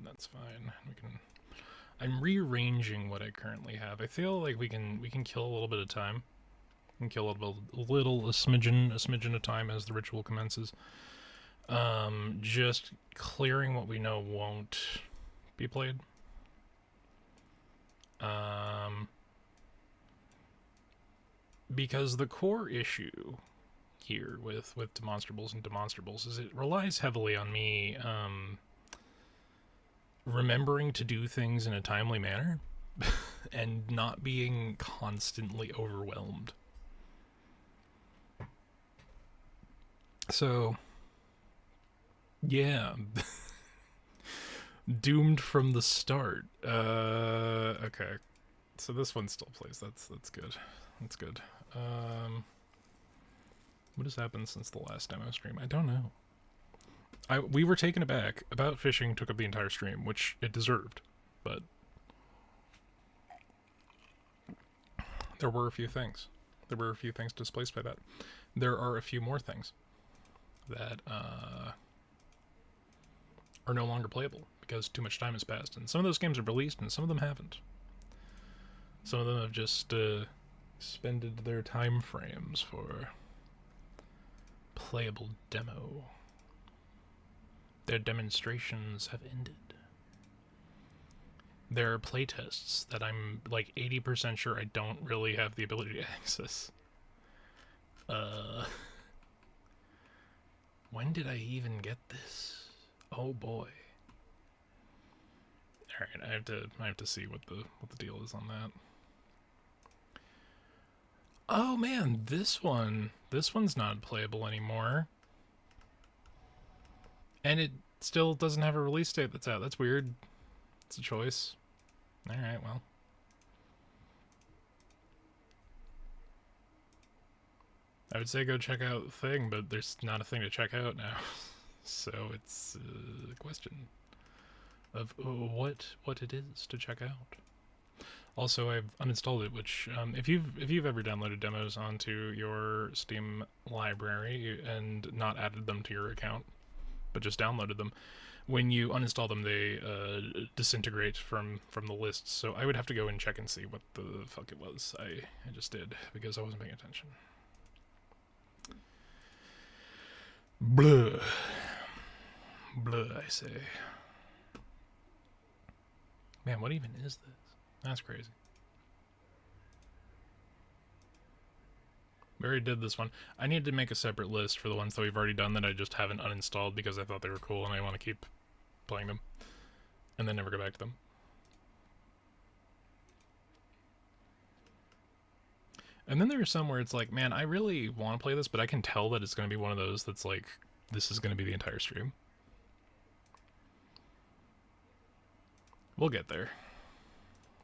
That's fine. We can. I'm rearranging what I currently have. I feel like we can kill a little bit of time. We can kill a smidgen of time as the ritual commences. Just clearing what we know won't be played. Because the core issue here with Demonstrables and Demonstrables is it relies heavily on me remembering to do things in a timely manner and not being constantly overwhelmed. So, yeah. Doomed from the start. Okay. So this one still plays. That's good. That's good. What has happened since the last demo stream? I don't know. We were taken aback. About Fishing took up the entire stream, which it deserved, but there were a few things. There were a few things displaced by that. There are a few more things that are no longer playable because too much time has passed. And some of those games are released and some of them haven't. Some of them have just expended their time frames for playable demo. Their demonstrations have ended. There are playtests that I'm like 80% sure I don't really have the ability to access. When did I even get this? Oh boy. Alright, I have to see what the deal is on that. Oh man, this one's not playable anymore. And it still doesn't have a release date that's out. That's weird. It's a choice. Alright, well. I would say go check out the thing, but there's not a thing to check out now. So it's a question of what it is to check out. Also, I've uninstalled it, which if you've ever downloaded demos onto your Steam library and not added them to your account, but just downloaded them, when you uninstall them, they disintegrate from the list. So I would have to go and check and see what the fuck it was. I just did because I wasn't paying attention. Blah. Blah, I say. Man, what even is this? That's crazy. We already did this one. I need to make a separate list for the ones that we've already done that I just haven't uninstalled because I thought they were cool and I want to keep playing them. And then never go back to them. And then there's some where it's like, man, I really want to play this, but I can tell that it's going to be one of those that's like, this is going to be the entire stream. We'll get there.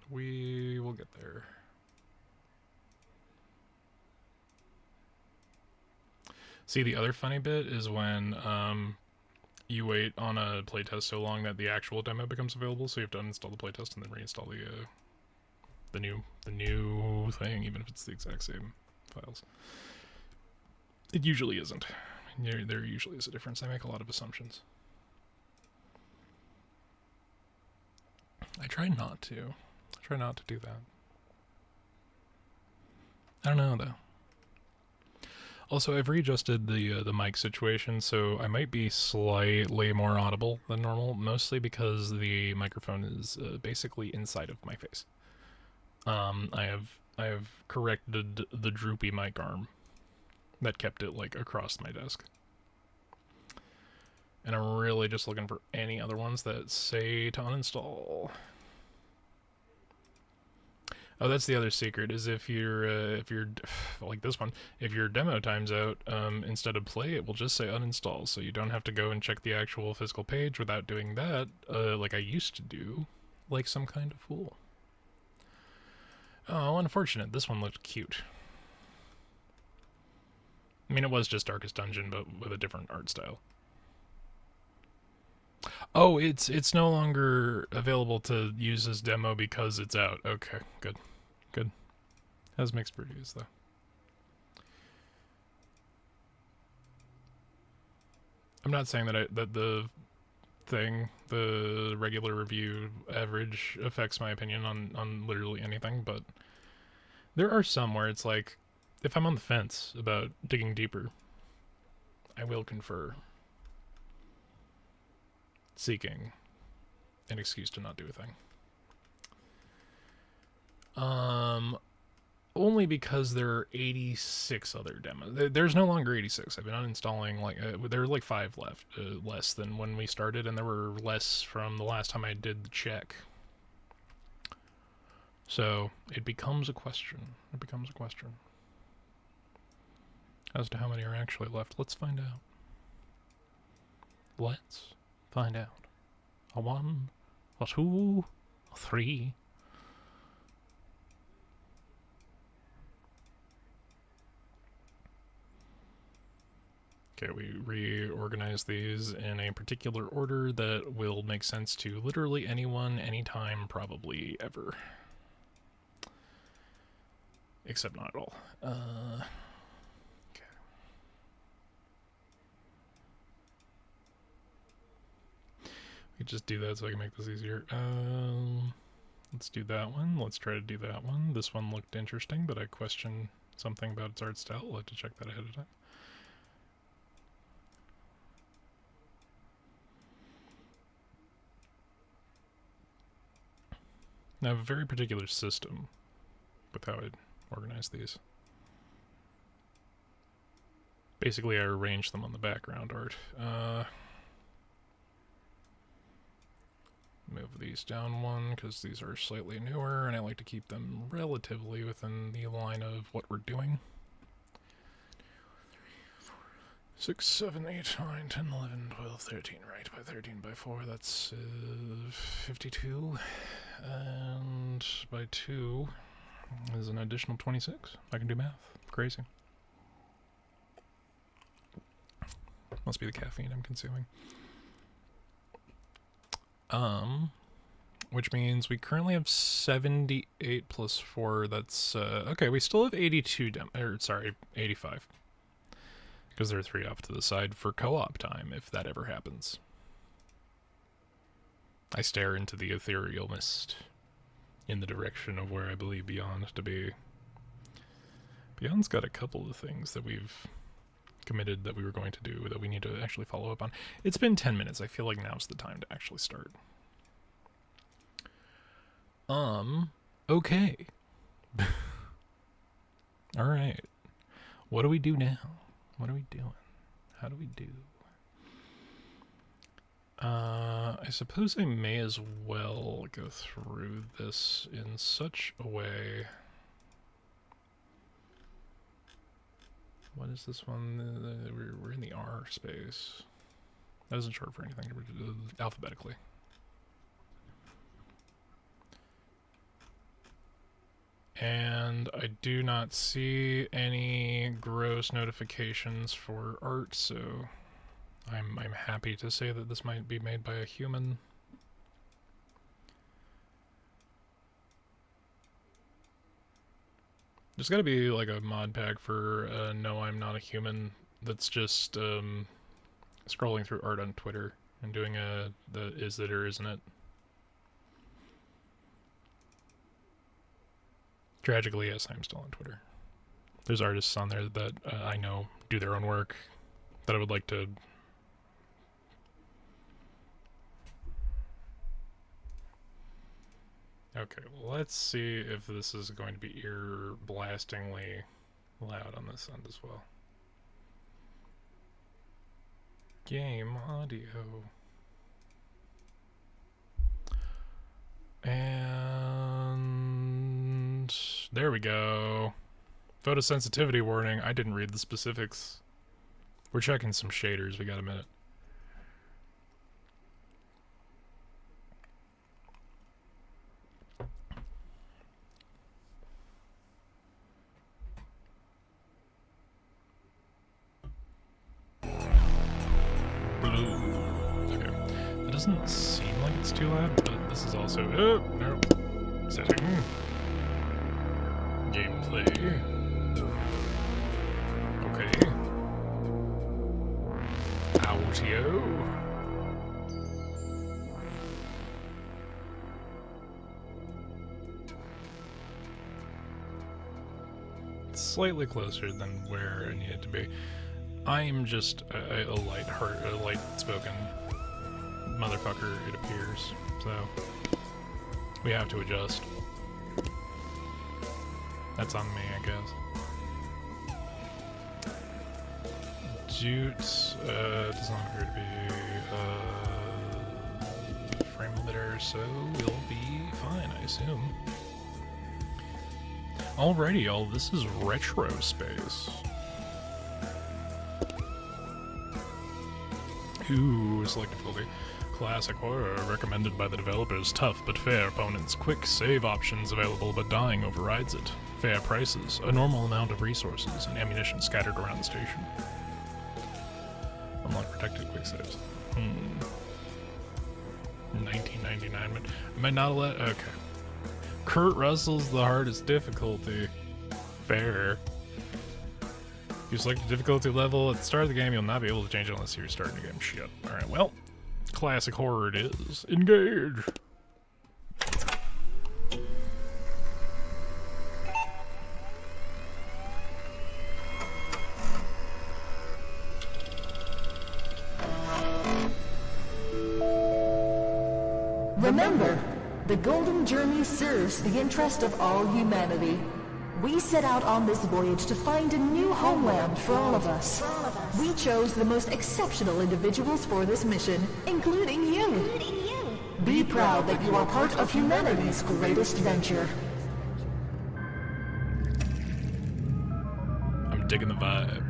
We will get there. See, the other funny bit is when you wait on a playtest so long that the actual demo becomes available, so you have to uninstall the playtest and then reinstall the new thing, even if it's the exact same files. It usually isn't. There usually is a difference. I make a lot of assumptions. I try not to. I try not to do that. I don't know, though. Also, I've readjusted the mic situation, so I might be slightly more audible than normal, mostly because the microphone is basically inside of my face. I have corrected the droopy mic arm that kept it like across my desk. And I'm really just looking for any other ones that say to uninstall. Oh, that's the other secret, is if you're like this one, if your demo time's out, instead of play, it will just say uninstall, so you don't have to go and check the actual physical page without doing that, like I used to do, like some kind of fool. Oh, unfortunate. This one looked cute. I mean, it was just Darkest Dungeon, but with a different art style. Oh, it's no longer available to use as demo because it's out. Okay, good. Good. Has mixed reviews, though. I'm not saying that the thing. The regular review average affects my opinion on literally anything, but there are some where it's like, if I'm on the fence about digging deeper, I will confer seeking an excuse to not do a thing. Only because there are 86 other demos. There's no longer 86. I've been uninstalling, like, there were like 5 left, less than when we started, and there were less from the last time I did the check. So, it becomes a question. It becomes a question. As to how many are actually left, let's find out. Let's find out. A 1, a 2, a 3. Okay, we reorganize these in a particular order that will make sense to literally anyone, anytime, probably ever. Except not at all. Okay. We just do that so I can make this easier. Let's do that one. Let's try to do that one. This one looked interesting, but I question something about its art style. I'll have to check that ahead of time. I have a very particular system with how I organize these. Basically, I arrange them on the background art. Move these down 1, because these are slightly newer, and I like to keep them relatively within the line of what we're doing. 6, 7, 8, 9, 10, 11, 12, 13, right, by 13 by 4, that's 52, and by 2 is an additional 26. I can do math. Crazy. Must be the caffeine I'm consuming. Which means we currently have 78 plus 4, that's, okay, we still have 82 sorry, 85. Because there are 3 off to the side for co-op time, if that ever happens. I stare into the ethereal mist in the direction of where I believe Beyond to be. Beyond's got a couple of things that we've committed that we were going to do that we need to actually follow up on. It's been 10 minutes. I feel like now's the time to actually start. Okay. Alright. What do we do now? What are we doing? How do we do? I suppose I may as well go through this in such a way. What is this one? We're in the R space. That isn't short for anything. Alphabetically. And I do not see any gross notifications for art, so I'm happy to say that this might be made by a human. There's gotta be like a mod pack for No I'm Not a Human that's just scrolling through art on Twitter and doing the is it or isn't it. Tragically, yes, I'm still on Twitter. There's artists on there that I know do their own work that I would like to... Okay, well, let's see if this is going to be ear-blastingly loud on this end as well. Game audio. And there we go. Photosensitivity warning. I didn't read the specifics. We're checking some shaders. We got a minute. Blue. Okay. That doesn't seem like it's too loud, but this is also... Oh, no. Setting. Gameplay. Okay. Audio. slightly closer than where I need it to be. I'm just a light-spoken motherfucker, it appears, so we have to adjust. That's on me, I guess. Jute does not appear to be frame limiter, so we'll be fine, I assume. Alrighty, y'all, this is Retro Space. Ooh, select difficulty. Classic horror, recommended by the developers. Tough but fair opponents. Quick save options available, but dying overrides it. Fair prices. A normal amount of resources and ammunition scattered around the station. Unlock protected quick saves. 1999, but am I not allowed? Okay. Kurt Russell's the hardest difficulty. Fair. If you select a difficulty level at the start of the game, you'll not be able to change it unless you're starting the game. Shit. Alright, well, classic horror it is. Engage! Remember, the Golden Journey serves the interest of all humanity. We set out on this voyage to find a new homeland for all of us. We chose the most exceptional individuals for this mission, including you. Be proud that you are part of humanity's greatest venture. I'm digging the vibe.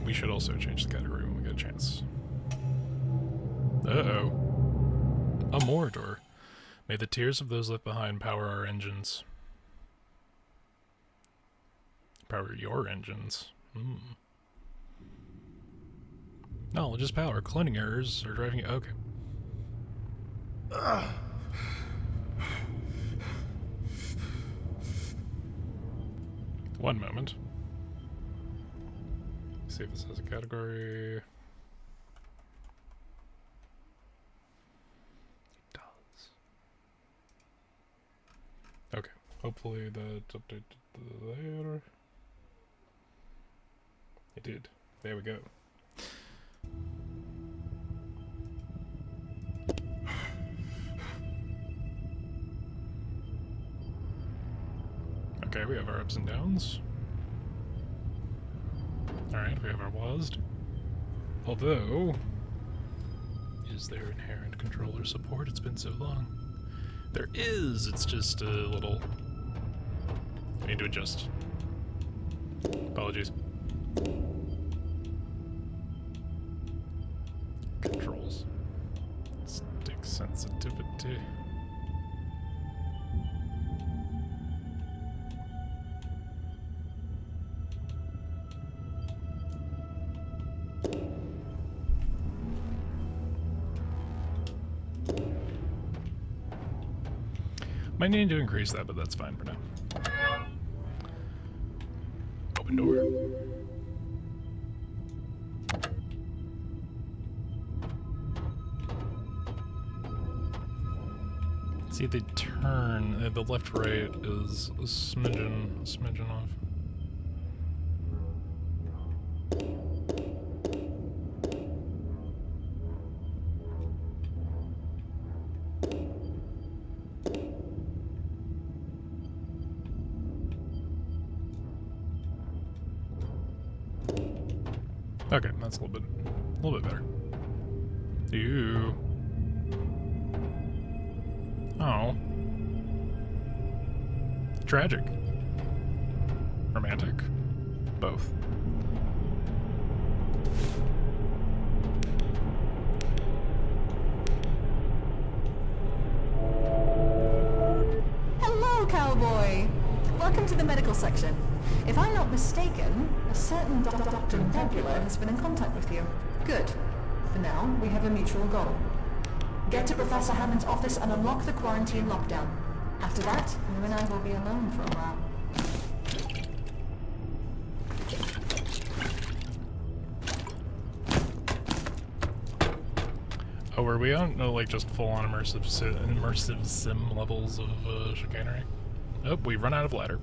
We should also change the category when we get a chance. Uh-oh. A Mordor. May the tears of those left behind power our engines. Power your engines. No, just power. Cloning errors are driving you. Okay. One moment. See if this has a category. It does. Okay. Hopefully that's updated there. It did. There we go. Okay, we have our ups and downs. Alright, we have our WASD. Although, is there inherent controller support? It's been so long. There is, it's just a little... I need to adjust. Apologies. Controls. Stick sensitivity. Might need to increase that, but that's fine for now. Open door. See, they turn. The left-right is a smidgen off. Okay, that's a little bit better. Ew. Oh. Tragic. Romantic. Both. Hello, cowboy! Welcome to the medical section. If I'm not mistaken, a certain Dr. Nebula has been in contact with you. Good. For now, we have a mutual goal. Get to Professor Hammond's office and unlock the quarantine lockdown. After that, you and I will be alone for a while. Oh, were we on, no, like, just full-on immersive sim levels of chicanery? Oh, we run out of ladder.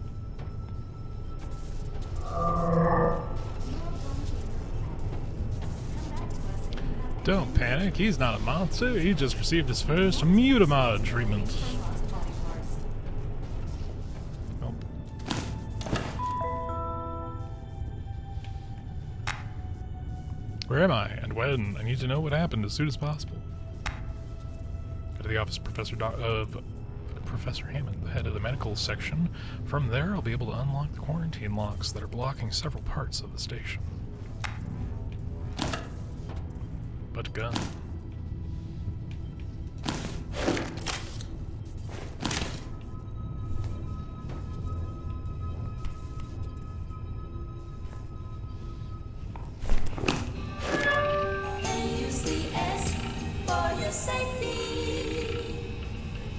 Don't panic, he's not a monster, he just received his first mutamod treatment. Oh. Where am I, and when? I need to know what happened as soon as possible. Go to the office of Professor Hammond, the head of the medical section. From there, I'll be able to unlock the quarantine locks that are blocking several parts of the station. But gun.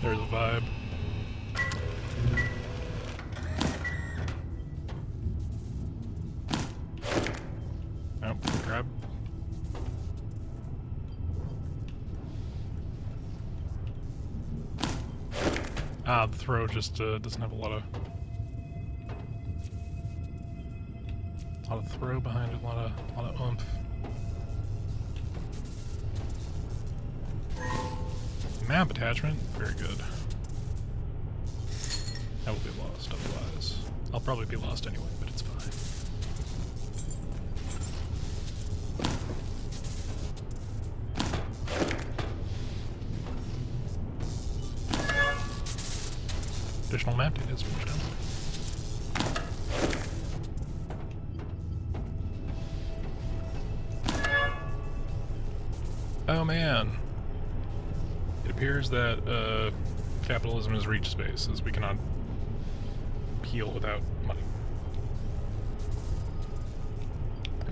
There's a vibe. Oh, grab. Ah, the throw just doesn't have a lot of throw behind it, a lot of oomph. Map attachment, very good. I will be lost otherwise. I'll probably be lost anyway, but it's fine. Additional map data is pushed down. Oh man. It appears that capitalism has reached spaces we cannot heal without money.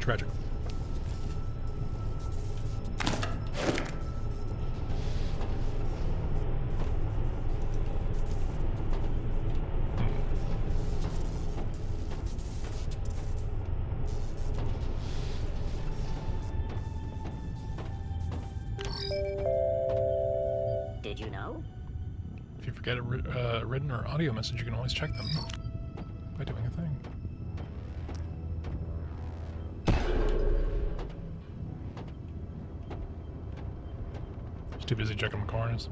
Tragic. Did you know? If you forget a written or audio message, you can always check them by doing a thing. Just too busy checking my corners.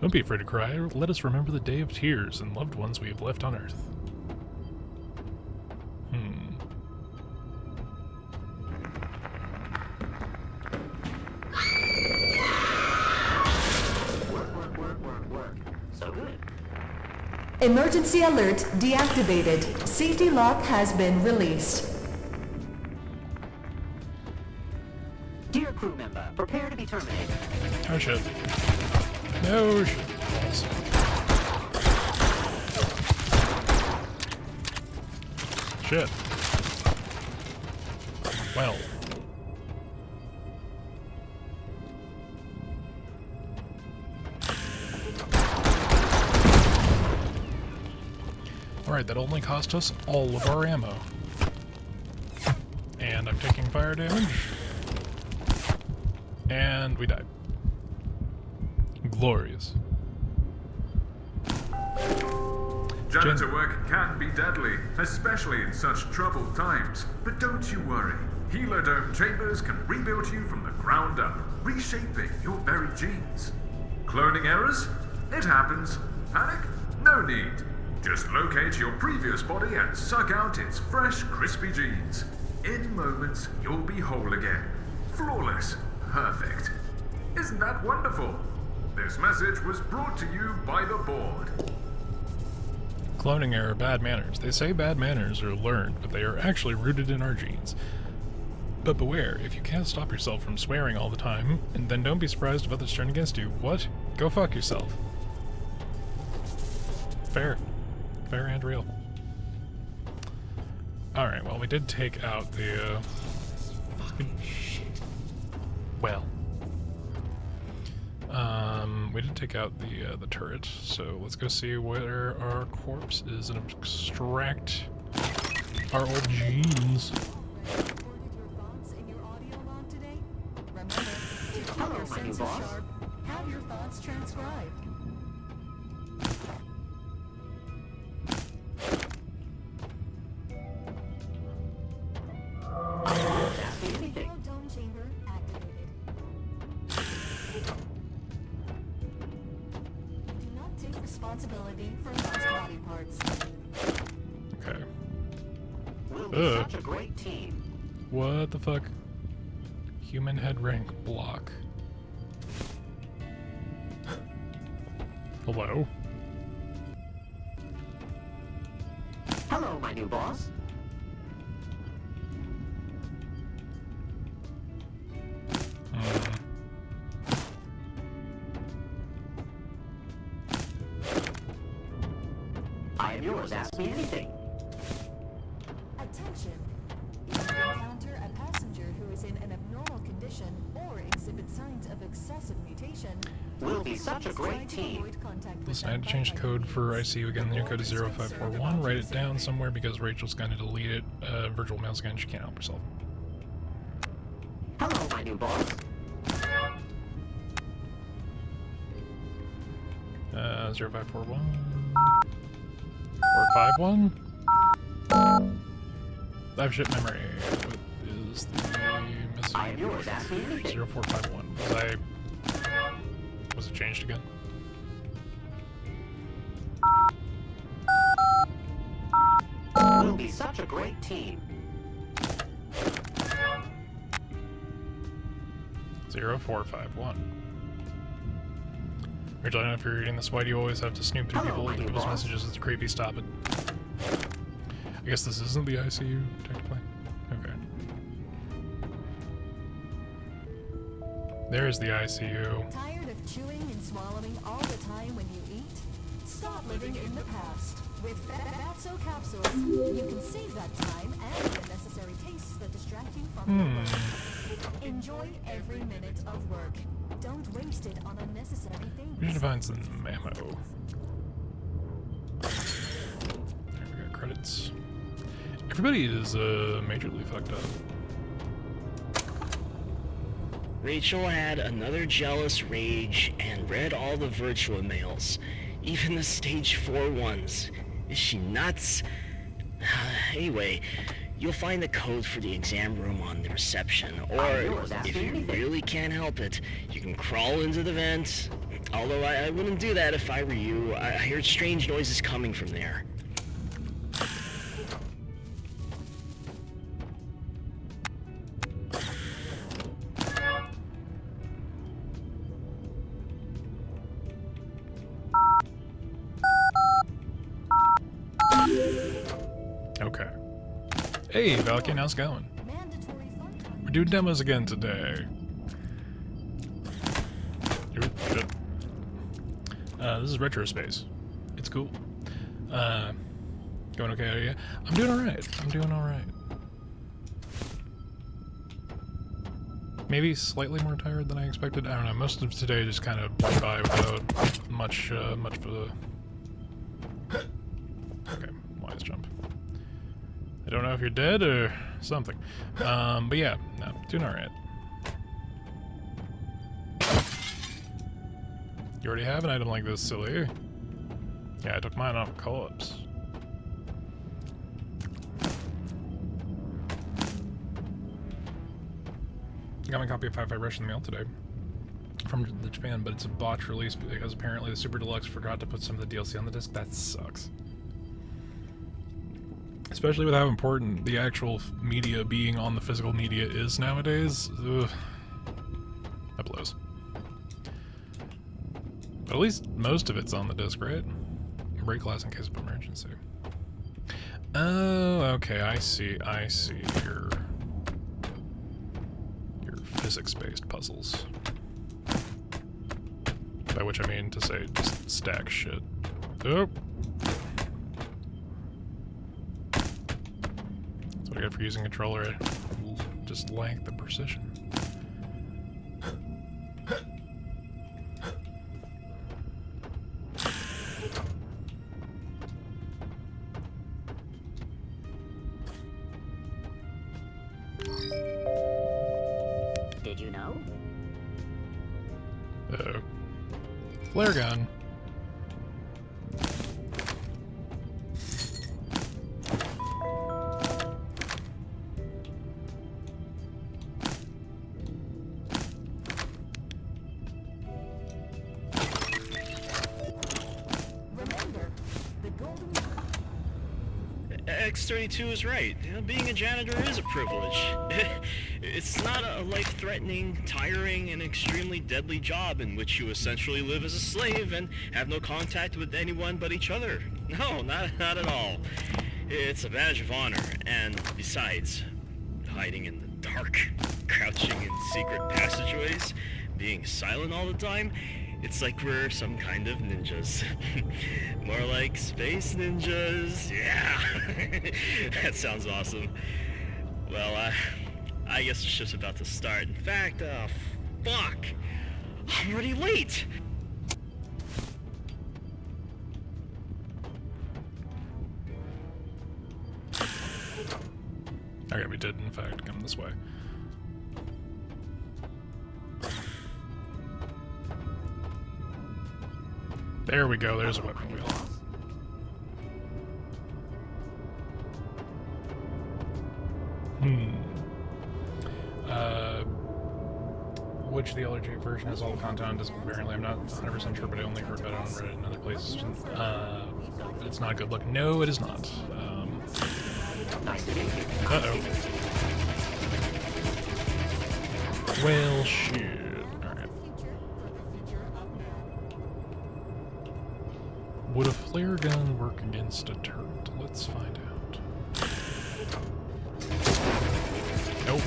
Don't be afraid to cry. Let us remember the day of tears and loved ones we have left on Earth. Emergency alert deactivated. Safety lock has been released. Dear crew member, prepare to be terminated. Oh shit. No shit. Shit. Well. Alright, that only cost us all of our ammo. And I'm taking fire damage. And we died. Glorious. Janitor work can be deadly, especially in such troubled times. But don't you worry. Helodome chambers can rebuild you from the ground up, reshaping your very genes. Cloning errors? It happens. Panic? No need. Just locate your previous body and suck out its fresh, crispy genes. In moments, you'll be whole again. Flawless. Perfect. Isn't that wonderful? This message was brought to you by the board. Cloning error, bad manners. They say bad manners are learned, but they are actually rooted in our genes. But beware, if you can't stop yourself from swearing all the time, and then don't be surprised if others turn against you. What? Go fuck yourself. Fair. Fair and real. Alright, well, we did take out the, Fucking shit. Well. We did take out the turret, so let's go see where our corpse is and extract our old genes. Hello, my new boss. Sharp. Have your thoughts transcribed. Ask me anything. Dome chamber activated. Do not take responsibility for lost body parts. Okay. We'll be Ugh. such a great team. What the fuck? Human head rank block. Hello? Hello, my new boss. I am yours. Ask me anything. Attention! If you encounter a passenger who is in an abnormal condition or exhibits signs of excessive mutation, We'll be such a great team. Listen, I had to change the code for ICU again. The new code is 0541. Write it down somewhere because Rachel's going to delete it. Virtual mail again. She can't help herself. Hello, my new boss. 0541. Or 51? I have shit memory. What is the missing? I am yours. Ask me anything. 0451. Was it changed again? We'll be such a great team. 0451. Rachel, I don't know if you're reading this. Why do you always have to snoop through Hello, my new people's boss. messages? It's creepy. Stop it. I guess this isn't the ICU, technically. Okay. There's the ICU. Tired of chewing and swallowing all the time when you eat? Stop living in the past. With Fatso capsules, you can save that time and the unnecessary tastes that distract you from your work. Enjoy every minute of work. Don't waste it on unnecessary things. We should find some ammo. There we got credits. Everybody is majorly fucked up. Rachel had another jealous rage and read all the virtua mails, even the stage 4 ones. Is she nuts? Anyway, you'll find the code for the exam room on the reception, or if you really can't help it, you can crawl into the vent. Although I wouldn't do that if I were you. I heard strange noises coming from there. Okay. Hey, Valkyne, how's it going? Mandatory fun time. We're doing demos again today. Ooh, shit. This is Retro Space. It's cool. Going okay? Yeah, I'm doing alright. I'm doing alright. Maybe slightly more tired than I expected. I don't know. Most of today just kind of went by without much of a... Okay, wise jump. I don't know if you're dead or something. But yeah, no, doing alright. You already have an item like this, silly. Yeah, I took mine off a corpse. I got my copy of Fi-Fi Rush in the mail today from the Japan, but it's a botch release because apparently the Super Deluxe forgot to put some of the DLC on the disc. That sucks. Especially with how important the actual media being on the physical media is nowadays. Ugh. That blows. But at least most of it's on the disc, right? Break glass in case of emergency. Oh, okay, I see your physics-based puzzles. By which I mean to say just stack shit. Oh! That's what I get for using a controller. I just lack the precision. Did you know? Uh-oh. Flare gun. Remember, the golden... X32 is right. You know, being a janitor is a privilege. It's not a life-threatening, tiring, and extremely deadly job in which you essentially live as a slave and have no contact with anyone but each other. No, not at all. It's a badge of honor, and besides, hiding in the dark, crouching in secret passageways, being silent all the time, it's like we're some kind of ninjas. More like space ninjas. Yeah! That sounds awesome. Well, I guess the shift's about to start. In fact, fuck! I'm already late! Okay, we did in fact come this way. There we go, there's a weapon wheel. Which of the LRG version has all the content? Apparently, I'm not 100% sure, but I only heard about it on Reddit and other places. But it's not a good look. No, it is not. Uh-oh. Well, shit. Alright. Would a flare gun work against a turret? Let's find out. Nope.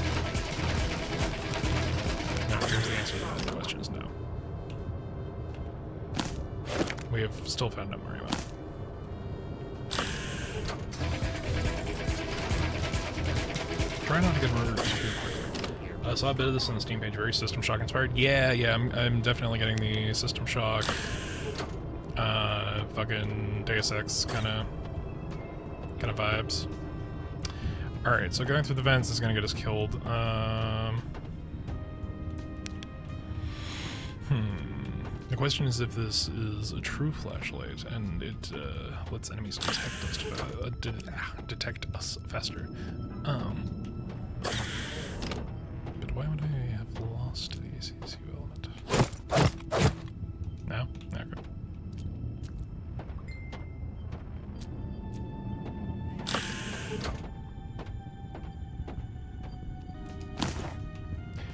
No, here's the answer to that question is no. We have still found out more about it. Try not to get murdered too quickly. I saw a bit of this on the Steam page, very System Shock inspired. Yeah, I'm definitely getting the System Shock, fucking Deus Ex kind of vibes. Alright, so going through the vents is gonna get us killed. The question is if this is a true flashlight and it lets enemies detect us faster. But why would I have lost the ACCU element? No? Okay.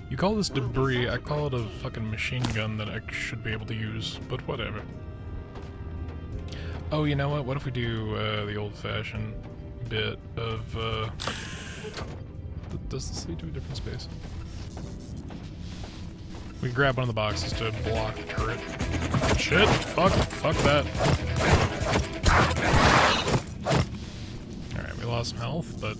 You call this debris, I call it a fucking machine gun that I should be able to use, but whatever. Oh, you know what? What if we do the old-fashioned bit of... does this lead to a different space? We grab one of the boxes to block the turret. Shit! Fuck that. Alright, we lost some health, but...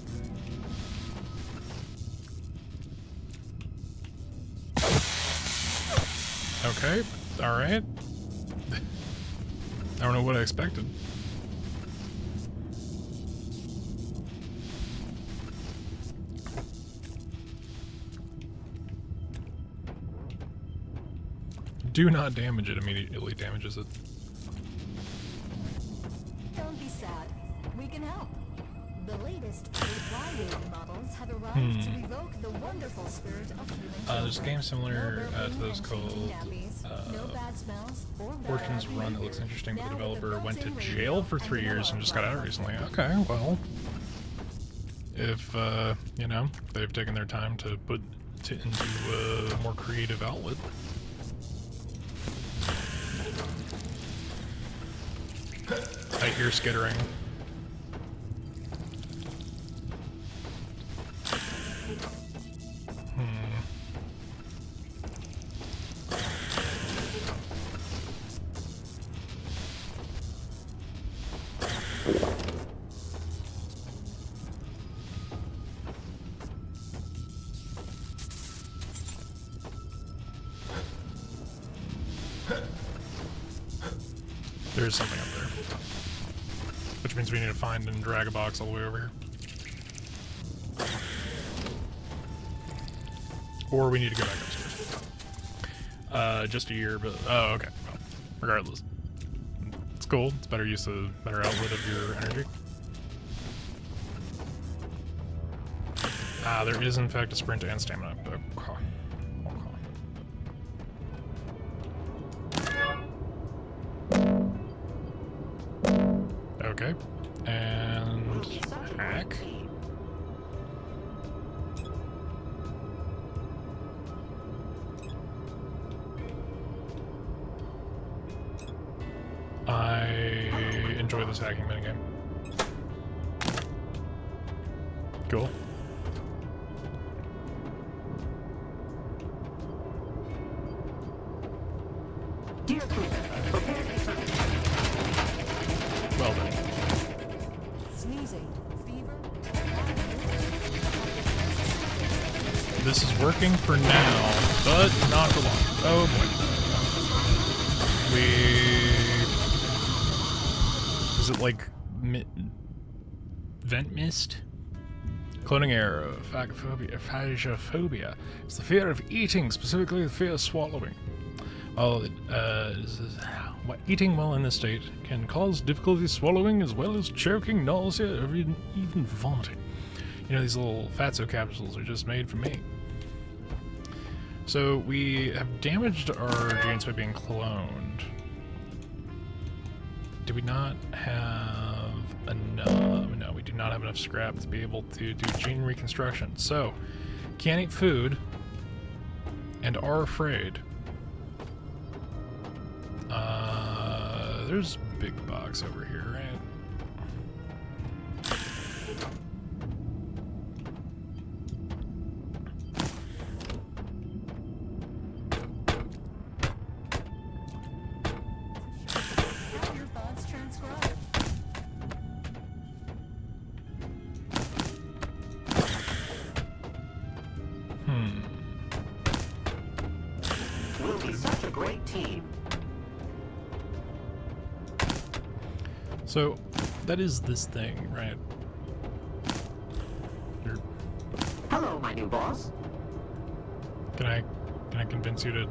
Okay, alright. I don't know what I expected. Do not damage it, immediately damages it. Don't be sad. We can help. The latest revivating models have arrived to revoke the wonderful spirit of human There's a game similar to those called no bad smells or bad Fortune's Run that behavior. looks interesting, but the Now with developer went to built-in jail radio for 3 and years and just got out mobile recently. Okay, well, if, you know, they've taken their time to put it into a more creative outlet. I hear skittering. There's something up there. Which means we need to find and drag a box all the way over here. Or we need to go back upstairs. Just a year, but oh, okay. Well, regardless, it's cool. It's better use of better outlet of your energy. Ah, there is in fact a sprint and stamina. Okay, and hack. I enjoy this hacking minigame. Cool. Dear crew member, prepare to search. Well done. Sneezing, fever. This is working for now, but not for long. Oh boy. Is it like vent mist? Cloning error, phagophobia. It's the fear of eating, specifically the fear of swallowing. Eating while in this state can cause difficulty swallowing as well as choking, nausea, or even vomiting. You know, these little fatso capsules are just made for me. So we have damaged our genes by being cloned. Do we not have enough? No, we do not have enough scrap to be able to do gene reconstruction. So, can't eat food and are afraid. There's a big box over here, right? Have your thoughts transcribed. We'll be such a great team. So, that is this thing, right? Hello, my new boss. Can I convince you to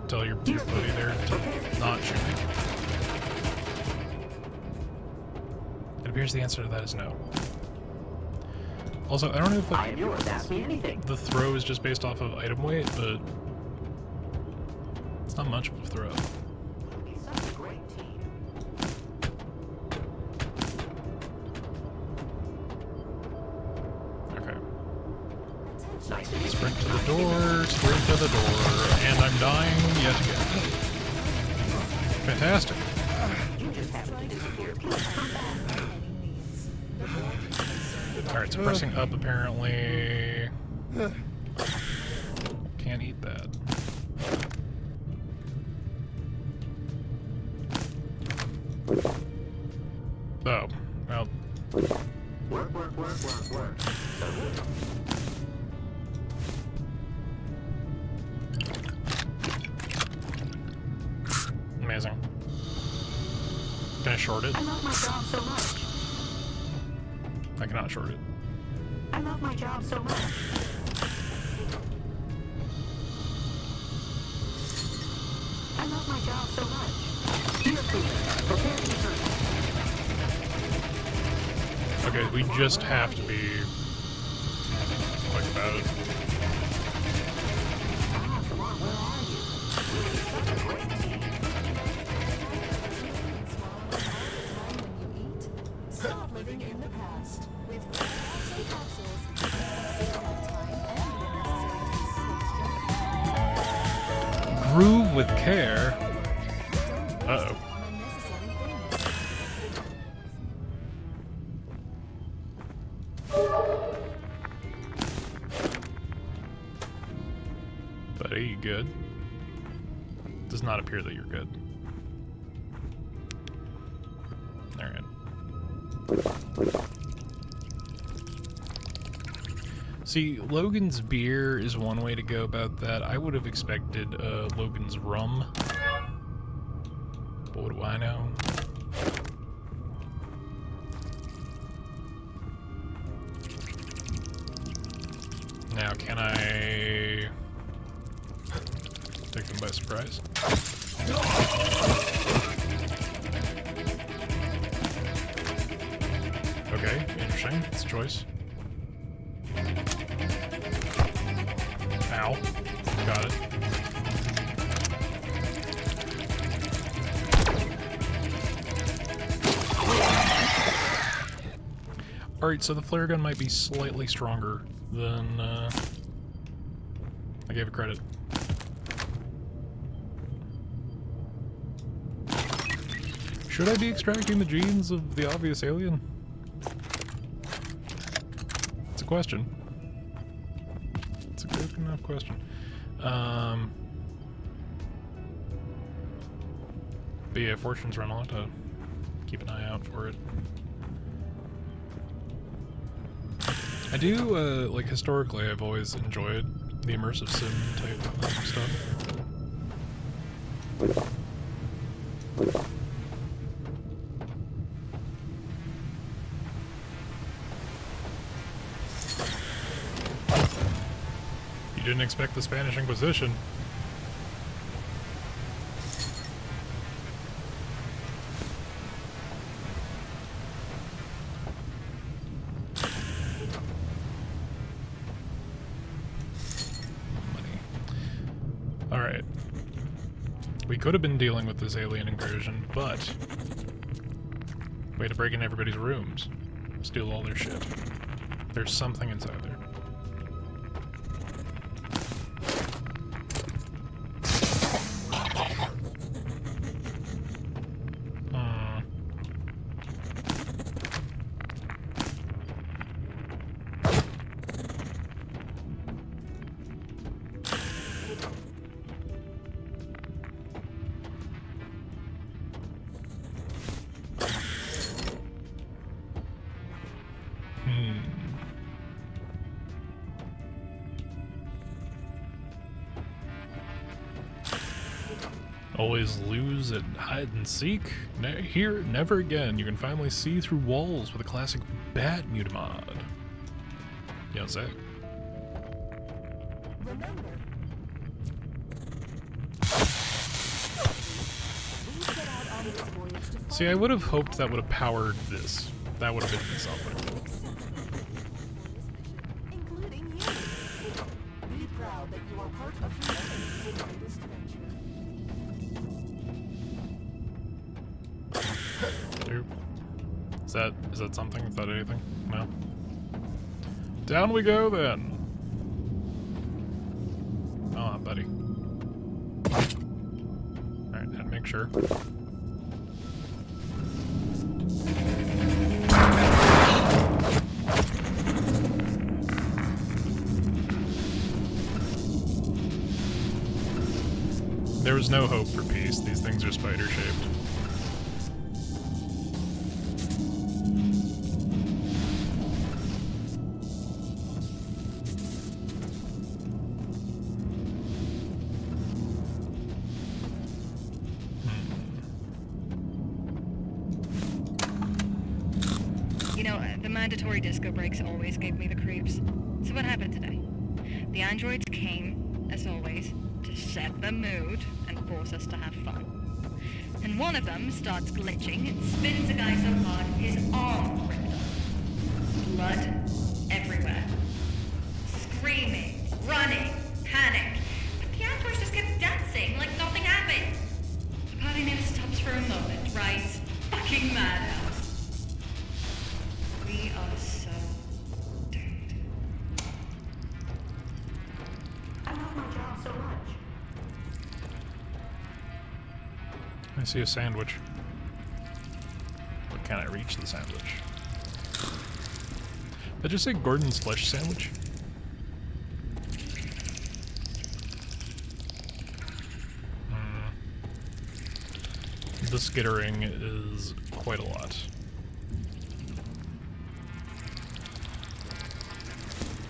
tell your buddy there to not shoot me? It appears the answer to that is no. Also, I don't know if I am yours. Ask me anything. the throw is just based off of item weight, but it's not much of a throw. We'll be such a great team. Okay. Nice to meet you. Sprint to the door, sprint to the door, and I'm dying yet again. Fantastic. You just happened to disappear. Please come back. Alright, so pressing up apparently can't eat that. Oh, well, Work. amazing. Can I short it? I love my job so much. I cannot short it. I love my job so much. I love my job so much. Dear crew, prepare to search. Okay, we just have to be quick about it. Ah, come on, where are you? We'll be such a great team. Stop living in the past. With calcium capsules, save on time and the Groove with care. Uh-oh. unnecessary things. Buddy, you good? Does not appear that you're good. Alright. See, Logan's beer is one way to go about that. I would have expected Logan's rum. But what do I know? Now, can I them by surprise. Okay, interesting. It's a choice. Ow. Got it. Alright, so the flare gun might be slightly stronger than I gave it credit. Should I be extracting the genes of the obvious alien? It's a question. It's a good enough question. But yeah, Fortune's run out. Keep an eye out for it. I do, like, historically, I've always enjoyed the immersive sim type stuff. You didn't expect the Spanish Inquisition. Alright. We could have been dealing with this alien incursion, but we had to break in everybody's rooms, steal all their shit. There's something inside there. Always lose at hide and seek? Here, never again. You can finally see through walls with a classic bat mutamod. You don't say. Remember, we set out on this voyage to See, I would have hoped that would have powered this. That would have been something. including you. Be proud that you are part of humanity's greatest venture. Is that something? Is that anything? No. Down we go then. Oh, buddy. Alright, had to make sure. There was no hope for peace. These things are spider-shaped. You know, the mandatory disco breaks always gave me the creeps. So what happened today? The androids came, as always, to set the mood and force us to have fun. And one of them starts glitching and spins a guy so hard his arm ripped off. Blood everywhere. Screaming, running, panic. But the androids just kept dancing like nothing happened. The party never stops for a moment, right? Fucking madhouse. We are so doomed. I love my job so much. I see a sandwich. But can I reach the sandwich? Did I just say Gordon's flesh sandwich? The skittering is quite a lot.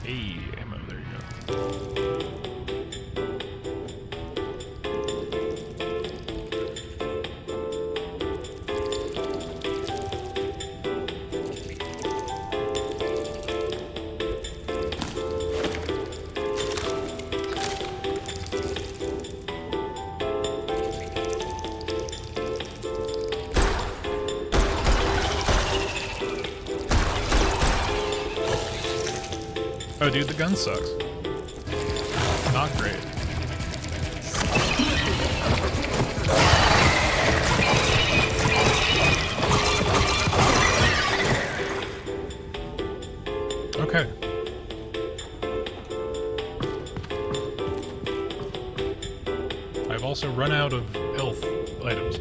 Hey, ammo, there you go. No, dude, the gun sucks. Not great. Okay. I've also run out of health items.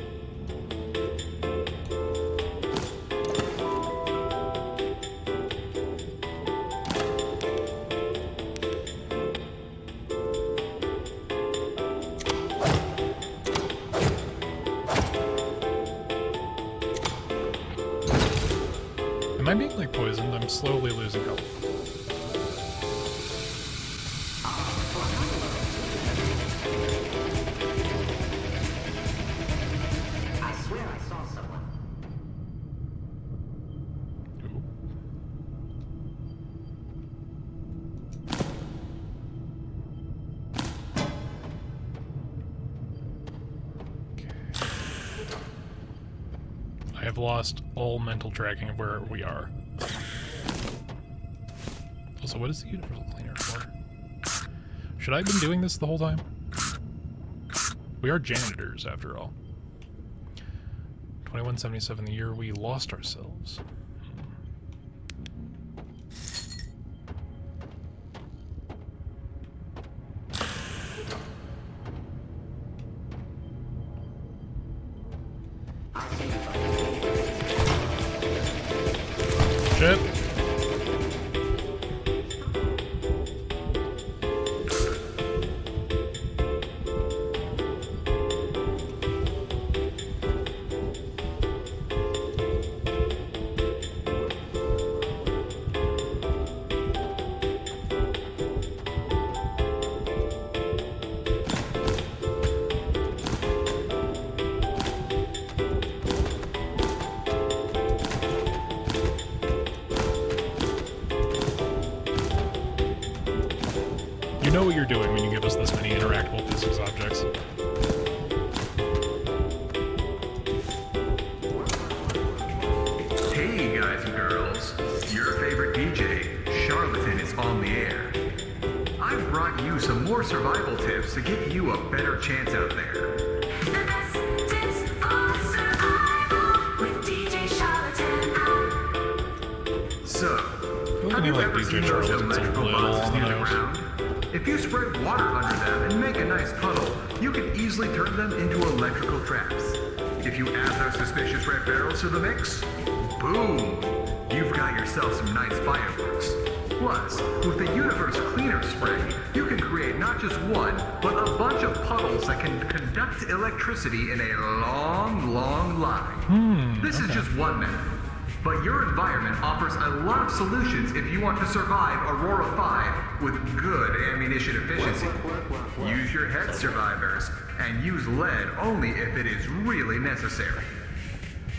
Am I being, like, poisoned? I'm slowly losing health. I swear I saw someone. Ooh. I have lost all mental tracking of where we are. Also, what is the universal cleaner for? Should I have been doing this the whole time? We are janitors, after all. 2177, the year we lost ourselves. Shit. You know what you're doing when you give us this many interactable physics objects. Hey guys and girls, your favorite DJ, Charlatan, is on the air. I've brought you some more survival tips to give you a better chance out there. The best tips for survival with DJ Charlatan. So, Look have at you like ever DJ seen those Charlatan's electrical like boxes near the little ground? If you spread water under them and make a nice puddle, you can easily turn them into electrical traps. If you add those suspicious red barrels to the mix, boom! You've got yourself some nice fireworks. Plus, with the Universe Cleaner Spray, you can create not just one, but a bunch of puddles that can conduct electricity in a long, long line. This is just one method. But your environment offers a lot of solutions if you want to survive Aurora 5 with good ammunition efficiency. Use your head, survivors, and use lead only if it is really necessary.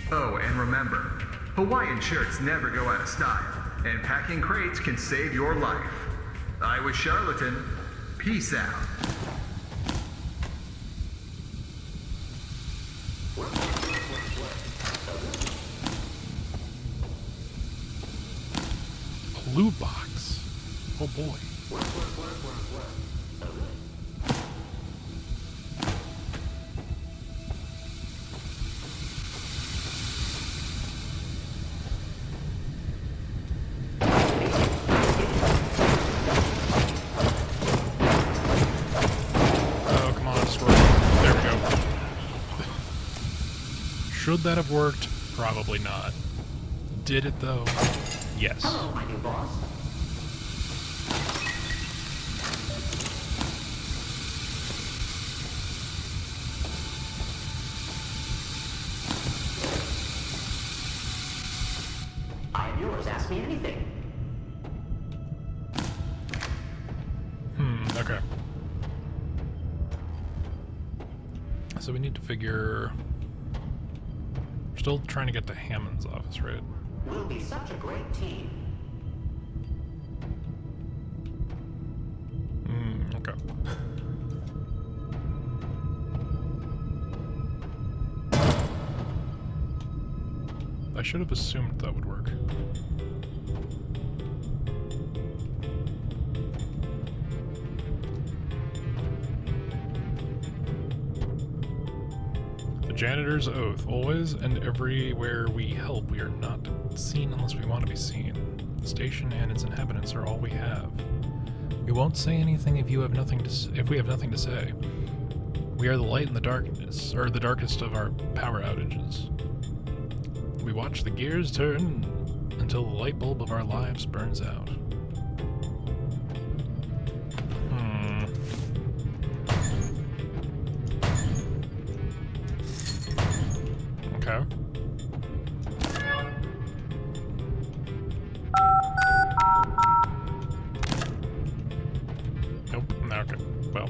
Oh, and remember, Hawaiian shirts never go out of style, and packing crates can save your life. I was Charlatan. Peace out. Loot box. Oh boy. Oh, come on, squirrel. There we go. Should that have worked? Probably not. Did it though? Yes. Hello, my new boss. I am yours. Ask me anything. Okay. So we need to figure... We're still trying to get to Hammond's office, right? We'll be such a great team. Okay. I should have assumed that would work. Janitor's oath. Always and everywhere we help, we are not seen unless we want to be seen. The station and its inhabitants are all we have. We won't say anything if you have nothing to if we have nothing to say. We are the light in the darkness, or the darkest of our power outages. We watch the gears turn until the light bulb of our lives burns out. Okay. Nope. Okay. Well,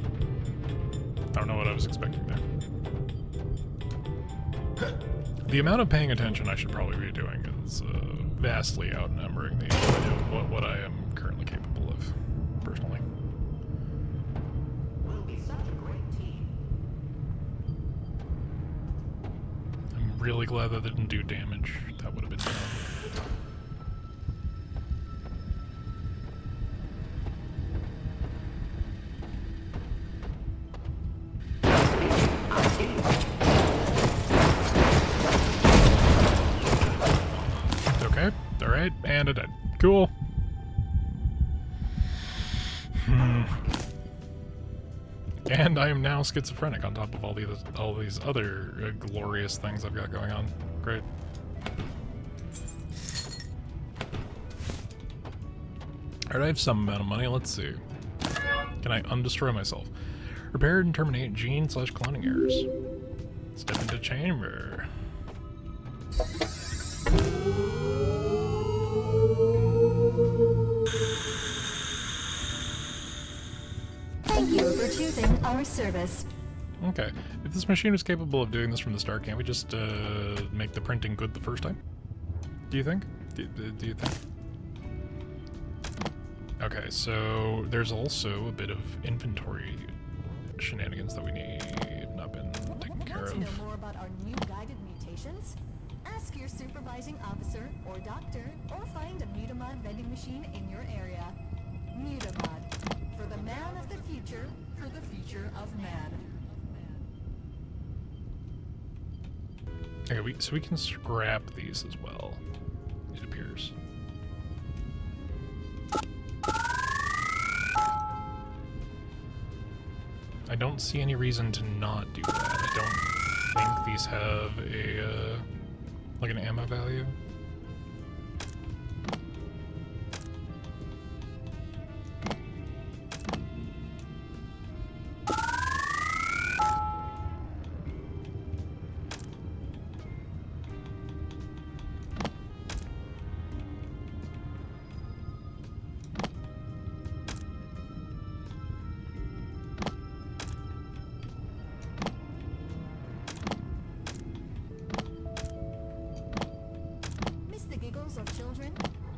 I don't know what I was expecting there. The amount of paying attention I should probably be doing is vastly outnumbering the what I am currently capable of, personally. We'll be such a great team. I'm really glad that didn't do damage. That would have been dumb. Okay, alright, and a dead. Cool. And I am now schizophrenic on top of all these other glorious things I've got going on. Great. Alright, I have some amount of money. Let's see. Can I undestroy myself? Repair and terminate gene/cloning errors. Step into chamber. Thank you for choosing our service. Okay. If this machine is capable of doing this from the start, can't we just make the printing good the first time? Do you think? Do you think? Okay, so there's also a bit of inventory shenanigans that we not been taken care Want to of. know more about our new guided mutations? Ask your supervising officer or doctor, or find a Mutamod vending machine in your area. Mutamod, for the man of the future, for the future of man. Okay, so we can scrap these as well, it appears. I don't see any reason to not do that. I don't think these have a, like an ammo value. Of children,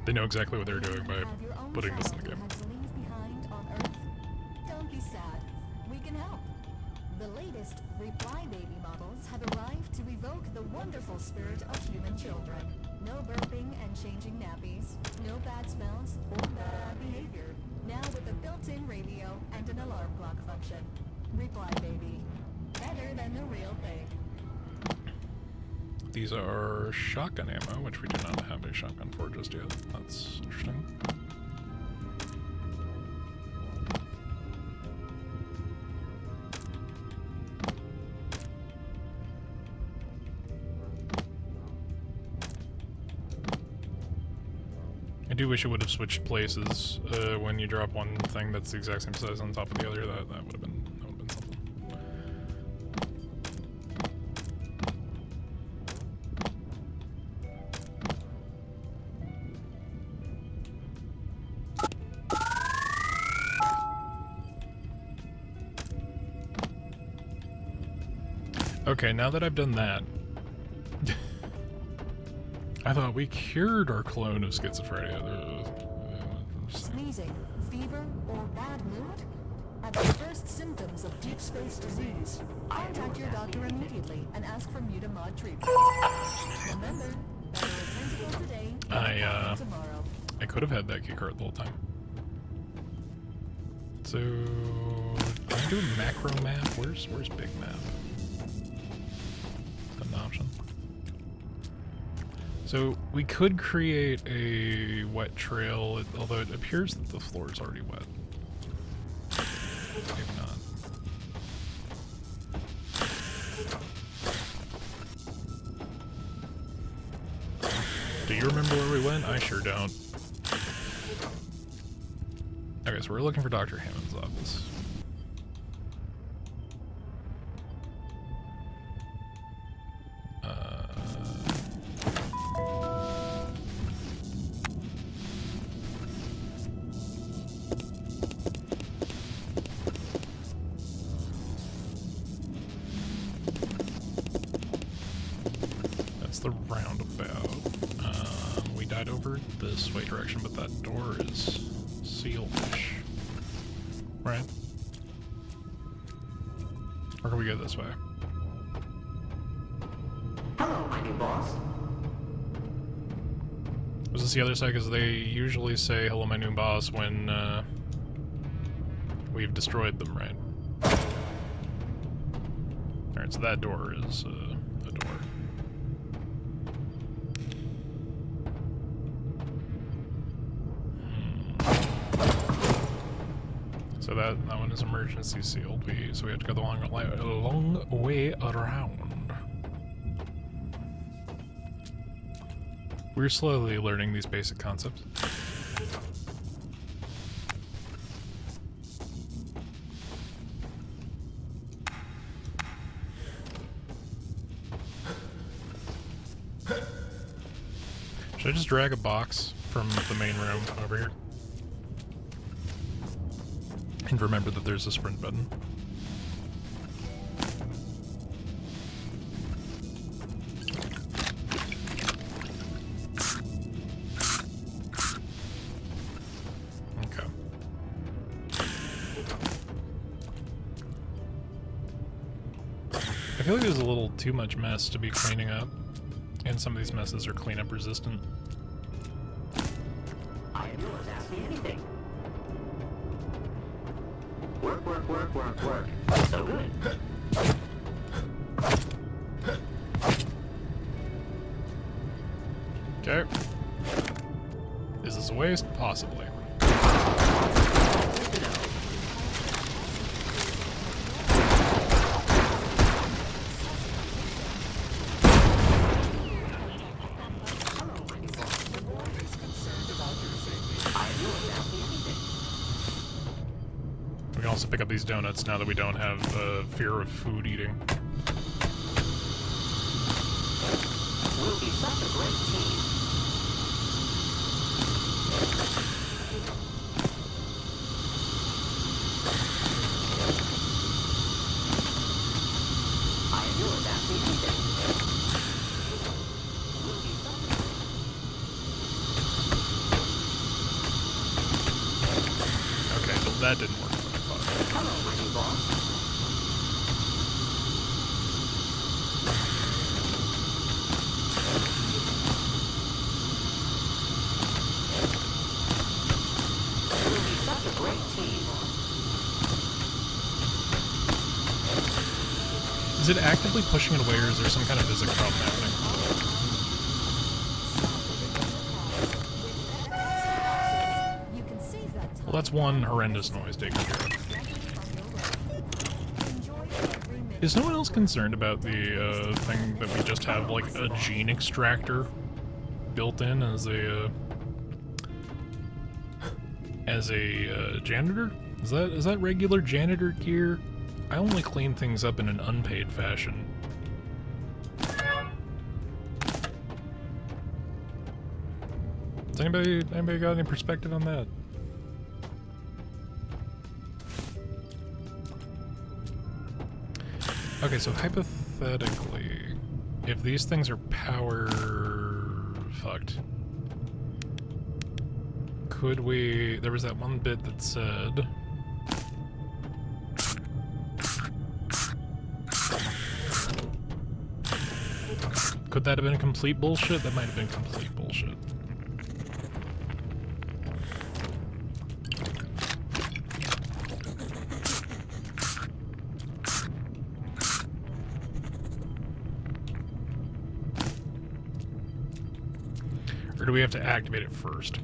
They know exactly what they're doing by have your own putting this in the child game. who had to leave behind on Earth? Don't be sad. We can help. The latest Reply Baby models have arrived to evoke the wonderful spirit of human children. No burping and changing nappies, no bad smells or bad behavior. Now with a built-in radio and an alarm clock function. Reply Baby. Better than the real thing. These are shotgun ammo, which we do not have a shotgun for just yet. That's interesting. I do wish it would have switched places when you drop one thing that's the exact same size on top of the other. That would have been something. Okay, now that I've done that, I thought we cured our clone of schizophrenia. Sneezing, fever, or bad mood? At the first symptoms of deep space disease, contact your doctor immediately and ask for Mutamod treatment. Remember, better a plentiful today than tomorrow. I could have had that key card the whole time. So, can I do a macro map? Where's big map? an option. So we could create a wet trail, although it appears that the floor is already wet. Maybe not. Do you remember where we went? I sure don't. Okay, so we're looking for Dr. Hammond's office. That's the roundabout. We died over this way direction, but that door is sealed-ish. Right? Or can we go this way? Hello, my new boss. Was this the other side? Because they usually say, hello, my new boss, when we've destroyed them, right? Alright, so that door is a door. So that one is emergency sealed. So we have to go the long way around. We're slowly learning these basic concepts. Should I just drag a box from the main room over here? And remember that there's a sprint button. Okay. I feel like there's a little too much mess to be cleaning up, and some of these messes are cleanup resistant. I am yours. Ask me anything. Work, work, work, work, work. So good. Okay. Is this a waste? Possibly. We can also pick up these donuts now that we don't have fear of food eating. We'll be such a great team. I am yours. Ask me anything. We'll be such a Okay, well that didn't work. Hello, my new boss. We'll be such a great team. Is it actively pushing it away, or is there some kind of physics problem happening? Well, that's one horrendous noise taken care of. Is no one else concerned about the thing that we just have, like, a gene extractor built in as a janitor? Is that regular janitor gear? I only clean things up in an unpaid fashion. Does anybody got any perspective on that? Okay, so hypothetically, if these things are power fucked, could we... There was that one bit that said... Could that have been complete bullshit? That might have been complete bullshit. Or do we have to activate it first?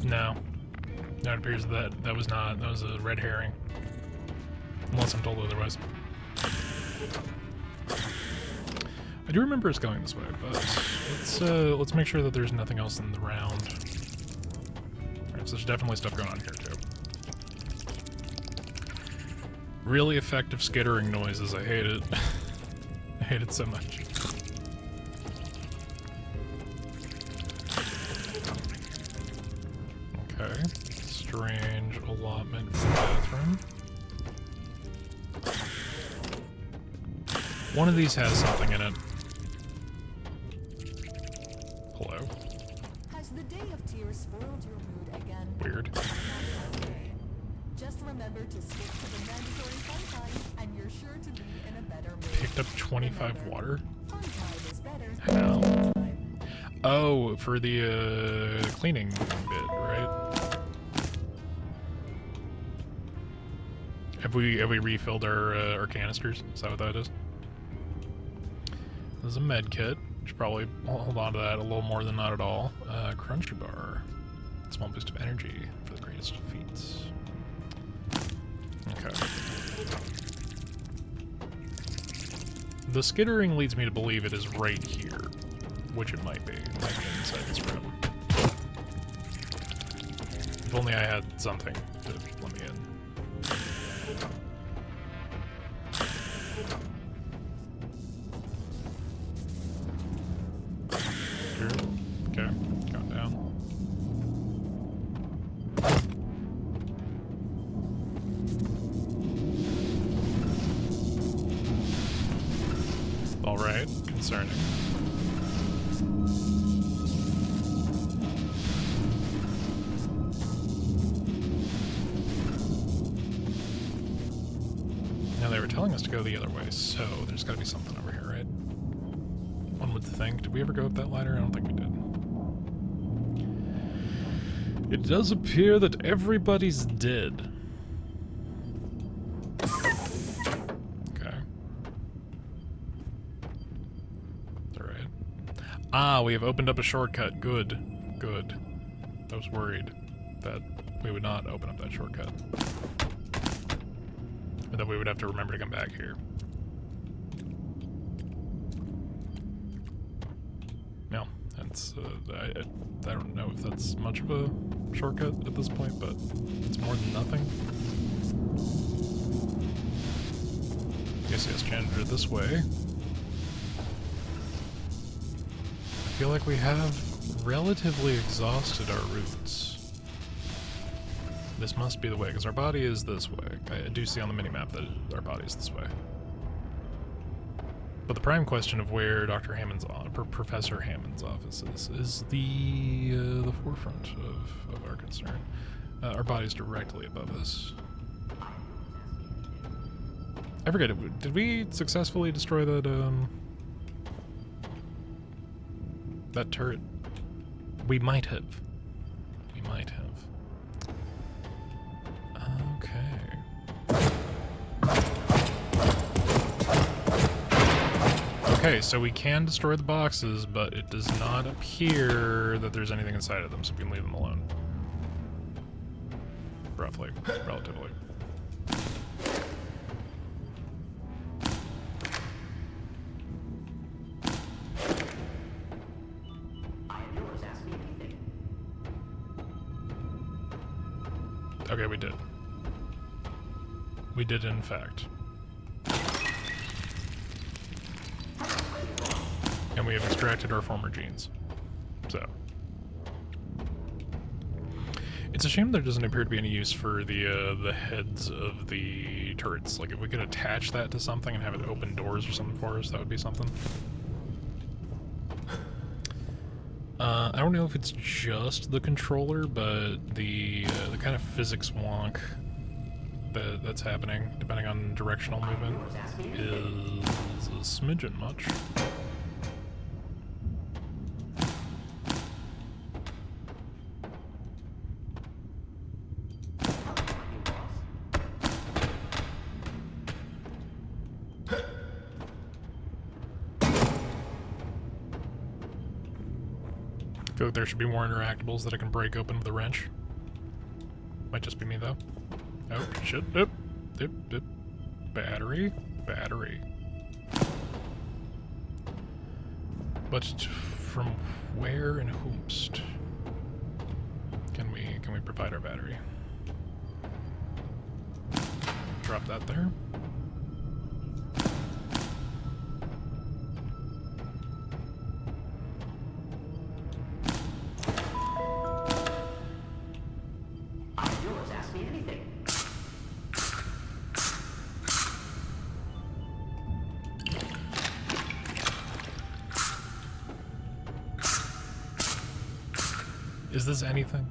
No. No, it appears that that was a red herring. Unless I'm told otherwise. I do remember us going this way, but let's make sure that there's nothing else in the round. Alright, so there's definitely stuff going on here too. Really effective skittering noises, I hate it. I hate it so much. Okay. Strange allotment for the bathroom. One of these has something in it. Hello. Has the Day of Tears spoiled your mood again? Weird. Just remember to stick to the mandatory fun time, and you're sure to be in a better mood. Picked up 25 Remember, water? fun time is better How? than time. Oh, for the cleaning bit, right? Have we refilled our canisters? Is that what that is? There's a med kit. Should probably hold on to that a little more than not at all. Crunchy bar. Small boost of energy for the greatest feats. Okay. The skittering leads me to believe it is right here, which it might be. It might be inside this room. If only I had something to let me in. Sure. Okay, count down. Alright, concerning. Now they were telling us to go the other way, so there's gotta be something over here, right? One would think. Did we ever go up that ladder? I don't think we did. It does appear that everybody's dead. Okay. Alright. Ah, we have opened up a shortcut. Good. Good. I was worried that we would not open up that shortcut. Or that we would have to remember to come back here. No, that's, I don't know if that's much of a shortcut at this point, but it's more than nothing. Yes, janitor this way. I feel like we have relatively exhausted our routes. This must be the way, because our body is this way. I do see on the minimap that our body is this way. But the prime question of where Dr. Hammond's, Professor Hammond's office is the forefront of our concern. Our body's directly above us. I forget, did we successfully destroy that turret? We might have. We might have. Okay, so we can destroy the boxes, but it does not appear that there's anything inside of them, so we can leave them alone. Roughly. Relatively. Okay, we did. We did, in fact. And we have extracted our former genes. So. It's a shame there doesn't appear to be any use for the heads of the turrets. Like, if we could attach that to something and have it open doors or something for us, that would be something. I don't know if it's just the controller, but the kind of physics wonk that's happening, depending on directional movement, is a smidgen much. feel like there should be more interactables that I can break open with a wrench. Might just be me though. Oh shit! Oop. Battery. But from where and whomst can we provide our battery? Drop that there. Yours, ask me anything. Is this anything?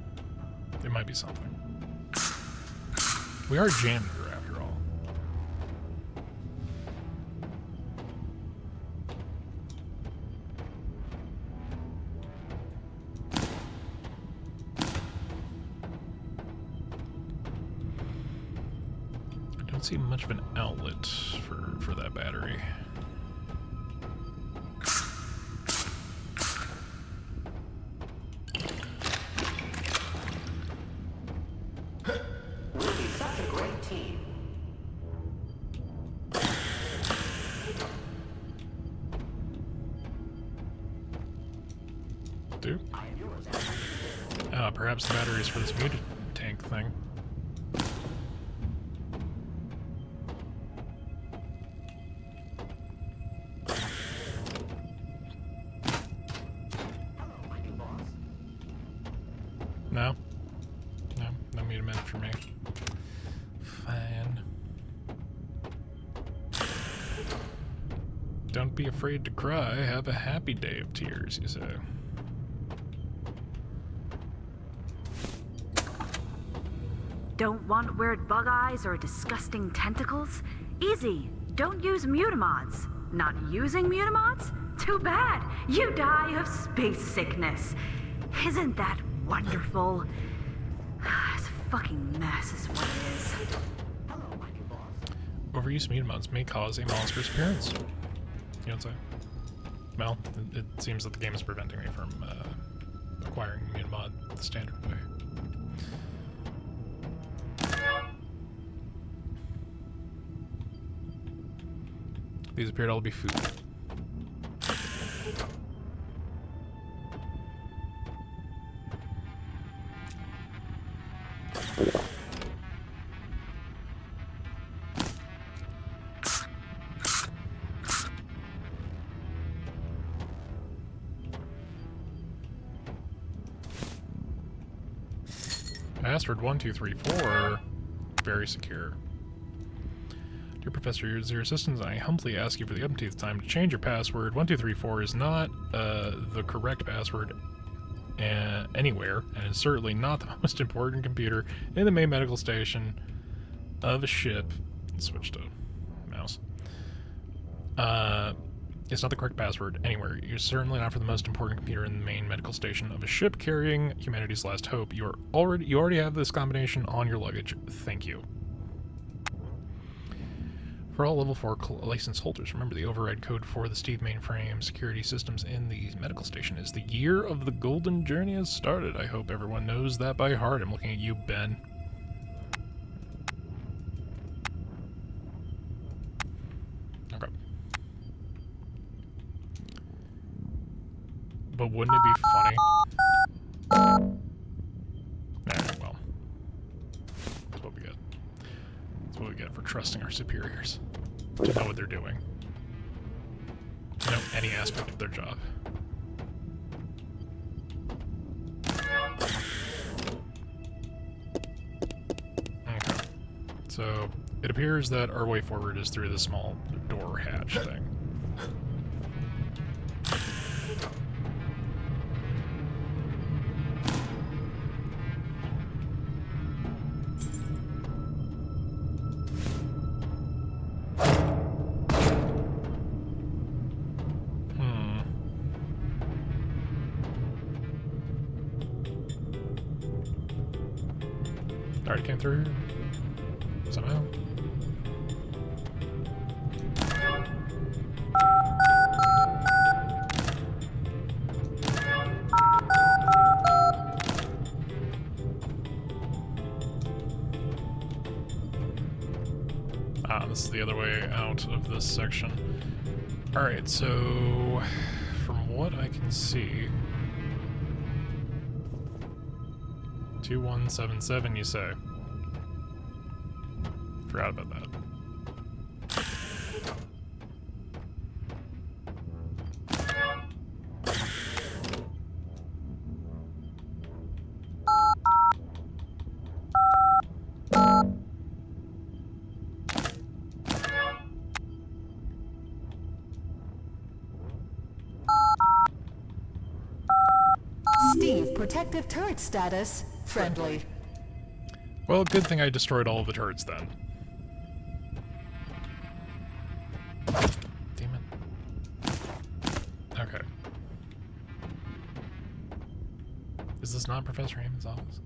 It might be something. We are janitor after all. I don't see much of an outlet for that battery. We'll be such a great team. Do? I am yours, ask me. Perhaps the battery is for this mutant tank thing. Hello, my new boss. No? No mutant man for me. Fine. Don't be afraid to cry. Have a happy day of tears, you say. Don't want weird bug eyes or disgusting tentacles? Easy. Don't use mutamods. Not using mutamods? Too bad. You die of space sickness. Isn't that wonderful? It's a fucking mess is what it is. Hello, my new boss. Overuse mutant mods may cause a monstrous appearance. You don't say? Well, it seems that the game is preventing me from acquiring mutant mod the standard way. These appear to all be food. Password 1234, very secure. Dear Professor, your assistance, I humbly ask you for the umpteenth time to change your password. 1234 is not the correct password anywhere, and is certainly not the most important computer in the main medical station of a ship. Switch to mouse. It's not the correct password anywhere. You're certainly not for the most important computer in the main medical station of a ship carrying humanity's last hope. You already have this combination on your luggage. Thank you. For all level 4 license holders, remember the override code for the Steve mainframe security systems in the medical station is the year of the golden journey has started. I hope everyone knows that by heart. I'm looking at you, Ben. Okay. But wouldn't it be funny? Well. That's what we get. That's what we get for trusting our superiors to know what they're doing. To know any aspect of their job. Okay. So, it appears that our way forward is through the small door hatch thing. Already came through here. Somehow. the other way out of this section. Alright, so from what I can see... 2177, you say? Forgot about that. Steve, protective turret status, friendly. Well, good thing I destroyed all of the turrets then. Damn it. Okay. Is this not Professor Hammond's office?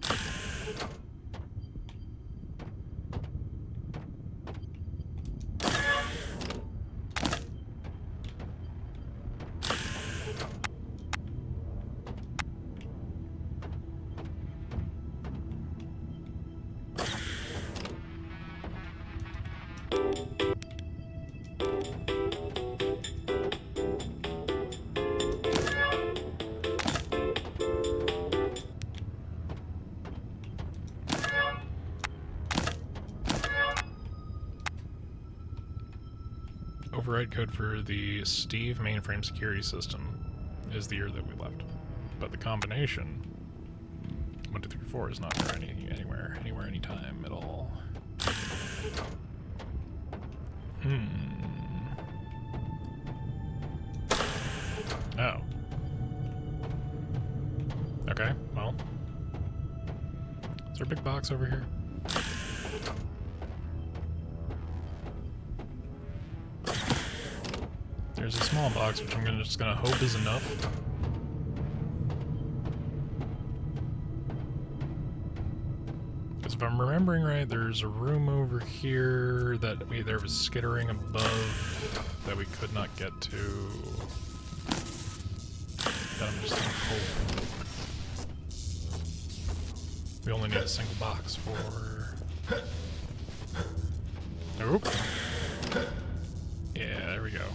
Override code for the Steve mainframe security system is the year that we left. But the combination 1, 2, 3, 4 is not for anywhere, anytime at all. Oh. Okay, well. Is there a big box over here? There's a small box, which I'm just gonna hope is enough. Because if I'm remembering right, there's a room over here that there was skittering above that we could not get to. That I'm just gonna hope. We only need a single box for... Nope. Yeah, there we go.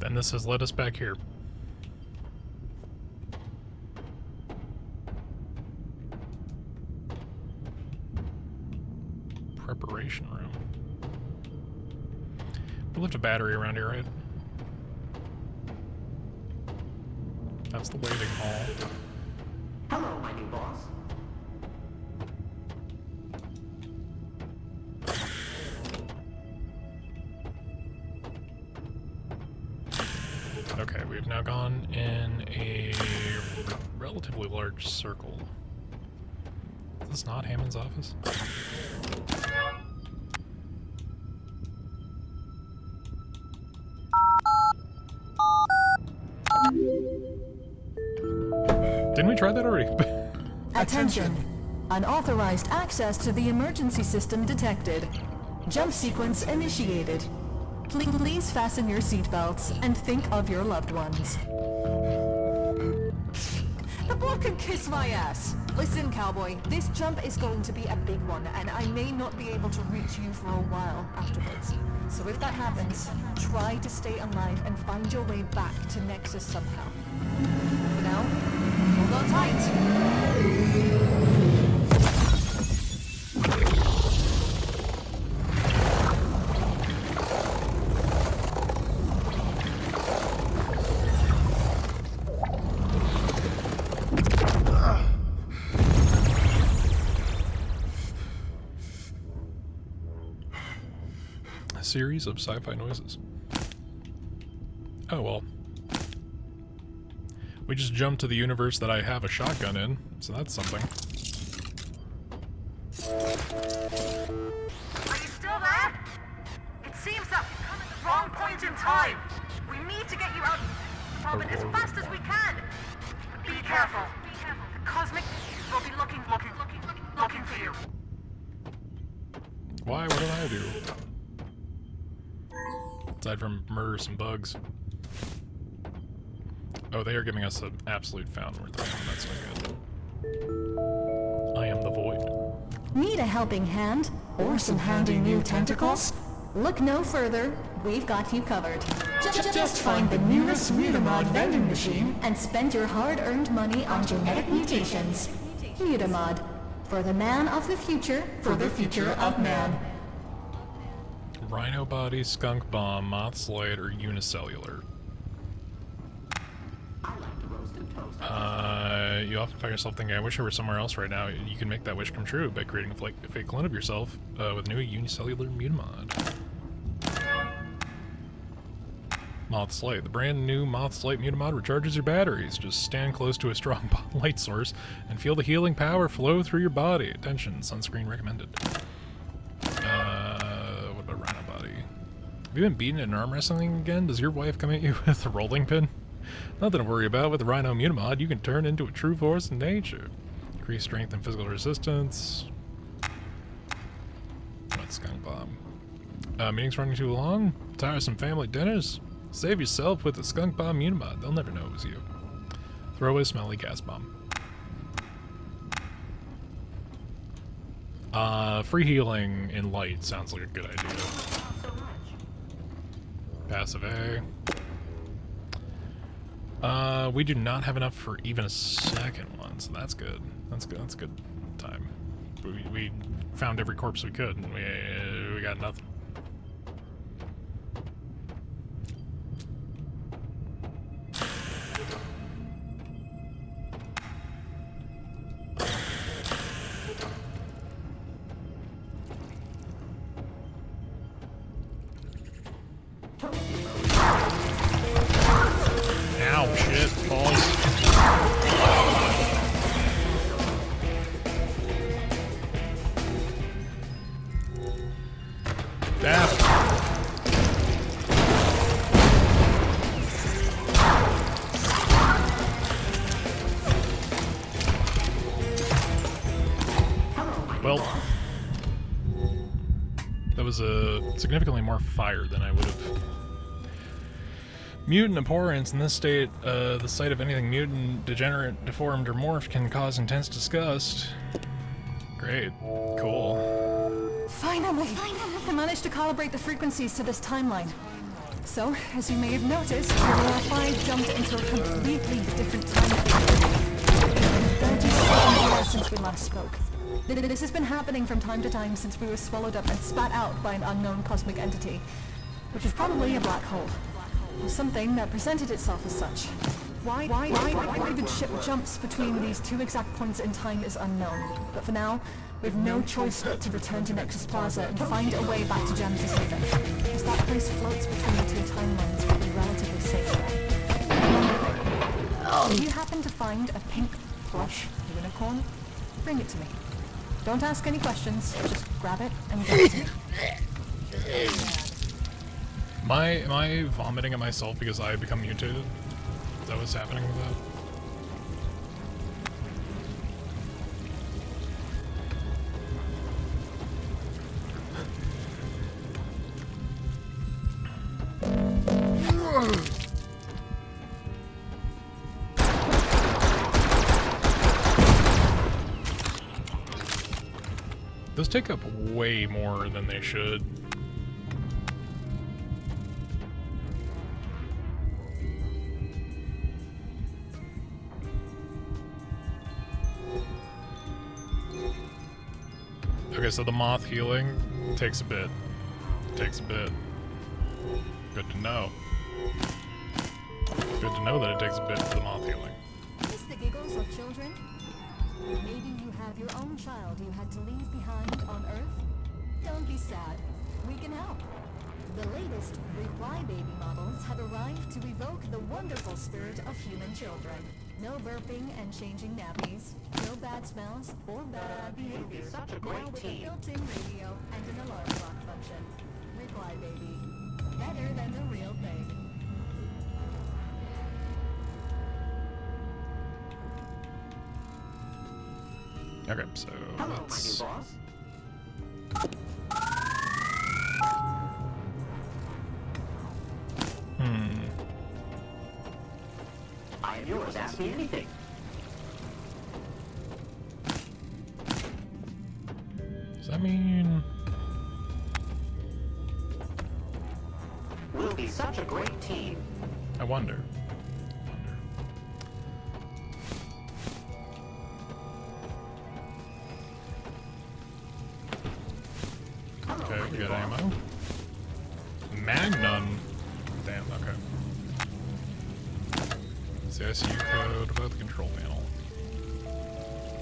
And this has led us back here. Preparation room. We left a battery around here, right? That's the waiting hall. Hello, my new boss. Okay, we've now gone in a relatively large circle. Is this not Hammond's office? Didn't we try that already? Attention! Unauthorized access to the emergency system detected. Jump sequence initiated. Please fasten your seatbelts and think of your loved ones. The bloke can kiss my ass! Listen, cowboy, this jump is going to be a big one, and I may not be able to reach you for a while afterwards. So if that happens, try to stay alive and find your way back to Nexus somehow. For now, hold on tight! Series of sci-fi noises. Oh well. We just jumped to the universe that I have a shotgun in, so that's something. Are you still there? It seems that we've come at the wrong point in time. We need to get you out from it as fast as we can. Be careful. The cosmic We'll be looking for you. Why? What did I do? Aside from murder some bugs. Oh, they are giving us an absolute fountain worth of ammo. That's not good. I am the void. Need a helping hand? Or some handy new tentacles? Look no further, we've got you covered. Just find the nearest Mutamod vending machine and spend your hard-earned money on genetic mutations. Mutamod, for the man of the future, for the future of man. Rhino body, skunk bomb, moth slide, or unicellular. You often find yourself thinking, I wish I were somewhere else right now. You can make that wish come true by creating a fake clone of yourself with a new unicellular mutamod. Moth Slate. The brand new Moth Slate mutamod recharges your batteries. Just stand close to a strong light source and feel the healing power flow through your body. Attention, sunscreen recommended. What about Rhino Body? Have you been beaten in arm wrestling again? Does your wife come at you with a rolling pin? Nothing to worry about with the Rhino mutamod. You can turn into a true force in nature. Increase strength and physical resistance. That's skunk bomb. Meetings running too long? Tiresome family dinners? Save yourself with the skunk bomb mutamod. They'll never know it was you. Throw away smelly gas bomb. Free healing in light sounds like a good idea. Passive A. We do not have enough for even a second one, so that's good. That's good. That's a good time. We found every corpse we could, and we got nothing. Ow, shit, balls. Damn. Well, that was significantly more fire than I would have. Mutant abhorrence. In this state, the sight of anything mutant, degenerate, deformed, or morphed can cause intense disgust. Great. Cool. Finally! I managed to calibrate the frequencies to this timeline. So, as you may have noticed, Aurora 5 jumped into a completely different time period. 37 years since we last spoke. This has been happening from time to time since we were swallowed up and spat out by an unknown cosmic entity, which is probably a black hole. Or something that presented itself as such. Why the ship jumps between these two exact points in time is unknown. But for now, we have no choice but to return to Nexus Plaza and find a way back to Janus's Haven. As that place floats between the two timelines, we'll be relatively safe there. If you happen to find a pink plush unicorn, bring it to me. Don't ask any questions, just grab it and give it to me. Am I vomiting at myself because I become mutated? Is that what's happening with that? Those take up way more than they should. Okay, so the moth healing takes a bit. Takes a bit. Good to know. Good to know that it takes a bit for the moth healing. Miss the giggles of children? Maybe you have your own child you had to leave behind on Earth? Don't be sad. We can help. The latest Reply Baby models have arrived to evoke the wonderful spirit of human children. No burping and changing nappies, no bad smells or bad behavior. Such a Now great with team. a built-in radio and an alarm clock function. Reply Baby. Better than the real thing. Okay, so Hello, let's... my new boss. I am yours. Ask me anything. Does that mean... We'll be such a great team. I wonder. Okay, we got ammo. Magnum. Damn, okay. It's the ICU code about the control panel.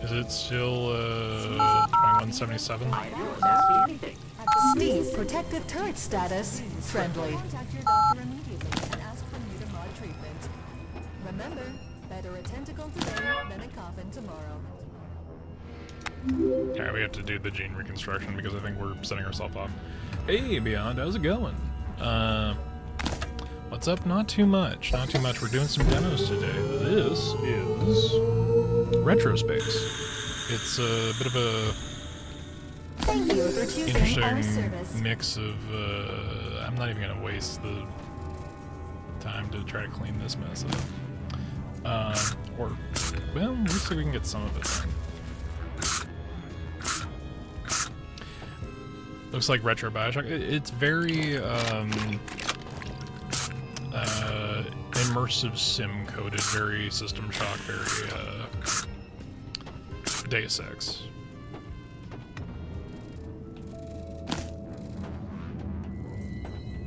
Is it still 2177? I am yours. Ask me anything. Steve, protective turret status, friendly. Contact your doctor immediately and ask for mutamod treatment. Remember, better a tentacle today than a coffin tomorrow. Alright, we have to do the gene reconstruction because I think we're setting ourselves off. Hey, Beyond, how's it going? What's up? Not too much. Not too much. We're doing some demos today. This is Retrospace. It's a bit of a Thank you for choosing our interesting service. mix of, I'm not even gonna waste the time to try to clean this mess up. Or, well, looks like we can get some of it done. Looks like retro Bioshock. It's very, immersive sim coded, very System Shock, very, Deus Ex.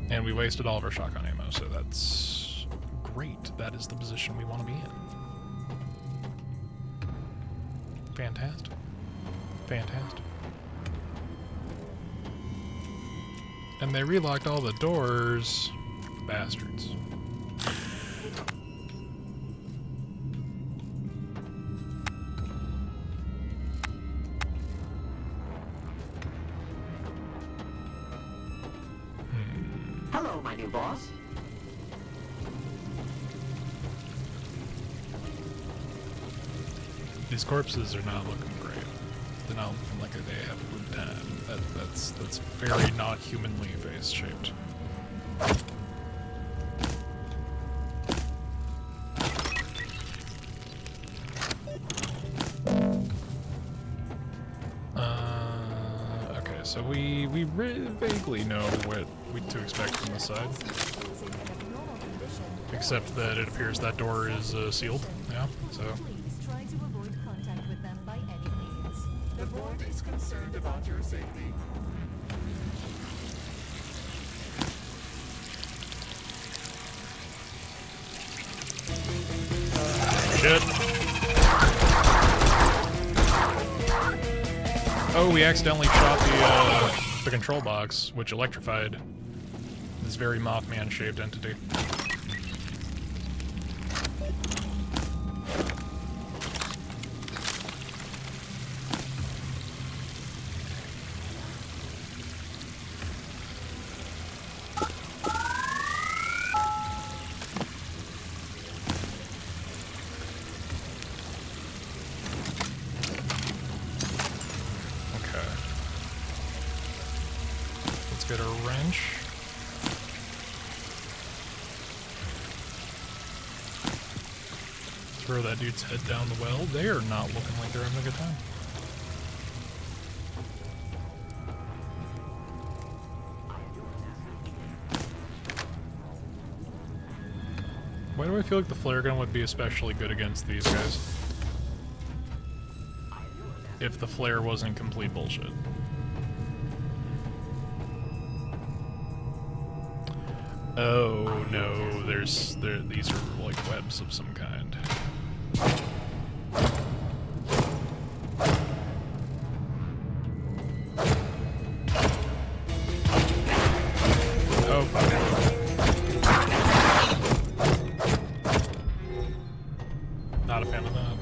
And we wasted all of our shotgun ammo, so that's great. That is the position we want to be in. Fantastic. Fantastic. And they relocked all the doors. Bastards. Hello, my new boss. These corpses are not looking great. They're not looking like they have a good time. That's very not humanly face shaped. Okay, so we vaguely know what to expect from this side. Except that it appears that door is sealed. Yeah, so. Please try to avoid contact with them by any means. The board is concerned about your safety. Shit. Oh, we accidentally shot the control box, which electrified this very Mothman-shaped entity. Get a wrench. Throw that dude's head down the well. They are not looking like they're having a good time. Why do I feel like the flare gun would be especially good against these guys? If the flare wasn't complete bullshit. Oh no, these are like webs of some kind. Oh fuck. Not a fan of that.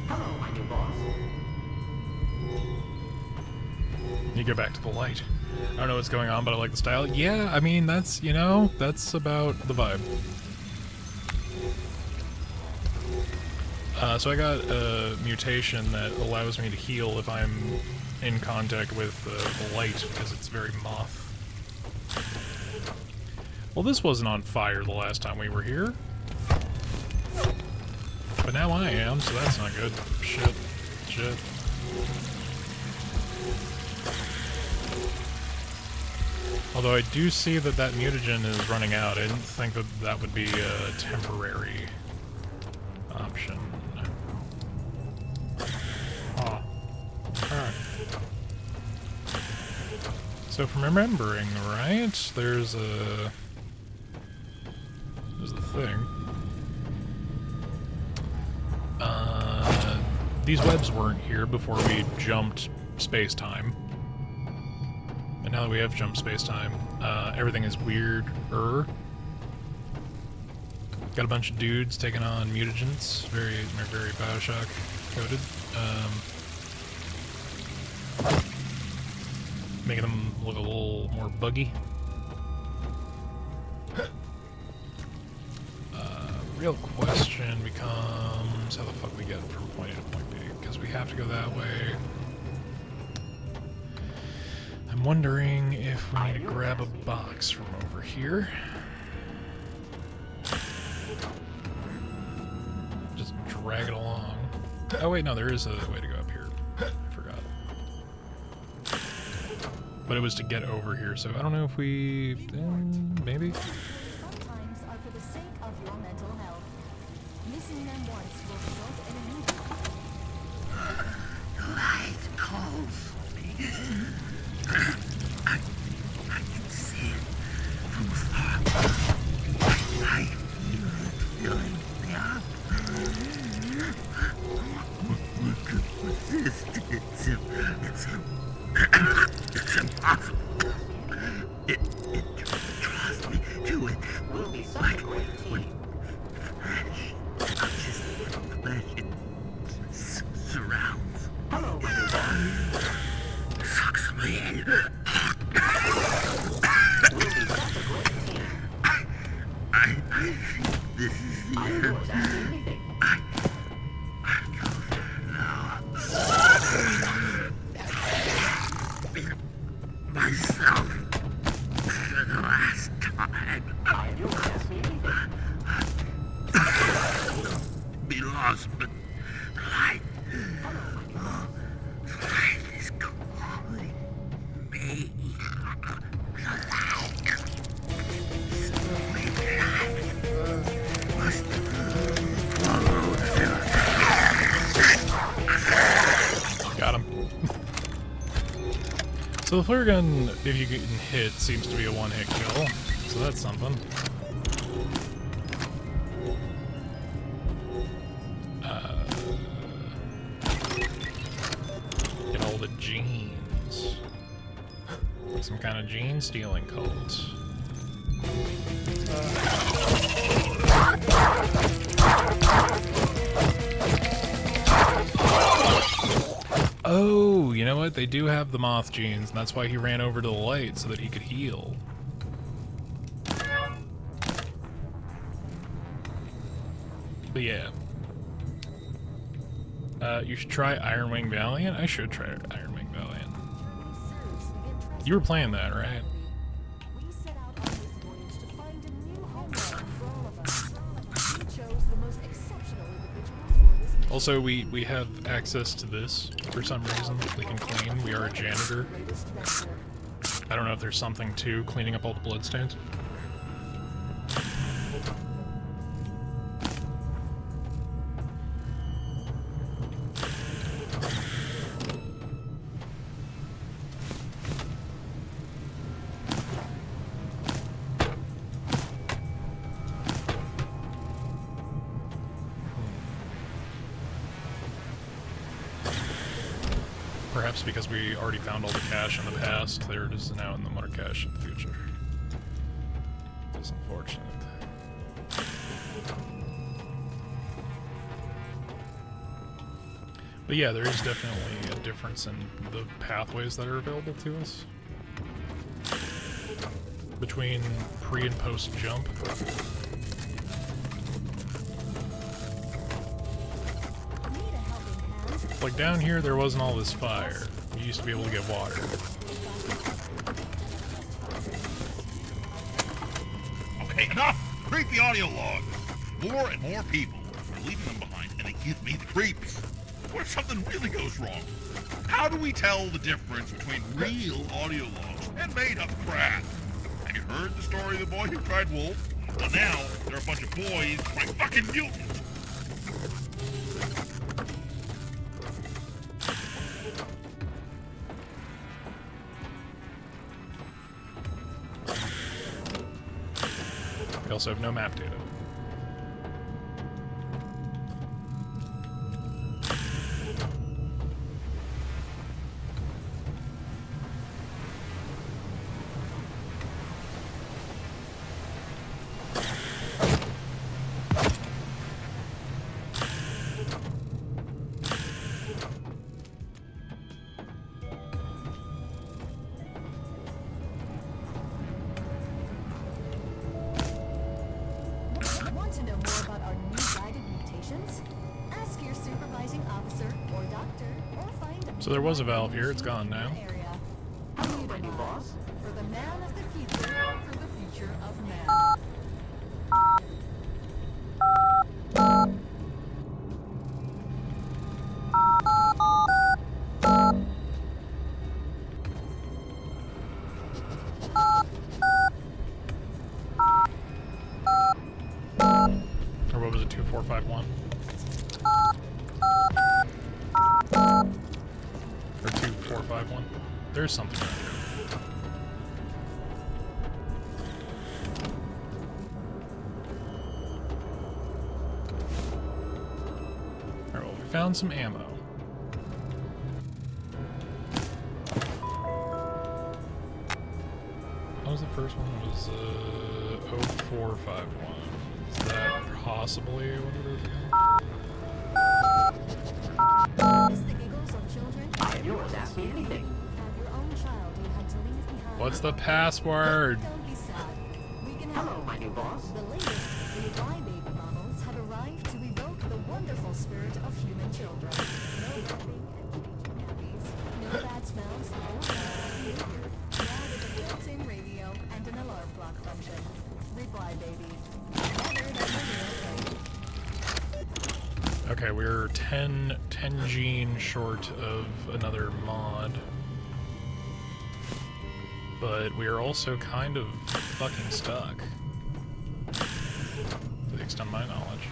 Hello, my new boss. You go back to the light. I don't know what's going on, but I like the style. Yeah, I mean, that's, you know, that's about the vibe. So I got a mutation that allows me to heal if I'm in contact with the light, because it's very moth. Well, this wasn't on fire the last time we were here. But now I am, so that's not good. Shit. Shit. Although I do see that that mutagen is running out. I didn't think that that would be a temporary option. Huh. Alright. So from remembering, right, there's a thing. These webs weren't here before we jumped space-time. And now that we have jumped space-time, everything is weird-er. Got a bunch of dudes taking on mutagens, very Bioshock coded. Making them look a little more buggy. Real question becomes how the fuck we get from point A to point B, because we have to go that way. I'm wondering if we need to grab a box from over here. Just drag it along. Oh wait, no, there is a way to go up here. I forgot. But it was to get over here, so I don't know if we... maybe? Sometimes are for the sake of your mental health. Missing them once will result in a new... Light calls for me. I can see it from afar. I feel it filling me up. We could resist. It's impossible. It draws me to it. We'll be such Like a great when team. flesh surrounds. Hello, my new friend. Sucks me in. We'll be such a great team. I think this is the I end. know exactly anything. I don't know. Myself for the last time. I don't ask me anything. Be lost, but light. Light is calling me. The light. Sweet light must follow the Got him. So the flare gun, if you get hit, seems to be a one-hit kill. So that's something. Get all the genes. Some kind of gene stealing cult. Oh, you know what? They do have the moth genes, and that's why he ran over to the light, so that he could heal. But yeah. You should try Iron Wing Valiant? I should try Iron Wing Valiant. You were playing that, right? We set out on this voyage to find a new homeland for all of us. We chose the most exceptional individuals for this mission. Also, we have access to this for some reason. We can clean. We are a janitor. Greatest venture. I don't know if there's something to cleaning up all the bloodstains. Perhaps because we already found all the cash in the past, there it is now in the motor cache in the future. It's unfortunate. But yeah, there is definitely a difference in the pathways that are available to us between pre and post jump. Like, down here, there wasn't all this fire. You used to be able to get water. Okay, enough! Read the audio log. More and more people are leaving them behind, and they give me the creeps. What if something really goes wrong? How do we tell the difference between real audio logs and made-up crap? Have you heard the story of the boy who cried wolf? Well, now there are a bunch of boys crying fucking mutant. We also have no map data. Want to know more about our new guided mutations? Ask your supervising officer or doctor, or find a So there was a valve here, it's gone now. area. Hello, my new boss. For the man of the future, for the future of man. Or what was it, 2451? Or 2451? There's something around here. Alright, well, we found some ammo. What was the first one? It was 0451. Is that possibly what it is again? Is the giggles of children? I'm yours, ask me anything. Have your own child you had to leave behind. What's the password? Don't be sad. We can help. Hello, my new boss. The latest AI baby models have arrived to evoke the wonderful spirit of human children. No cupping and changing nappies. No bad smells, no bad behavior. Now with a built-in radio and an alarm clock function. Reply, baby. Better than the real thing. Okay, we're 10 gene short of another mod. But we are also kind of fucking stuck. To the extent of my knowledge.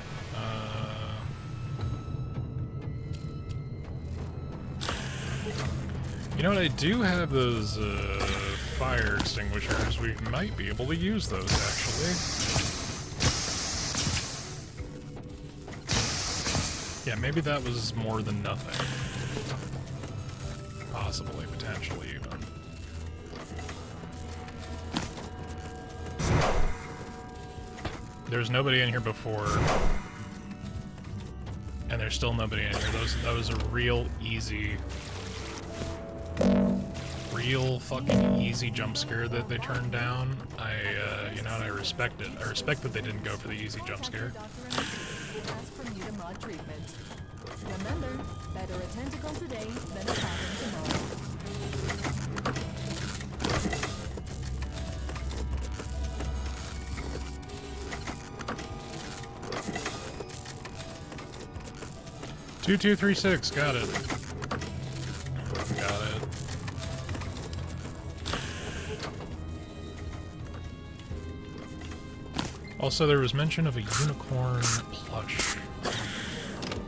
You know what, I do have those fire extinguishers. We might be able to use those, actually. Yeah, maybe that was more than nothing. Possibly, potentially, even. There's nobody in here before. And there's still nobody in here. That was a real fucking easy jump scare that they turned down. You know what, I respect it. I respect that they didn't go for the easy jump scare. Ask for Mutamod treatment. Remember, better a tentacle today than a pattern tomorrow. Two, 236, got it. Got it. Also, there was mention of a unicorn plush,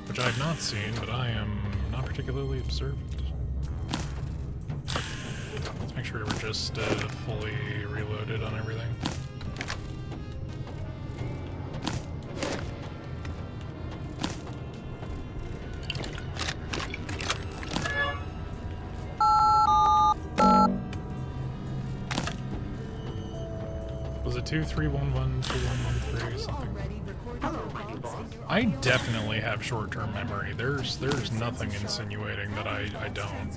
which I have not seen, but I am not particularly observant. Let's make sure we're just fully reloaded on everything. Was it 2311, 2113, something? Hello, my new boss. I definitely have short-term memory. There's nothing insinuating that I don't.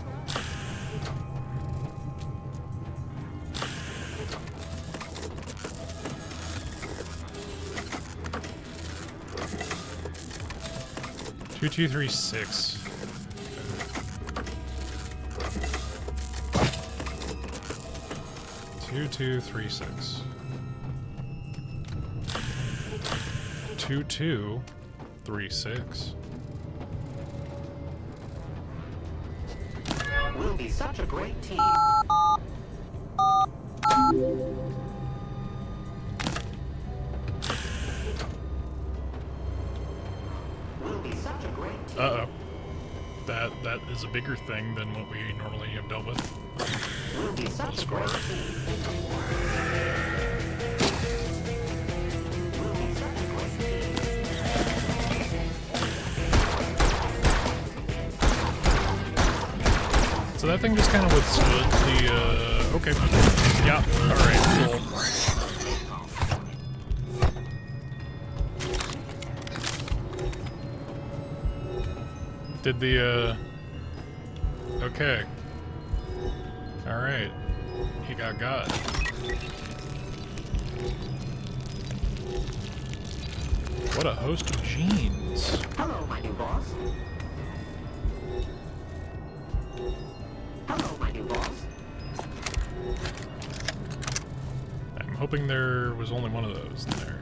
Two, 236. 2236. 2236. We'll be such a great team. We'll be such a great team. Uh-oh. That is a bigger thing than what we normally have dealt with. We'll be such Thus a great far. team. We'll be such a great team. So that thing just kind of withstood the, okay. Yeah, alright, cool. Did the, okay. Alright. He got. What a host of genes. Hello, my new boss. Hello, my new boss. I'm hoping there was only one of those in there.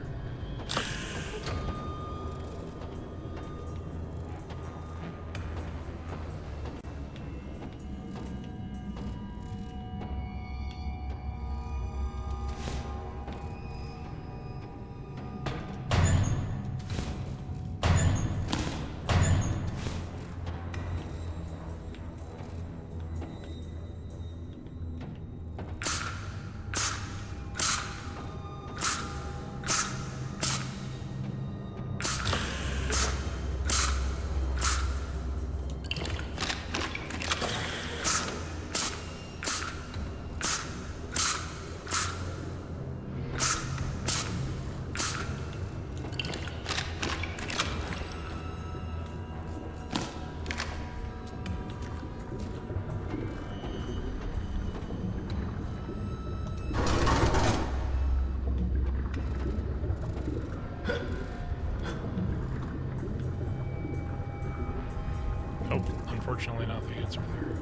Nope, unfortunately not the answer there.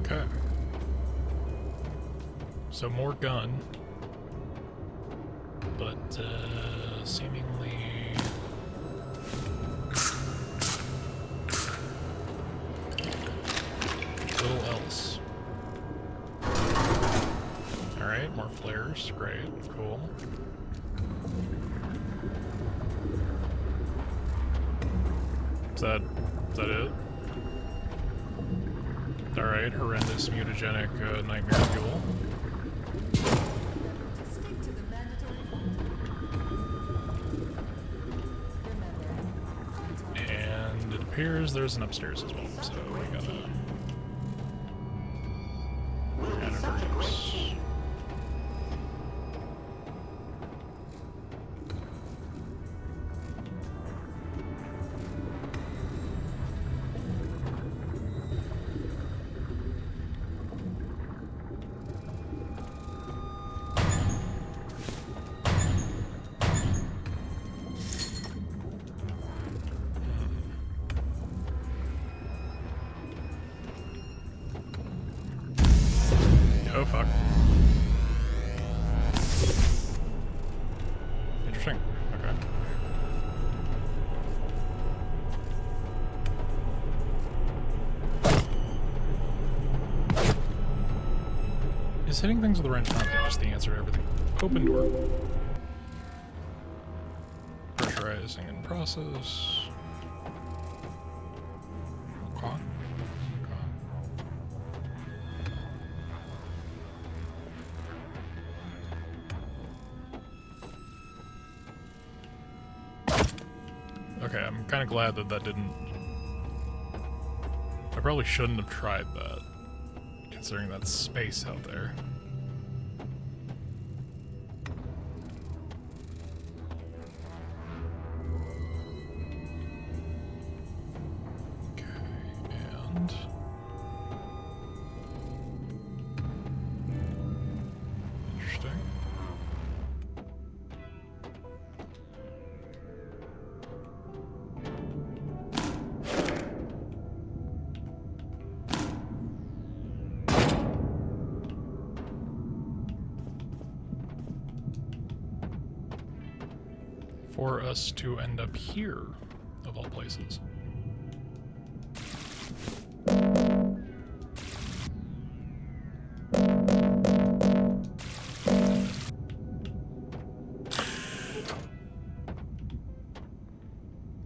Okay. So more gun, but seemingly little else. Alright, more flares, great, cool. Is that it? Alright, horrendous mutagenic nightmare fuel. Stick to the mandatory Remember, And it appears there's an upstairs as well, so we gotta We'll be such a great team. hitting things with a wrench not just the answer to everything? Open door. Pressurizing in process. Okay. Okay, I'm kind of glad that that didn't... I probably shouldn't have tried that, considering that space out there. Okay, and... Interesting. For us to end up here, of all places.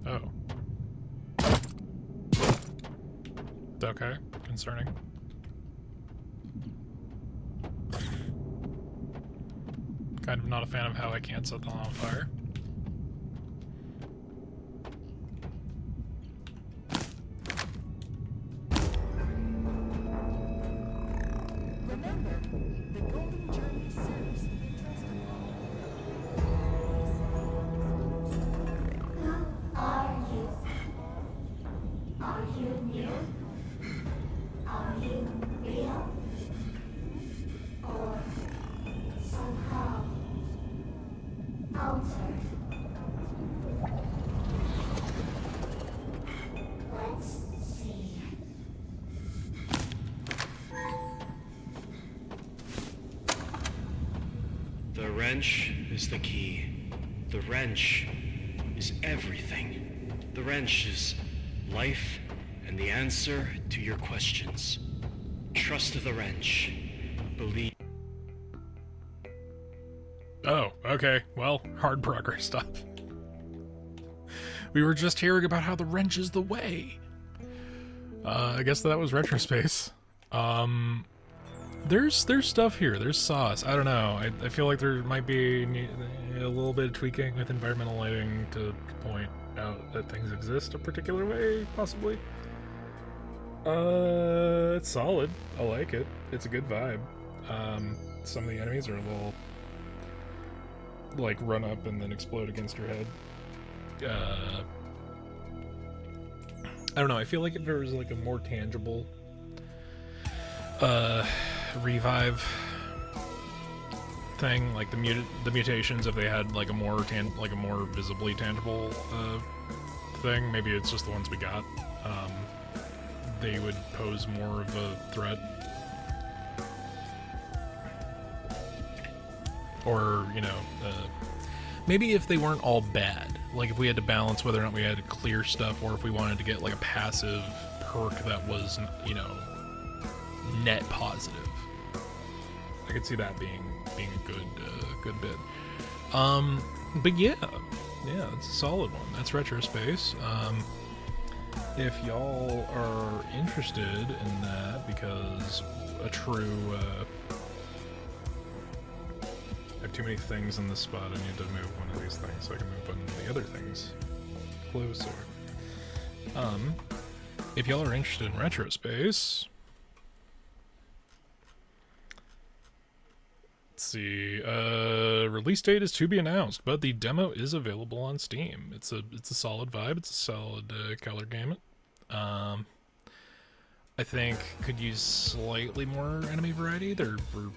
Oh. Okay, concerning. Kind of not a fan of how I can't set them on fire. Remember, the Golden Journey serves the interest of all. Are you? Are you new? Are you real? Or somehow altered? Let's see. The wrench is the key. The wrench is everything. The wrench is life and the answer to your questions. Trust the wrench. Believe. Oh, okay. Well, hard progress stuff. We were just hearing about how the wrench is the way. I guess that was Retrospace. There's stuff here. There's sauce. I don't know. I feel like there might be a little bit of tweaking with environmental lighting to point out that things exist a particular way, possibly. It's solid. I like it. It's a good vibe. Some of the enemies are a little, like, run up and then explode against your head. I don't know. I feel like if there was, like, a more tangible revive thing, like the mutations, if they had like a more visibly tangible thing, maybe it's just the ones we got, they would pose more of a threat. Or, you know, maybe if they weren't all bad, like if we had to balance whether or not we had to clear stuff, or if we wanted to get like a passive perk that was, you know, net positive. I could see that being a good bit. But yeah, it's a solid one. That's Retrospace. If y'all are interested in that, because a true I have too many things in this spot. I need to move one of these things so I can move one of the other things closer. If y'all are interested in Retrospace, let's see. Release date is to be announced, but the demo is available on Steam. It's a solid vibe. It's a solid color gamut. I think could use slightly more enemy variety. There were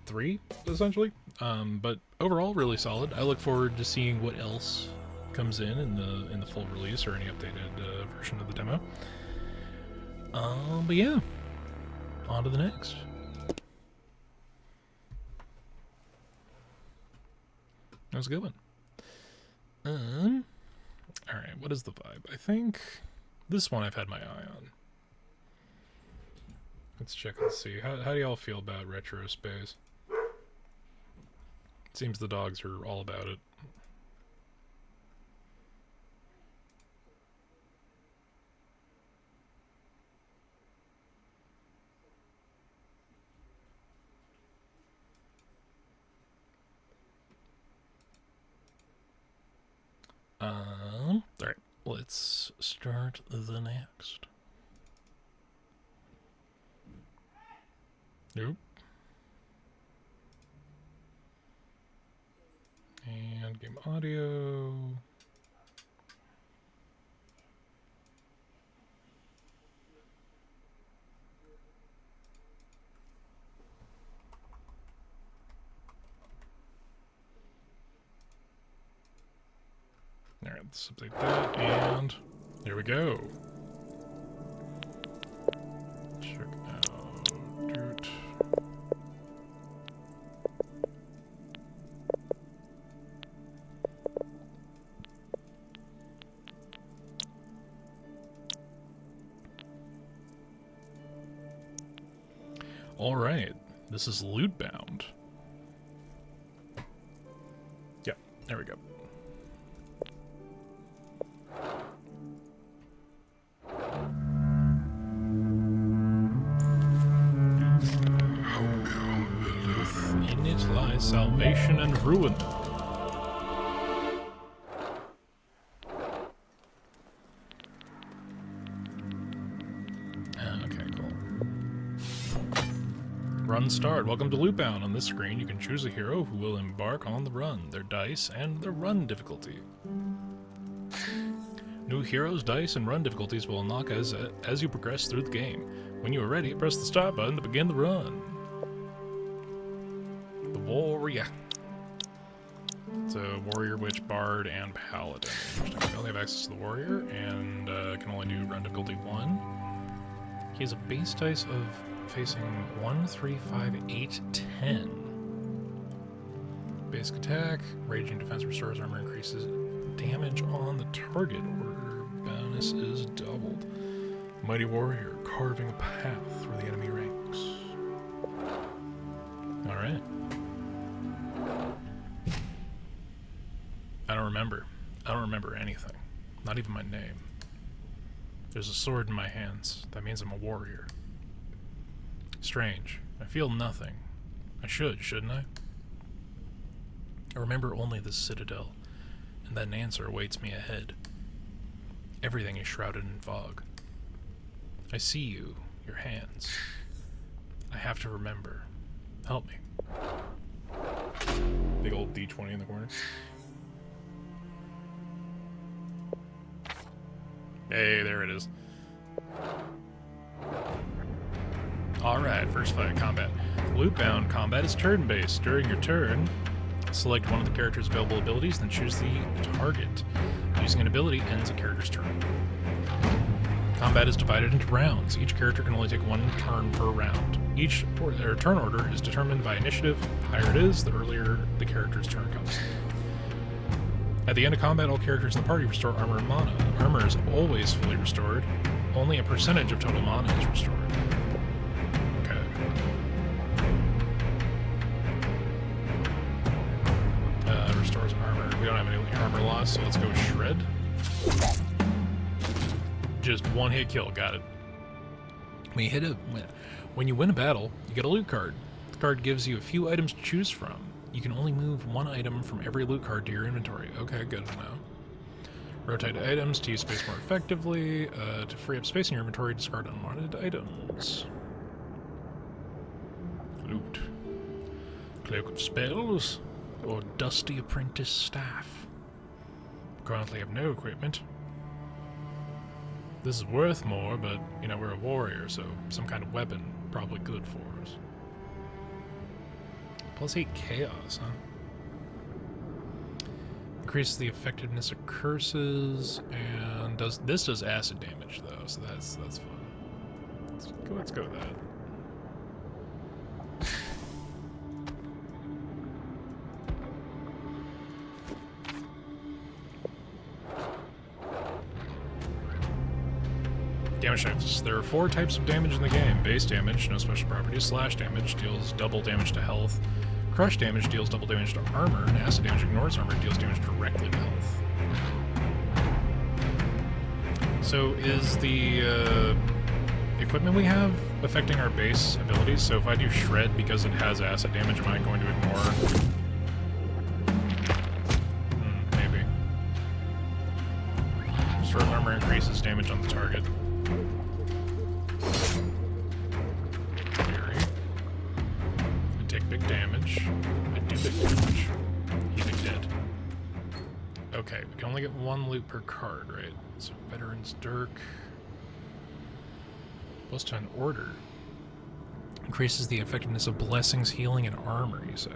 3 essentially, but overall really solid. I look forward to seeing what else comes in the full release or any updated version of the demo. But yeah, on to the next. That was a good one. Alright, what is the vibe? I think this one I've had my eye on. Let's check and see. How do y'all feel about retro space? Seems the dogs are all about it. Alright, let's start the next. Nope. And game audio. Alright, let's update that, and there we go. Check out Dirt. Alright, this is Loot Bound. Yep, there we go. In it lies salvation and ruin. Okay, cool. Run start. Welcome to Loot Bound. On this screen, you can choose a hero who will embark on the run, their dice, and their run difficulty. New heroes, dice, and run difficulties will unlock as you progress through the game. When you are ready, press the start button to begin the run. The Warrior. It's a Warrior, Witch, Bard, and Paladin. We only have access to the Warrior, and can only do run difficulty 1. He has a base dice of facing 1, 3, 5, 8, 10. Basic attack, raging defense restores armor, increases damage on the target, or bonus is doubled. Mighty Warrior, carving a path through the enemy ranks. Alright. I don't remember. I don't remember anything. Not even my name. There's a sword in my hands. That means I'm a warrior. Strange. I feel nothing. I should, shouldn't I? I remember only the citadel, and that an answer awaits me ahead. Everything is shrouded in fog. I see you, your hands. I have to remember. Help me. Big old D20 in the corner. Hey, there it is. Alright, first fight, combat. Loot-bound combat is turn-based. During your turn, select one of the character's available abilities, then choose the target. Using an ability ends a character's turn. Combat is divided into rounds. Each character can only take one turn per round. Each turn order is determined by initiative. The higher it is, the earlier the character's turn comes. At the end of combat, all characters in the party restore armor and mana. Armor is always fully restored. Only a percentage of total mana is restored. Okay. Restores armor. We don't have any armor loss, so let's go Shred. Just one hit kill, got it. When you win a battle, you get a loot card. The card gives you a few items to choose from. You can only move one item from every loot card to your inventory. Okay, good to know. Rotate items to use space more effectively. To free up space in your inventory, discard unwanted items. Loot. Cloak of Spells, or Dusty Apprentice Staff. Currently have no equipment. This is worth more, but, you know, we're a warrior, so some kind of weapon probably good for us. Plus 8 chaos, huh? Increases the effectiveness of curses, and this does acid damage though, so that's fun. Let's go with that. Damage types. There are 4 types of damage in the game. Base damage, no special properties. Slash damage deals double damage to health. Crush damage deals double damage to armor. And acid damage ignores armor, deals damage directly to health. So is the equipment we have affecting our base abilities? So if I do shred because it has acid damage, am I going to ignore? Maybe. Sword armor increases damage on the target. Fury. I take big damage. I do big damage. Healing dead. Okay, we can only get 1 loot per card, right? So Veteran's Dirk. Plus to an order. Increases the effectiveness of blessings, healing, and armor, you say.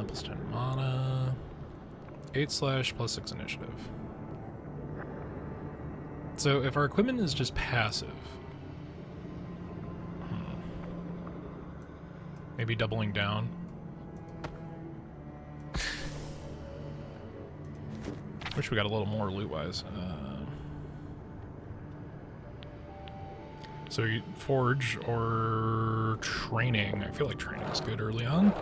Plus 10 mana. 8/ plus 6 initiative. So if our equipment is just passive, maybe doubling down. Wish we got a little more loot-wise. So you forge or training. I feel like training is good early on.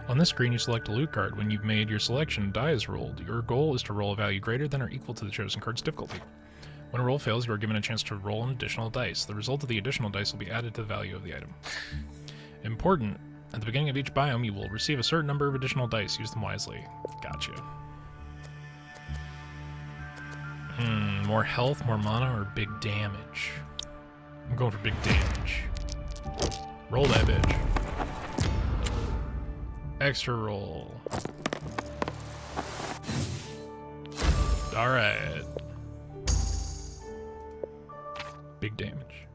On this screen, you select a loot card. When you've made your selection, a die is rolled. Your goal is to roll a value greater than or equal to the chosen card's difficulty. When a roll fails, you are given a chance to roll an additional dice. The result of the additional dice will be added to the value of the item. Important. At the beginning of each biome, you will receive a certain number of additional dice. Use them wisely. Gotcha. More health, more mana, or big damage? I'm going for big damage. Roll that bitch. Extra roll. Alright. Big damage.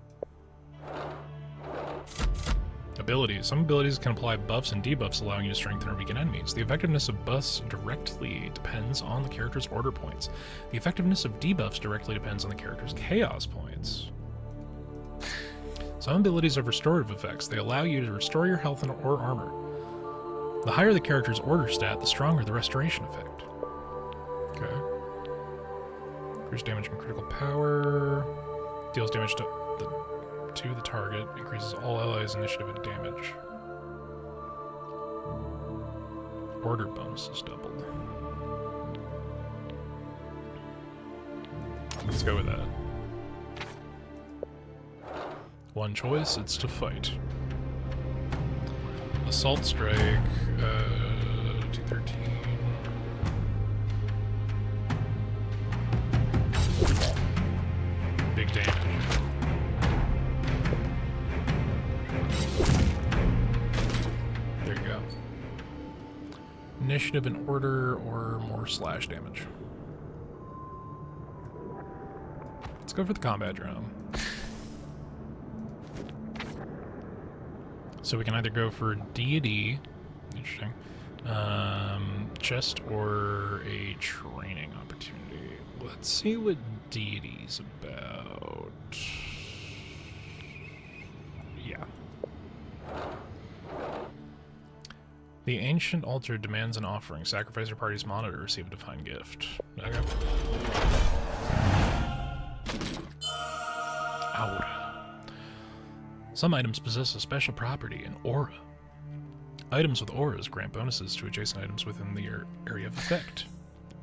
Abilities. Some abilities can apply buffs and debuffs, allowing you to strengthen or weaken enemies. The effectiveness of buffs directly depends on the character's order points. The effectiveness of debuffs directly depends on the character's chaos points. Some abilities have restorative effects. They allow you to restore your health or armor. The higher the character's order stat, the stronger the restoration effect. Okay. Increase damage and critical power. Deals damage to the target. Increases all allies' initiative and damage. Order bonus is doubled. Let's go with that. One choice, it's to fight. Assault strike, 213. Big damage. There you go. Initiative and order, or more slash damage. Let's go for the combat drone. So we can either go for deity, interesting, chest, or a training opportunity. Let's see what deity's about. Yeah. The ancient altar demands an offering. Sacrifice your party's mana to receive a defined gift. Okay. Aura. Some items possess a special property, an aura. Items with auras grant bonuses to adjacent items within the area of effect.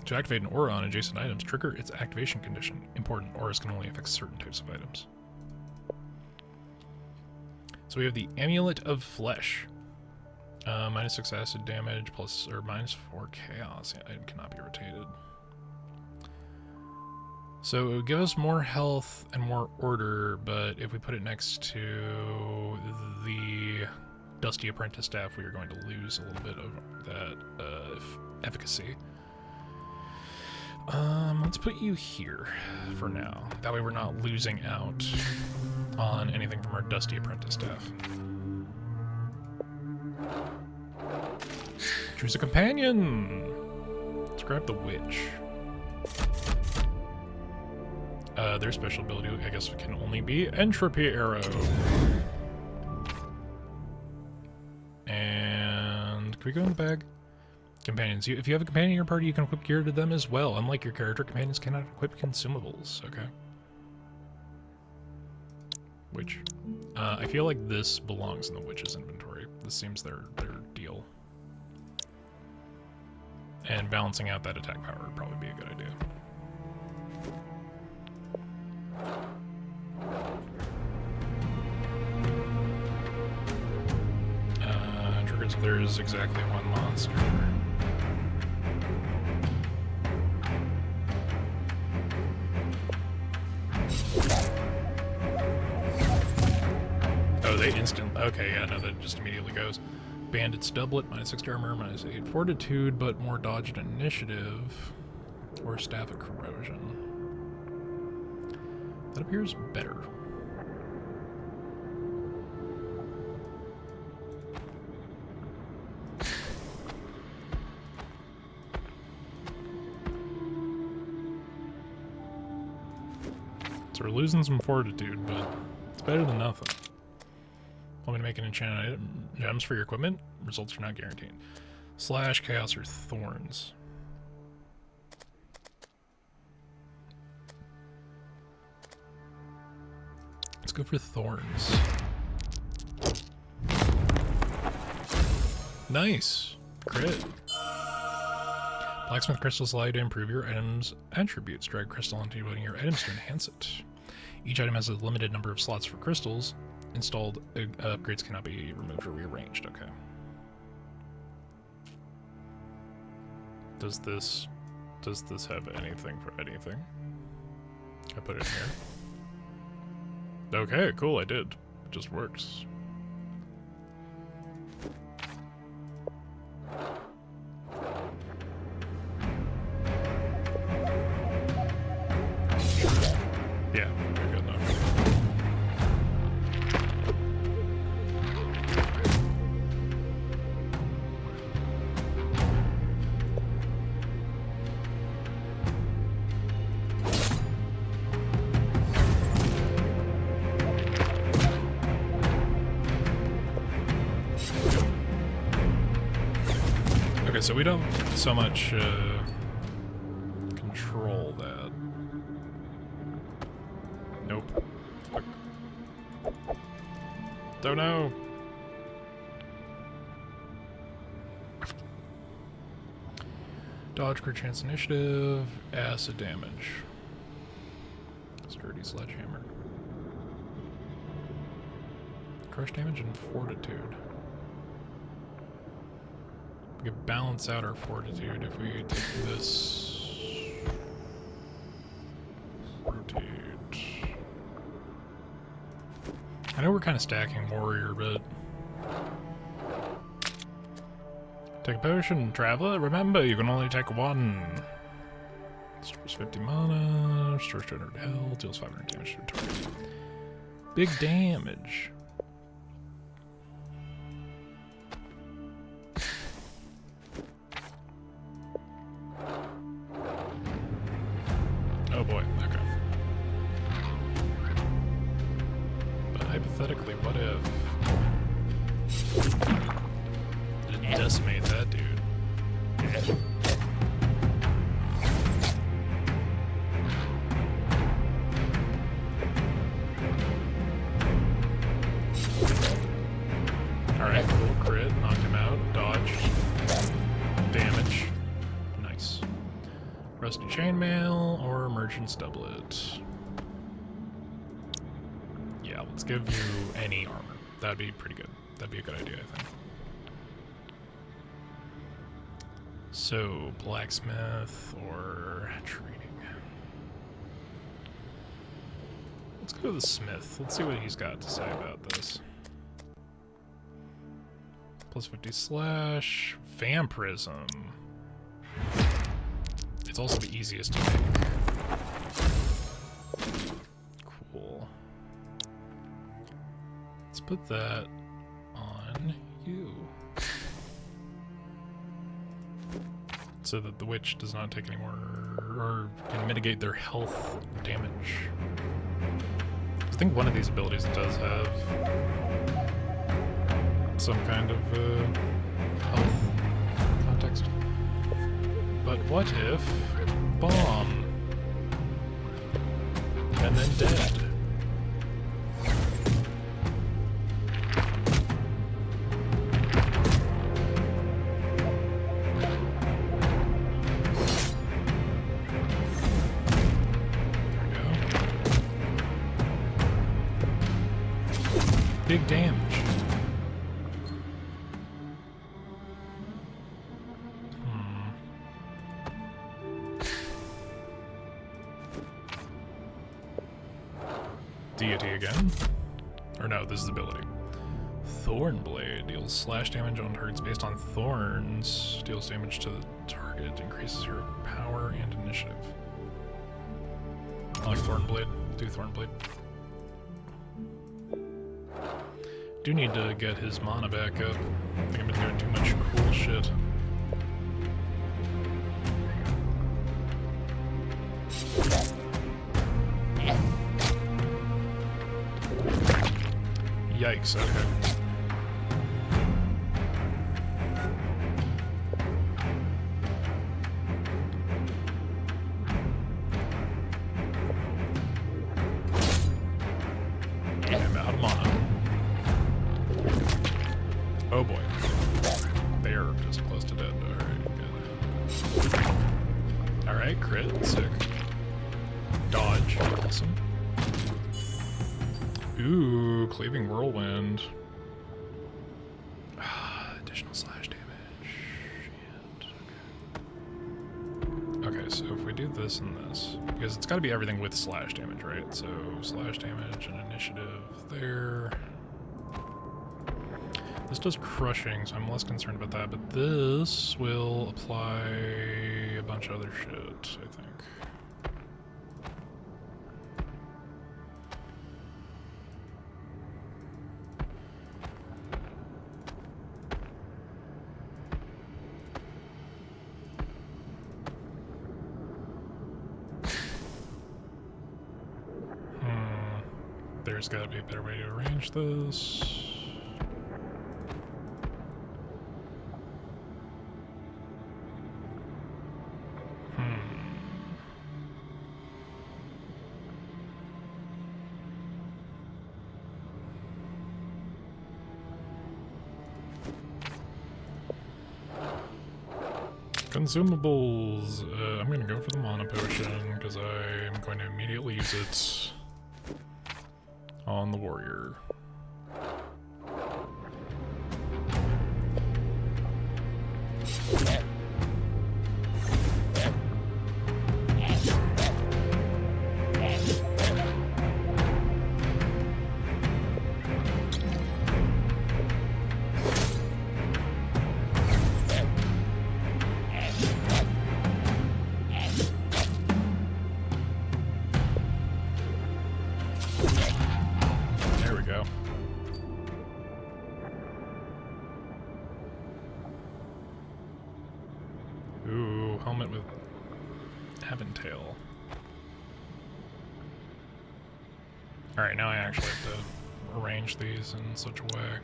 To activate an aura on adjacent items, trigger its activation condition. Important, auras can only affect certain types of items. So we have the Amulet of Flesh. -6 acid damage, plus or -4 chaos. The item cannot be rotated. So it would give us more health and more order, but if we put it next to the Dusty Apprentice Staff, we are going to lose a little bit of that efficacy. Let's put you here for now. That way we're not losing out on anything from our Dusty Apprentice Staff. Choose a companion! Let's grab the Witch. Their special ability, I guess, can only be Entropy Arrow. And can we go in the bag? Companions. If you have a companion in your party, you can equip gear to them as well. Unlike your character, companions cannot equip consumables. Okay. Which, I feel like this belongs in the witch's inventory. This seems their deal. And balancing out that attack power would probably be a good idea. Triggers if there is exactly one monster. Oh, they instant. Okay, yeah, no, that just immediately goes. Bandit's doublet, -6 to armor, -8 fortitude, but more dodged initiative. Or staff of corrosion. That appears better. So we're losing some fortitude, but it's better than nothing. Want me to make an enchanted item? Gems for your equipment? Results are not guaranteed. Slash, chaos, or thorns. Let's go for thorns. Nice! Crit. Blacksmith crystals allow you to improve your item's attributes. Drag crystal into one of your items to enhance it. Each item has a limited number of slots for crystals. Installed upgrades cannot be removed or rearranged. Okay. Does this have anything for anything? I put it in here. Okay, cool, I did. It just works. Yeah, very good enough. Okay, so we don't so much control that. Nope. Fuck. Don't know. Dodge, crit chance, initiative, acid damage. Sturdy sledgehammer. Crush damage and fortitude. We could balance out our fortitude if we take this. Rotate. I know we're kind of stacking warrior, but take a potion, traveler. Remember, you can only take one. Stores 50 mana, stores 200 health, deals 500 damage to a target. Big damage. Oh boy, okay. But hypothetically, what if just decimate that dude? Alright, cool crit, knocked him out, dodge, damage. Nice. Rusty chainmail or merchant's doublet. Yeah, let's give you any armor. That'd be pretty good. That'd be a good idea, I think. So, blacksmith or trading. Let's go to the smith. Let's see what he's got to say about this. Plus 50 slash. Vampirism. It's also the easiest to make. Cool. Let's put that on you. So that the witch does not take any more, or can mitigate their health damage. I think one of these abilities does have some kind of health context. But what if bomb and then dead? Big damage. Deity again? Or no, this is ability. Thornblade deals slash damage on targets based on thorns. Deals damage to the target. Increases your power and initiative. I like Thornblade. Do Thornblade. Do need to get his mana back up. I think I've been doing too much cool shit. Yikes, okay. I'm out of mana. Oh boy. They are just close to dead. Alright, good. Alright, crit, sick. Dodge, awesome. Ooh, Cleaving Whirlwind. Additional slash damage. Shit. Okay, so if we do this and this, because it's gotta be everything with slash damage, right? So, slash damage and initiative there. This does crushing, so I'm less concerned about that, but this will apply a bunch of other shit, I think. There's gotta be a better way to arrange this. Consumables. I'm gonna go for the mana potion because I'm going to immediately use it on the warrior. Ooh, helmet with Aventail. Alright, now I actually have to arrange these in such a way.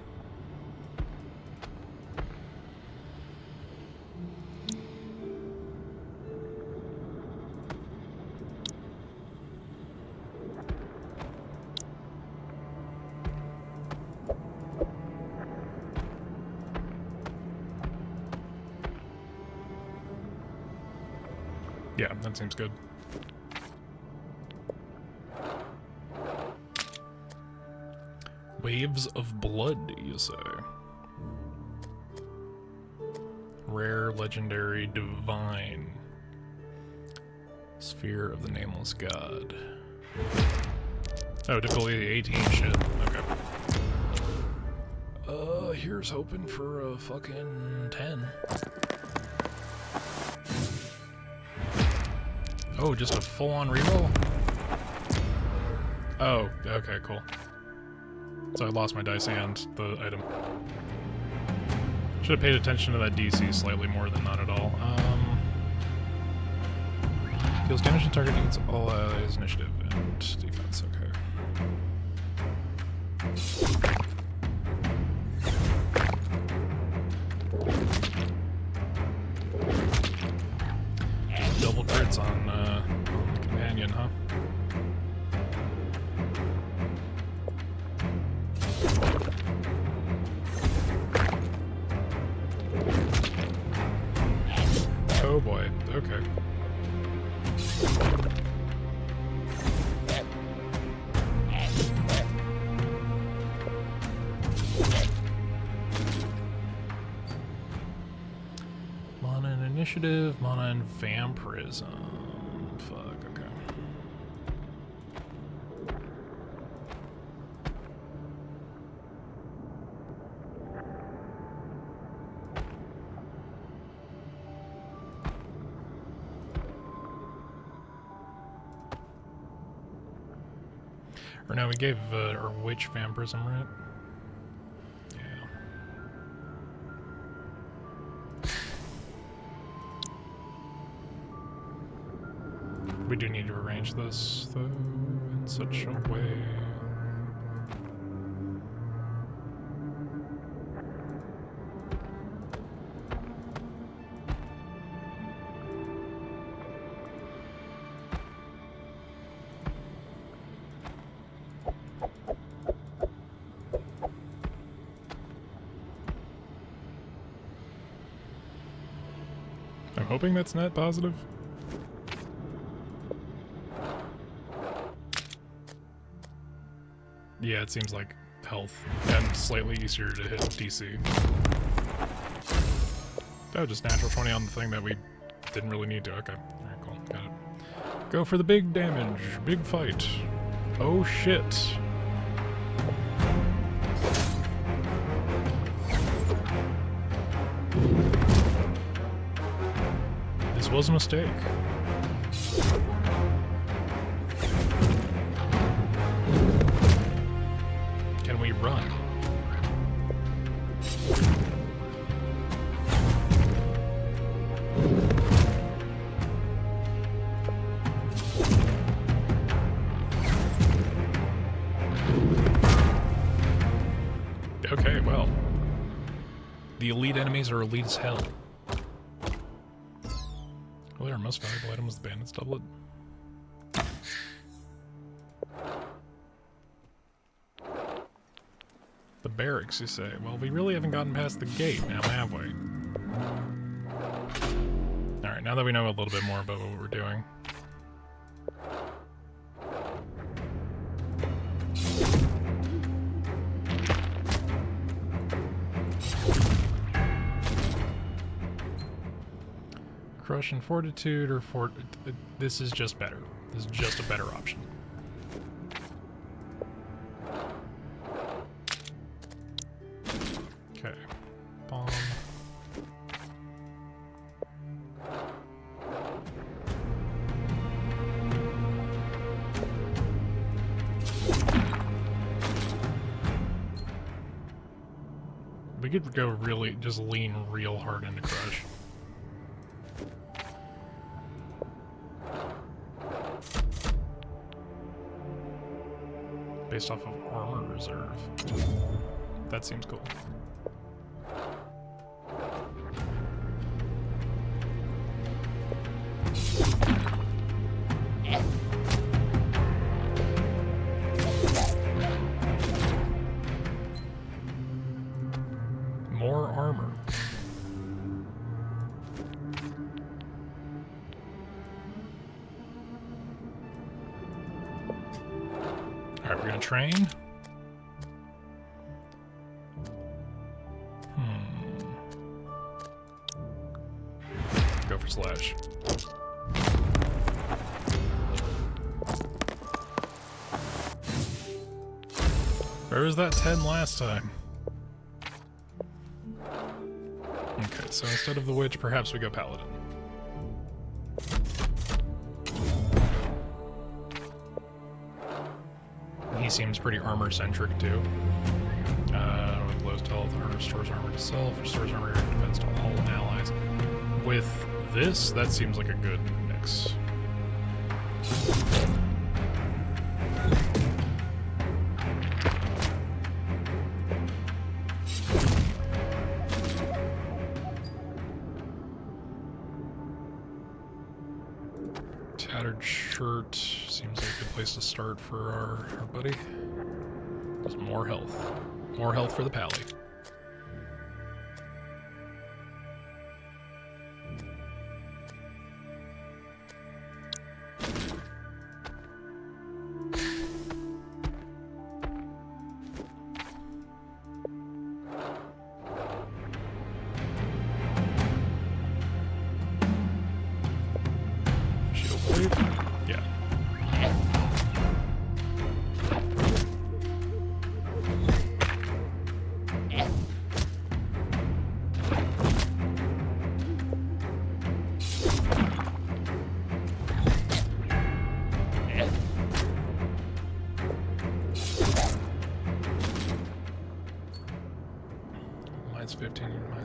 Yeah, that seems good. Waves of Blood, you say? Rare, legendary, divine. Sphere of the Nameless God. Oh, difficulty 18, shit. Okay. Here's hoping for a fucking 10. Oh, just a full-on reroll? Oh, okay, cool. So I lost my dice and the item. Should have paid attention to that DC slightly more than not at all. Deals damage to target needs all allies, initiative, and defense, okay. way. Okay. Mana and initiative, mana and vampirism. Fuck, okay. Or no, we gave our witch vampirism, right? Yeah. We do need to arrange this, though, in such a way. I'm hoping that's net positive. Yeah, it seems like health and slightly easier to hit DC. Oh, just natural 20 on the thing that we didn't really need to. Okay. Alright, cool. Got it. Go for the big damage. Big fight. Oh shit. This was a mistake. Can we run? Okay, well. The elite enemies are elite as hell. Really, our most valuable item was the bandit's doublet. The barracks, you say? Well, we really haven't gotten past the gate now, have we? Alright, now that we know a little bit more about what we're doing. Crush and Fortitude or this is just better. This is just a better option. Okay. Bomb. We could go really, just lean real hard into Crush. Based off of armor reserve. That seems cool. More armor. Alright, we're gonna train. Go for slash. Where was that 10 last time? Okay, so instead of the witch, perhaps we go paladin. He seems pretty armor-centric, too. With low stealth, restores armor to self, restores armor and defense to all allies. With this, that seems like a good mix. Tattered shirt seems like a good place to start for our buddy. Just more health. More health for the pally.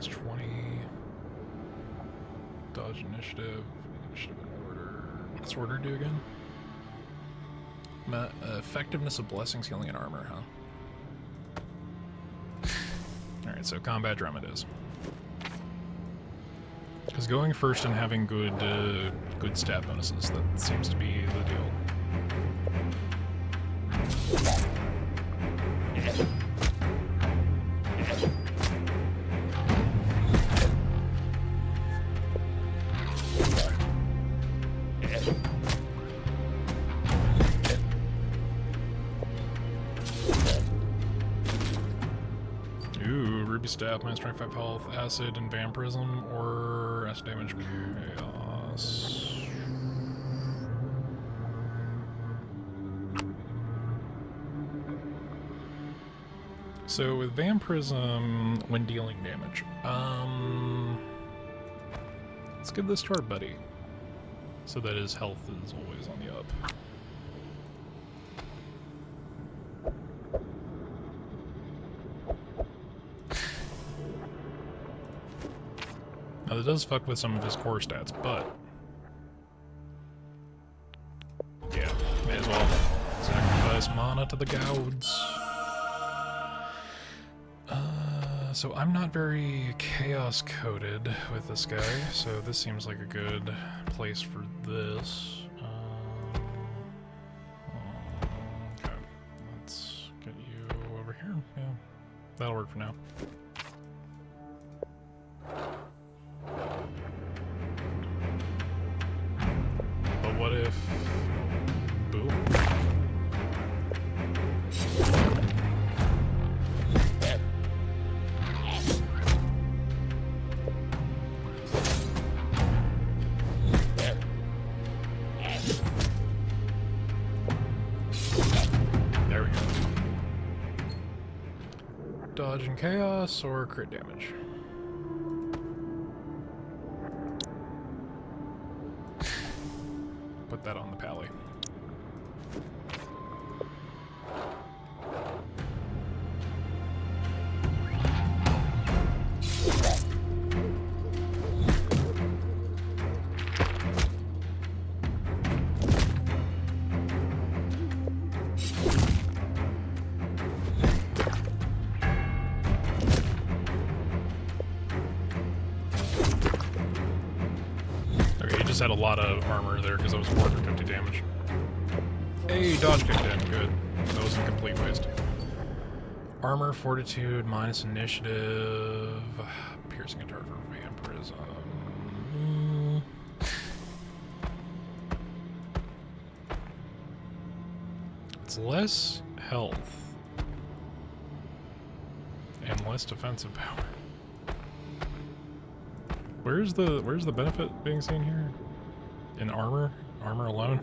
minus 20. Dodge initiative. Initiative in order. What's order do again? Effectiveness of blessings, healing, and armor, huh? Alright, so combat drum it is. Because going first and having good stat bonuses, that seems to be the deal. Staff, minus 25 health, acid, and vampirism, or acid damage, chaos. So with vampirism, when dealing damage, let's give this to our buddy, so that his health is always on the up. Now, that does fuck with some of his core stats, but yeah, may as well sacrifice mana to the gouds. So I'm not very chaos coded with this guy, so this seems like a good place for this. Okay, let's get you over here. Yeah, that'll work for now. But what if... boom. There we go. Dodge and chaos or crit damage. Put that on the pally. Had a lot of armor there because I was 450 damage. Hey, dodge kicked in. Good. That was a complete waste. Armor, fortitude, minus initiative, piercing and dart for vampirism. It's less health and less defensive power. Where's the benefit being seen here? In armor? Armor alone?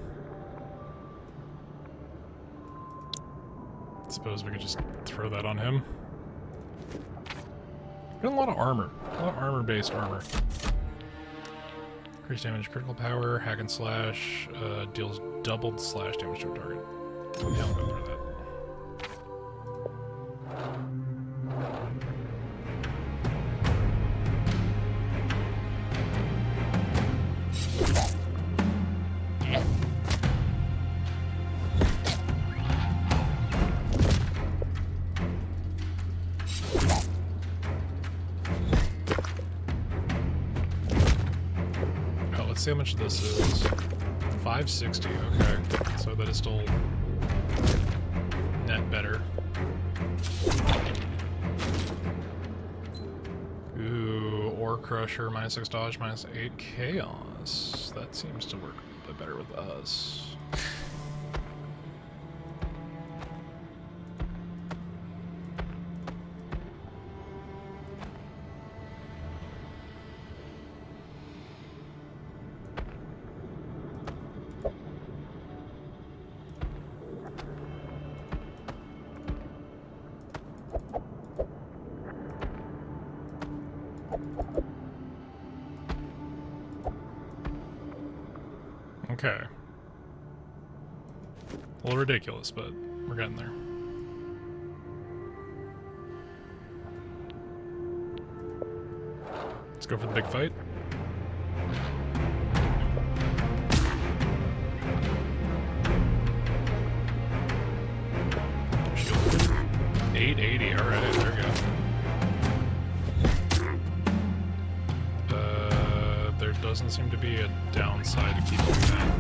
I suppose we could just throw that on him. Got a lot of armor. A lot of armor-based armor. Increased damage, critical power, hack and slash, deals doubled slash damage to a target. Yeah, I'll go through that. Let's see how much this is. 560, okay. So that is still net better. Ooh, Ore Crusher, minus 6 dodge, minus 8 chaos. That seems to work a little bit better with us. Okay. A little ridiculous, but we're getting there. Let's go for the big fight. Shield. 880, alright, there we go. There doesn't seem to be a downside to keep doing that.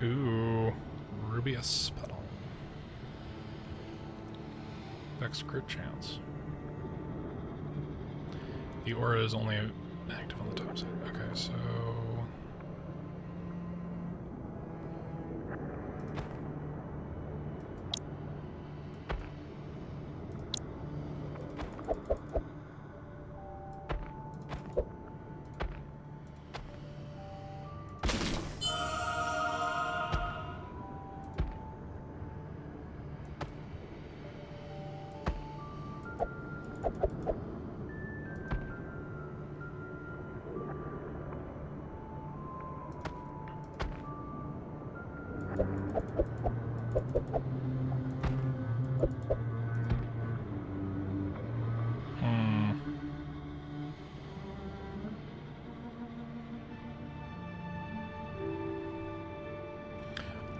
Ooh, Rubius Petal. Vex crit chance. The aura is only active on the top side. Okay, so...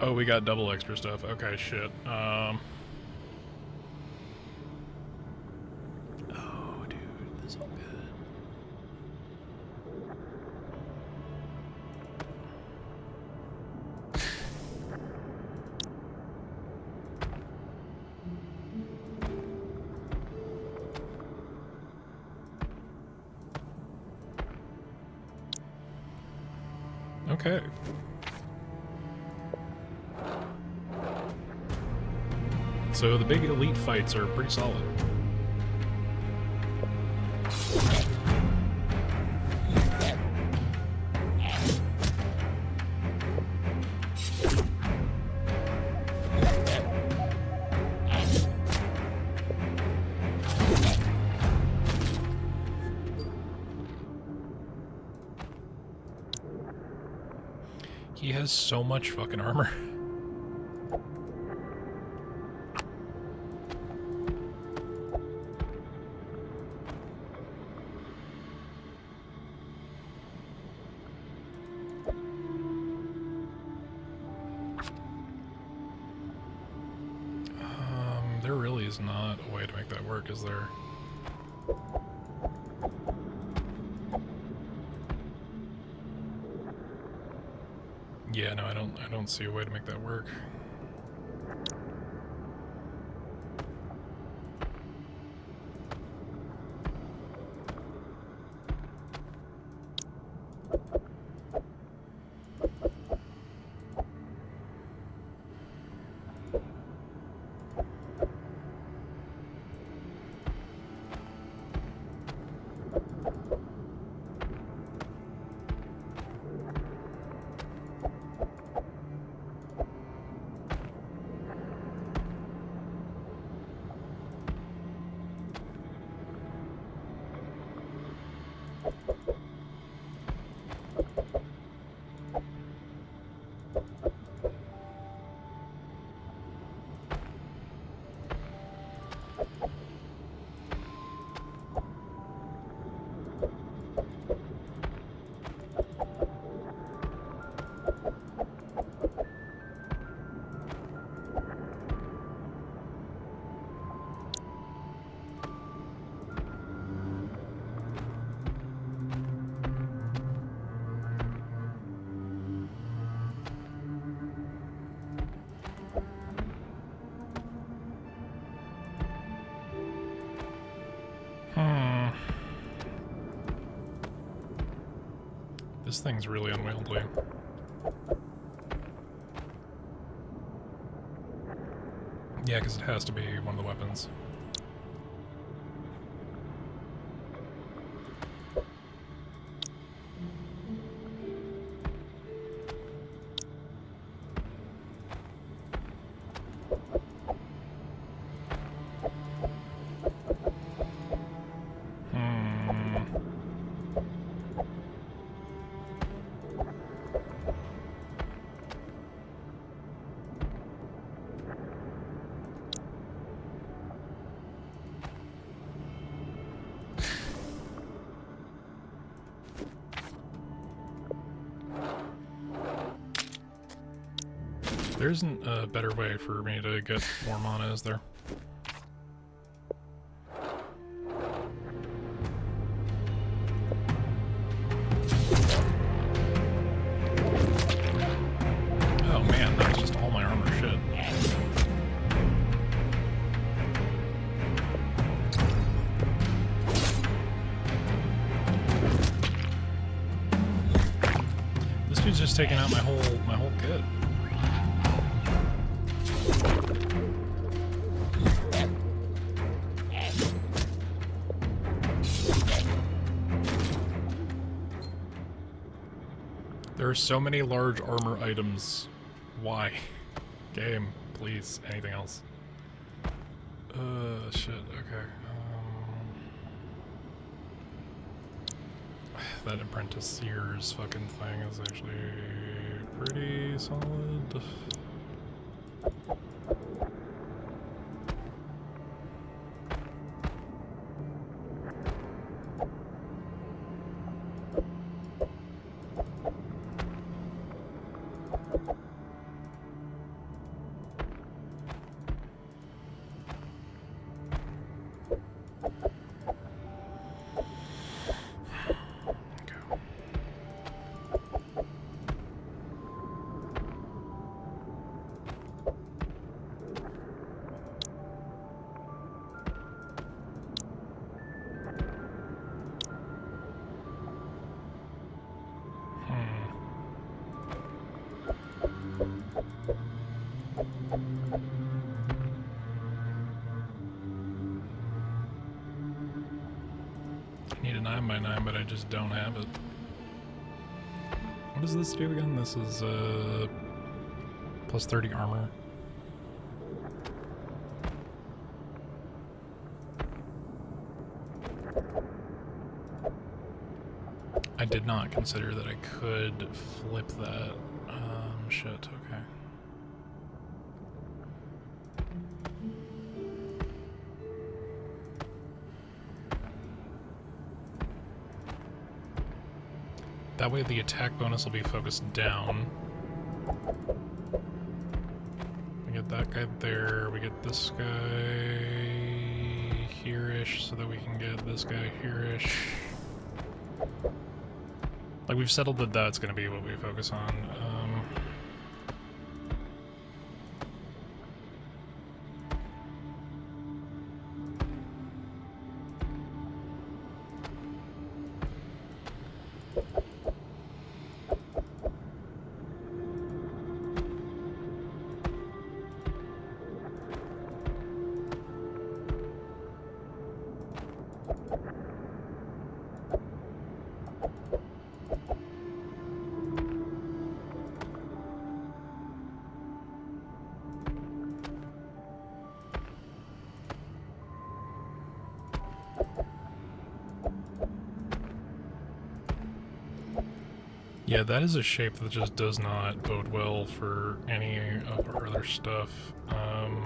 Oh, we got double extra stuff. Okay, shit. Oh, dude, this is all good. Okay. So the big elite fights are pretty solid. He has so much fucking armor. There really is not a way to make that work, is there? Yeah, no, I don't see a way to make that work. This thing's really unwieldy. Yeah, because it has to be one of the weapons. There isn't a better way for me to get more mana, is there? Oh man, that was just all my armor shit. This dude's just taking out my whole kit. There are so many large armor items. Why? Game, please. Anything else? Shit, okay. That apprentice years fucking thing is actually pretty solid. I need a 9x9, but I just don't have it. What does this do again? This is plus 30 armor. I did not consider that I could flip that. Shit, okay. That way the attack bonus will be focused down. We get that guy there, we get this guy here-ish, so that we can get this guy here-ish. Like, we've settled that that's gonna be what we focus on. Yeah, that is a shape that just does not bode well for any of our other stuff. I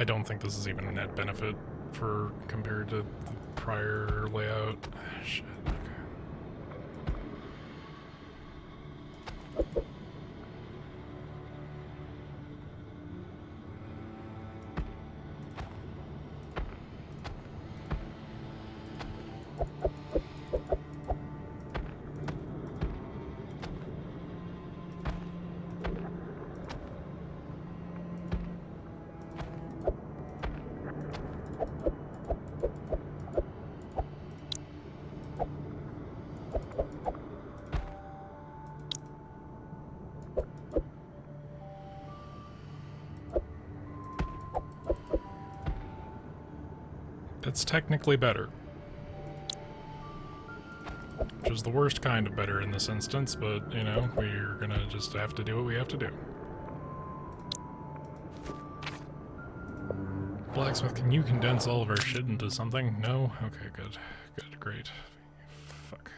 don't think this is even a net benefit for compared to the prior layout. Shit, okay. That's technically better. Which is the worst kind of better in this instance, but, you know, we're gonna just have to do what we have to do. Blacksmith, can you condense all of our shit into something? No? Okay, good. Good, great. Fuck.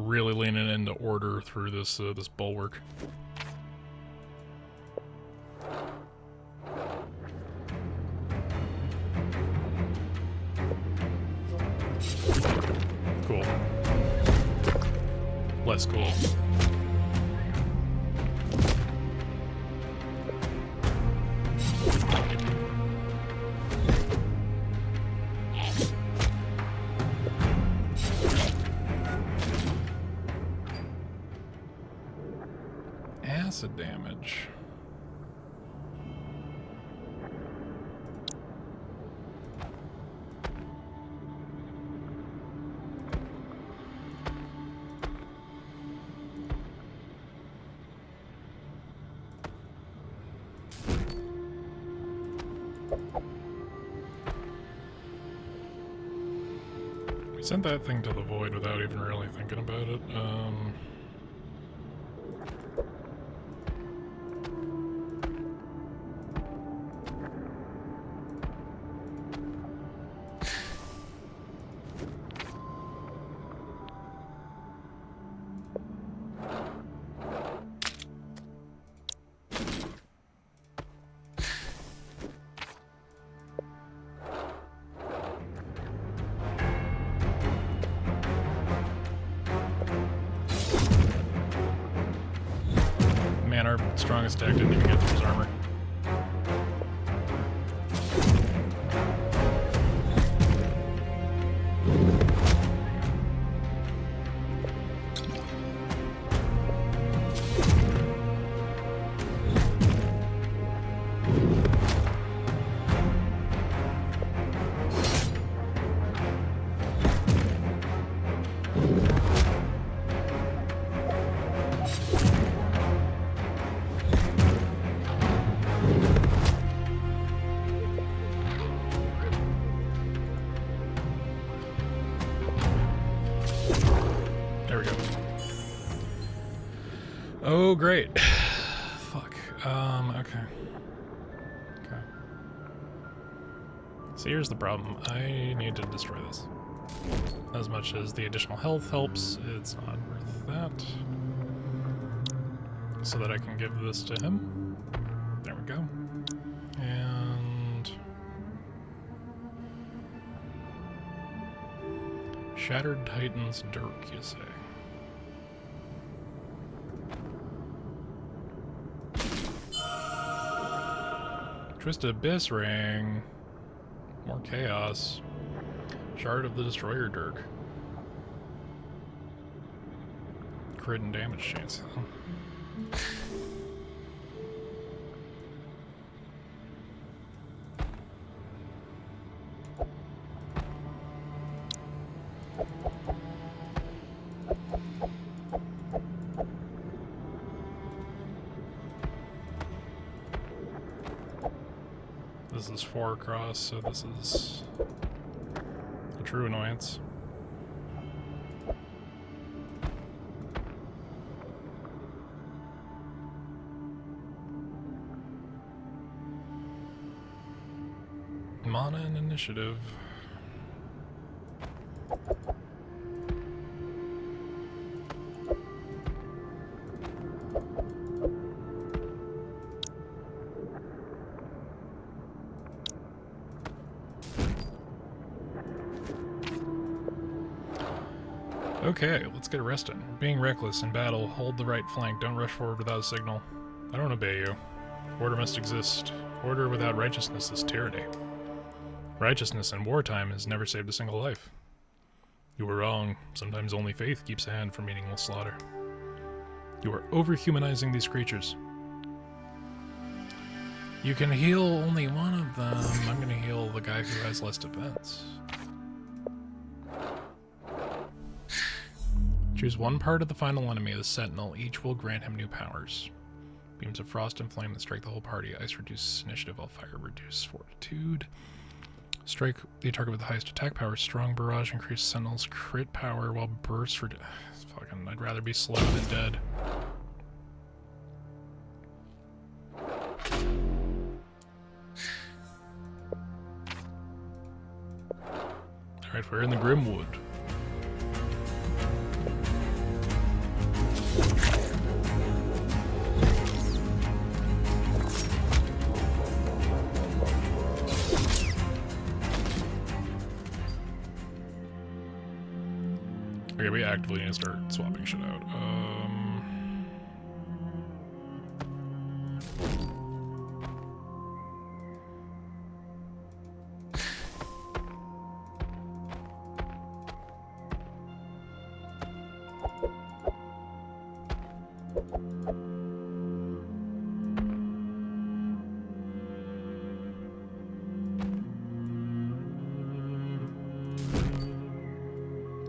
really leaning into order through this this bulwark. Cool. Less cool. Acid damage. We sent that thing to the void without even really thinking about it. Man, our strongest deck didn't even get through his armor. There we go. Oh, great. Fuck. Okay. Okay. So here's the problem. I need to destroy this. As much as the additional health helps, it's not worth that. So that I can give this to him. There we go. And... Shattered Titan's Dirk, you say? Twisted Abyss Ring. More chaos. Shard of the Destroyer Dirk. Crit and damage chance. This is 4 across, so this is a true annoyance. Mana and initiative. Okay, let's get arrested. We're being reckless in battle. Hold the right flank. Don't rush forward without a signal. I don't obey you. Order must exist. Order without righteousness is tyranny. Righteousness in wartime has never saved a single life. You were wrong. Sometimes only faith keeps a hand from meaningless slaughter. You are overhumanizing these creatures. You can heal only one of them. I'm gonna heal the guy who has less defense. Choose one part of the final enemy of the Sentinel. Each will grant him new powers. Beams of frost and flame that strike the whole party. Ice reduces initiative, while fire reduces fortitude. Strike the target with the highest attack power. Strong barrage increases Sentinel's crit power, while burst fucking, I'd rather be slow than dead. Alright, we're in the Grimwood. Okay, we actively need to start swapping shit out.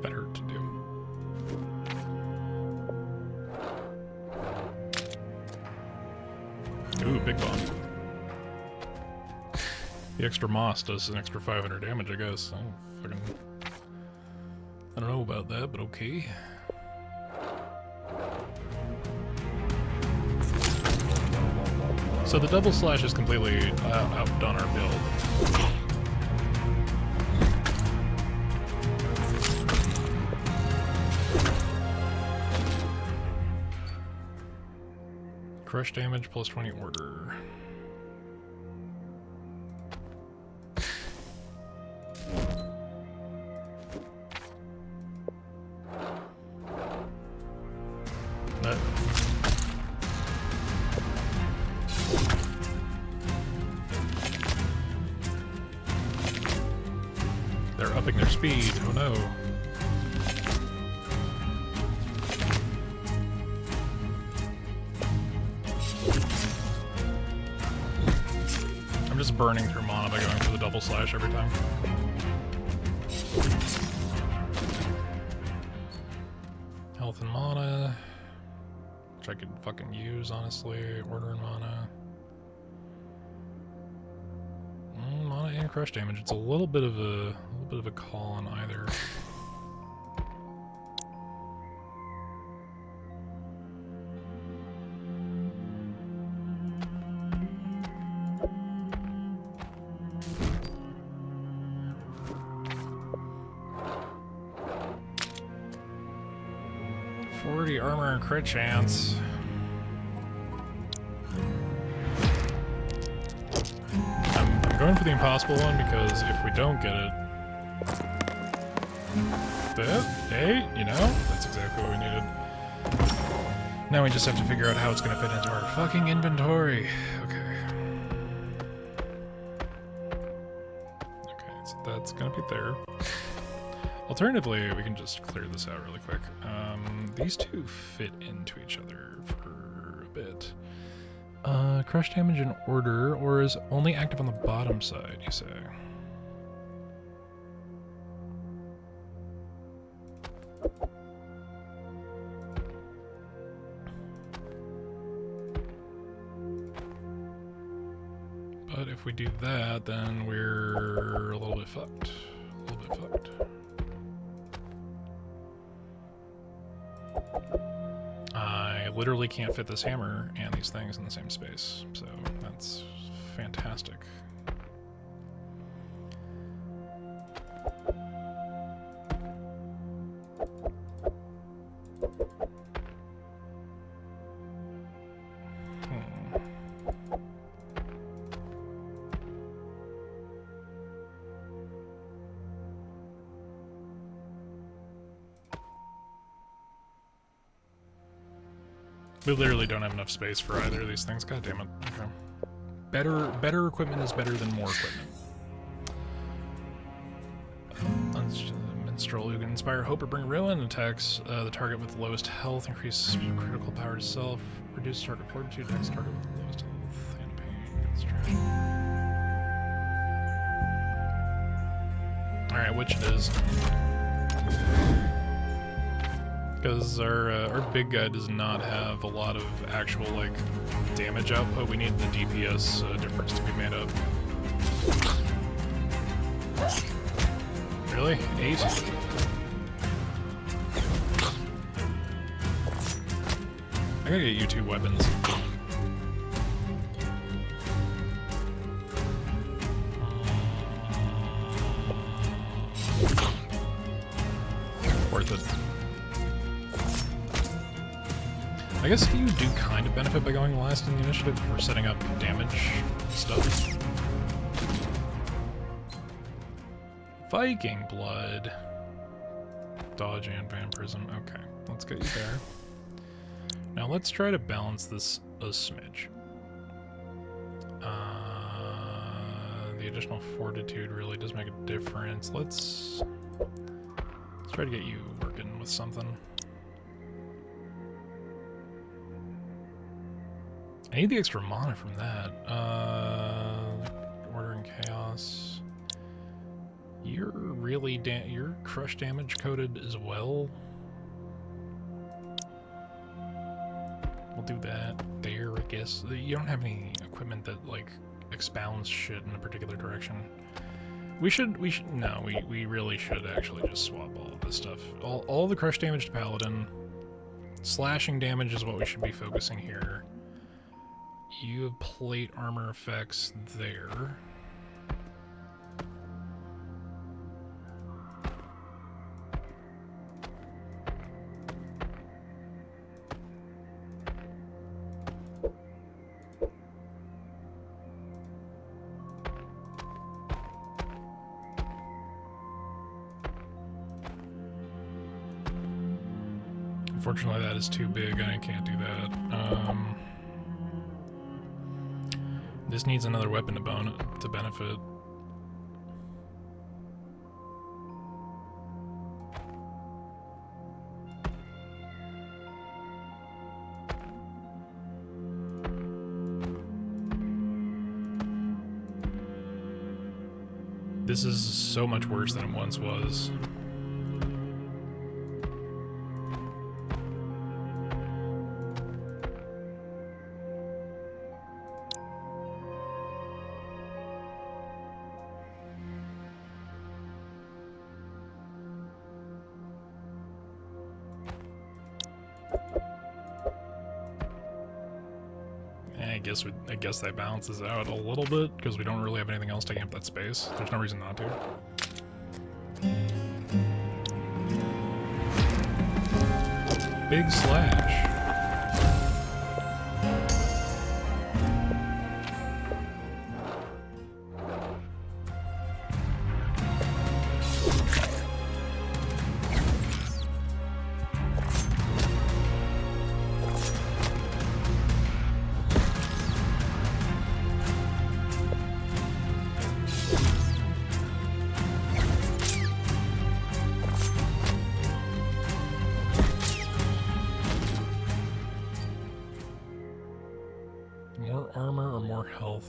Better to do. Ooh, big bomb. The extra moss does an extra 500 damage, I guess. I don't know about that, but okay. So the double slash is completely outdone our build. Crush damage plus 20 order. That. They're upping their speed. Oh no. I'm just burning through mana by going for the double slash every time. Health and mana, which I could fucking use, honestly. Order and mana. Mana and crush damage. It's a little bit of a call on either. Armor and crit chance. I'm going for the impossible one because if we don't get it, hey, you know, that's exactly what we needed. Now we just have to figure out how it's going to fit into our fucking inventory. Okay. Okay, so that's going to be there. Alternatively, we can just clear this out really quick. These two fit into each other for a bit. Crush damage in order, or is only active on the bottom side, you say? But if we do that, then we're a little bit fucked. A little bit fucked. I literally can't fit this hammer and these things in the same space, so that's fantastic. We literally don't have enough space for either of these things. God damn it. Okay. Better equipment is better than more equipment. Minstrel who can inspire hope or bring ruin, attacks the target with the lowest health, increase critical power to self, reduce target fortitude, attacks target with the lowest health and pain. Alright, which it is. Because our big guy does not have a lot of actual, like, damage output. We need the DPS difference to be made up. Really? 8? I gotta get you 2 weapons. Worth it. I guess you do kind of benefit by going last in the initiative for setting up damage stuff. Viking blood. dodge and vampirism. Okay, let's get you there. Now let's try to balance this a smidge. The additional fortitude really does make a difference. Let's try to get you working with something. I need the extra mana from that. Order and Chaos. You're really you're crush damage coded as well. We'll do that there, I guess. You don't have any equipment that like expounds shit in a particular direction. We really should actually just swap all of this stuff. All the crush damage to Paladin. Slashing damage is what we should be focusing here. You have plate armor effects there. Unfortunately, that is too big. I can't do that. This needs another weapon to benefit. This is so much worse than it once was. I guess that balances out a little bit because we don't really have anything else taking up that space. There's no reason not to. Big slash.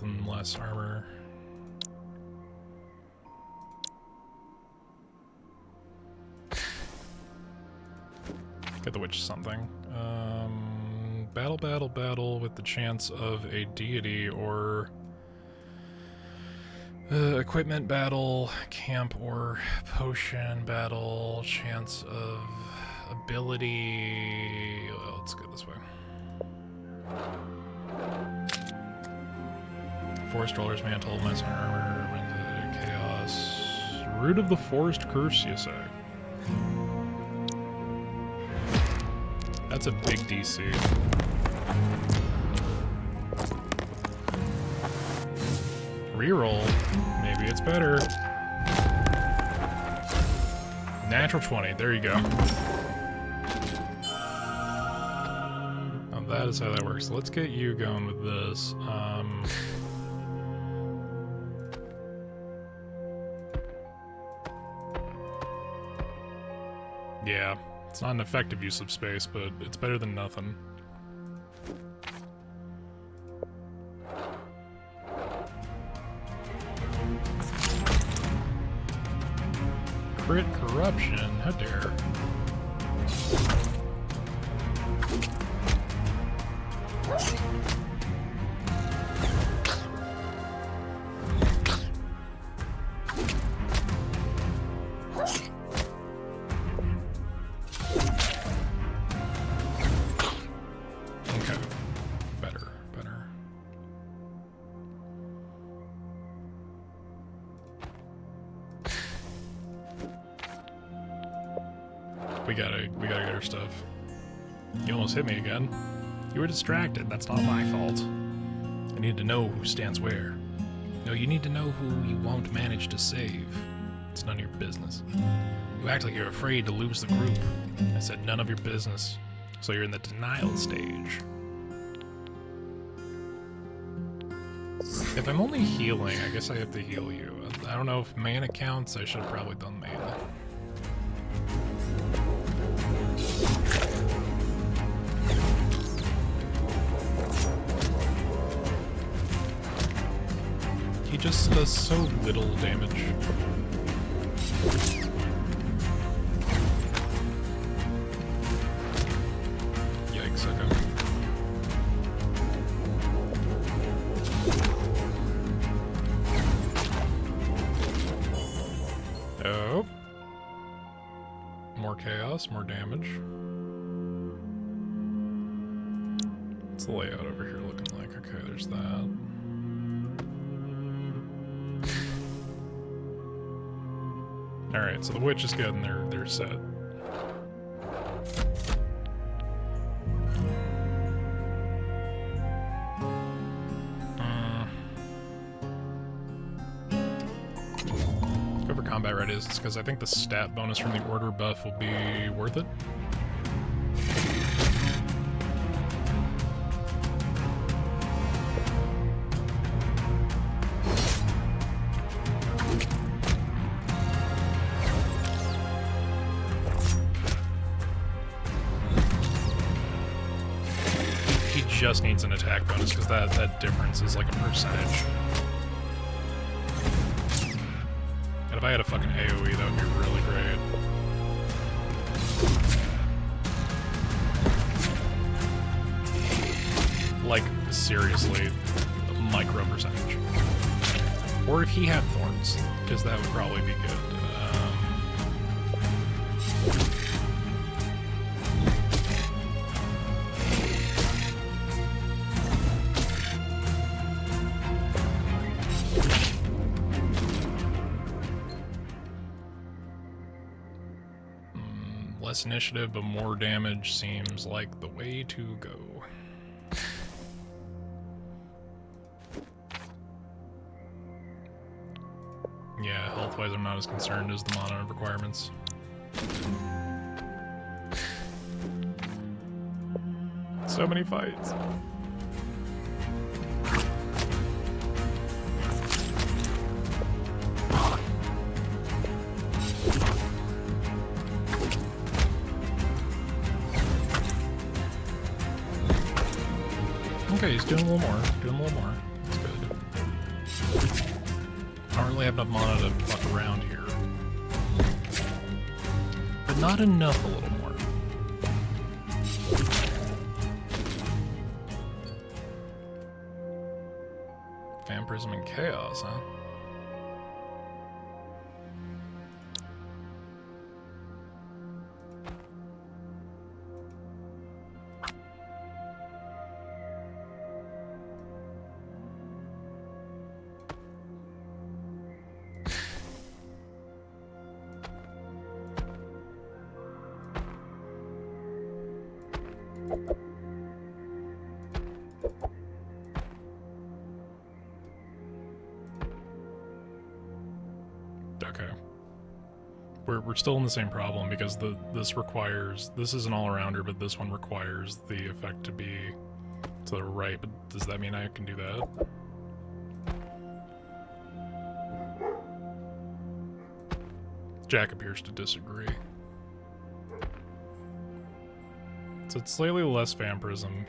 And less armor. Get the witch something. Battle with the chance of a deity or equipment battle, camp or potion battle, chance of ability. Well, let's go this way. Forest Dweller's Mantle, Minus Armor, Chaos. Root of the Forest Curse, you say? That's a big DC. Reroll. Maybe it's better. Natural 20. There you go. Now that is how that works. Let's get you going with this. Yeah, it's not an effective use of space, but it's better than nothing. Crit corruption, how dare. We gotta get our stuff. You almost hit me again. You were distracted. That's not my fault. I need to know who stands where. No, you need to know who you won't manage to save. It's none of your business. You act like you're afraid to lose the group. I said none of your business. So you're in the denial stage. If I'm only healing, I guess I have to heal you. I don't know if mana counts. I should have probably done mana. He just does so little damage. Yikes, okay. Oh. More chaos, more damage. What's the layout over here looking like? Okay, there's that. Alright, so the witch is good and they're set. Whoever combat red is, because I think the stat bonus from the order buff will be worth it. Just needs an attack bonus because that difference is like a percentage. And if I had a fucking AoE, that would be really great. Like, seriously, a micro percentage. Or if he had thorns, because that would probably be good. Less initiative, but more damage seems like the way to go. Yeah, health-wise I'm not as concerned as the mana requirements. So many fights. Okay, he's doing a little more. That's good. I don't really have enough mana to fuck around here. But not enough a little more. Vampirism and Chaos, huh? Okay. We're still in the same problem because this is an all-arounder, but this one requires the effect to be to the right, but does that mean I can do that? Jack appears to disagree. So it's slightly less vampirism.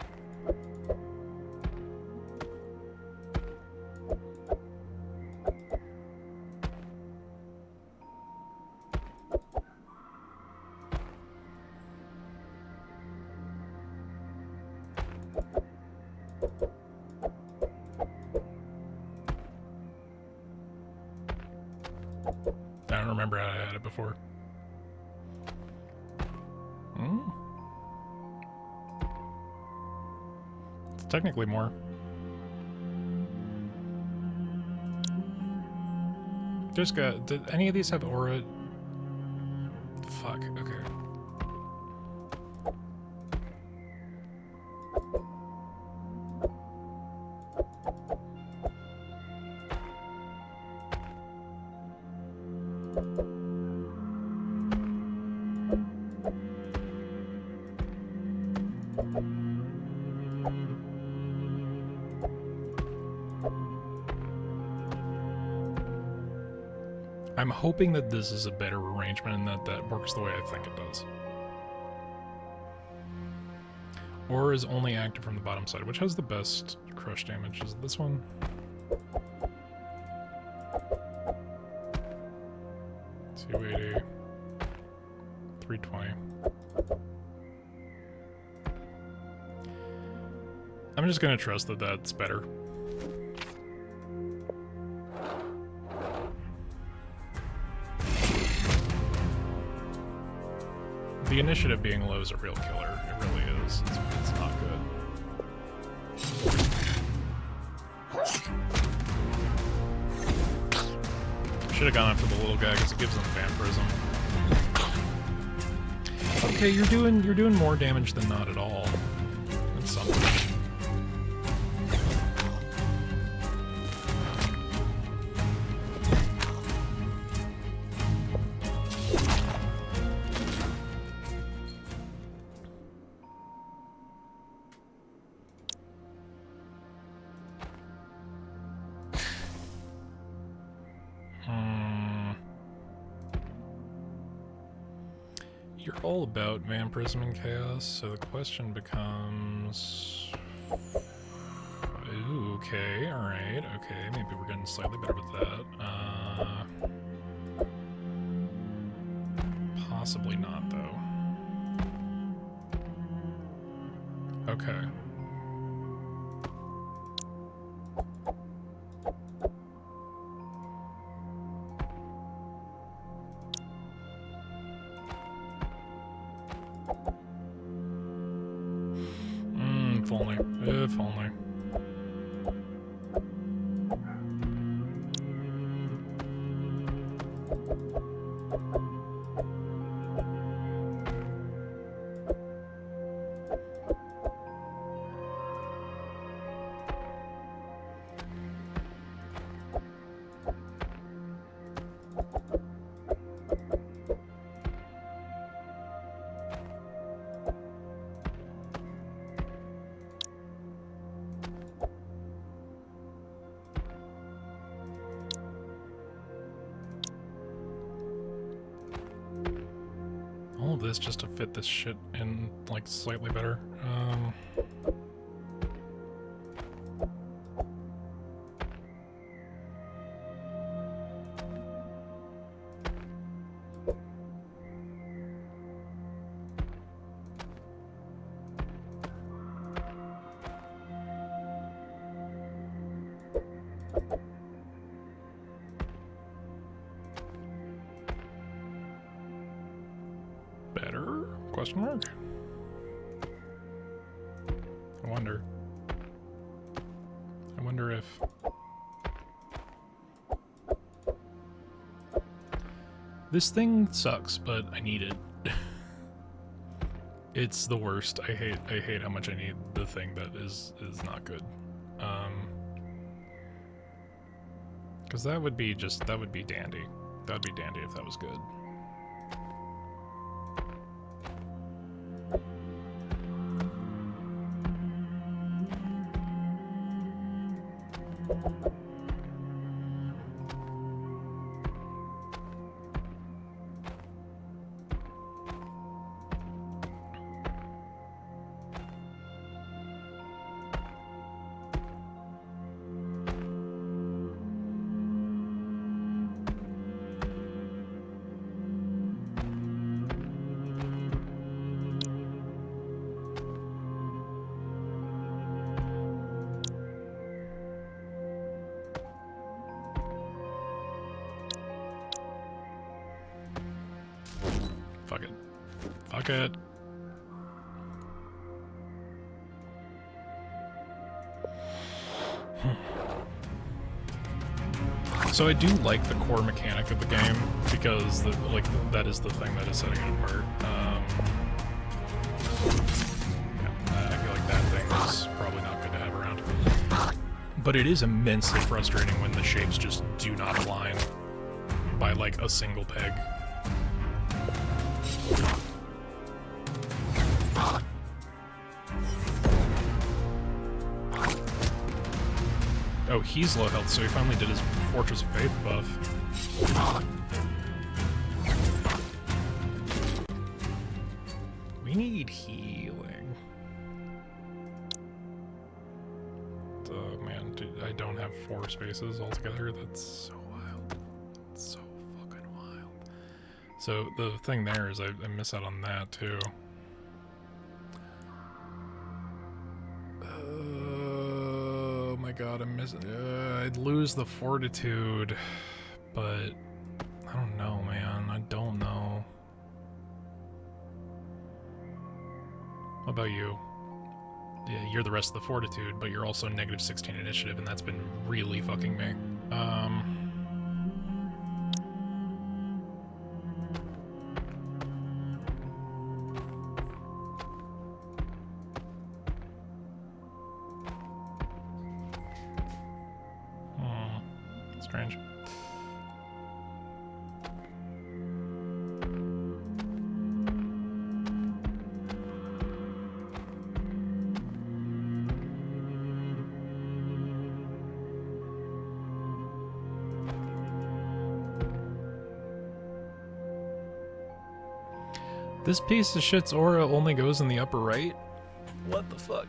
I don't remember how I had it before. It's technically more. Did any of these have aura? Fuck, okay. I'm hoping that this is a better arrangement and that works the way I think it does. Or is only active from the bottom side, which has the best crush damage. Is it this one? 280. 320. I'm just gonna trust that that's better. The initiative being low is a real killer. It really is. It's not good. Should have gone after the little guy because it gives them vampirism. Okay, you're doing more damage than not at all. That's something. You're all about vampirism and chaos, so the question becomes... Ooh, okay, alright, okay, maybe we're getting slightly better with that. Possibly not, though. Okay. If only. If only. All of this just to fit this shit in, like, slightly better. Better? Question mark? I wonder. I wonder if... This thing sucks, but I need it. It's the worst. I hate how much I need the thing that is not good. Because that would be dandy. That would be dandy if that was good. Fuck it. Fuck it. So I do like the core mechanic of the game because that is the thing that is setting it apart. I feel like that thing is probably not good to have around. But it is immensely frustrating when the shapes just do not align by like a single peg. Oh, he's low health, so he finally did his Fortress of Faith buff. We need healing. Oh man, dude, I don't have 4 spaces altogether. That's so wild. That's so fucking wild. So the thing there is I miss out on that too. Oh my god, I'm missing. I'd lose the fortitude, but I don't know, man. I don't know. What about you? Yeah, you're the rest of the fortitude, but you're also negative 16 initiative, and that's been really fucking me. Strange. This piece of shit's aura only goes in the upper right? What the fuck?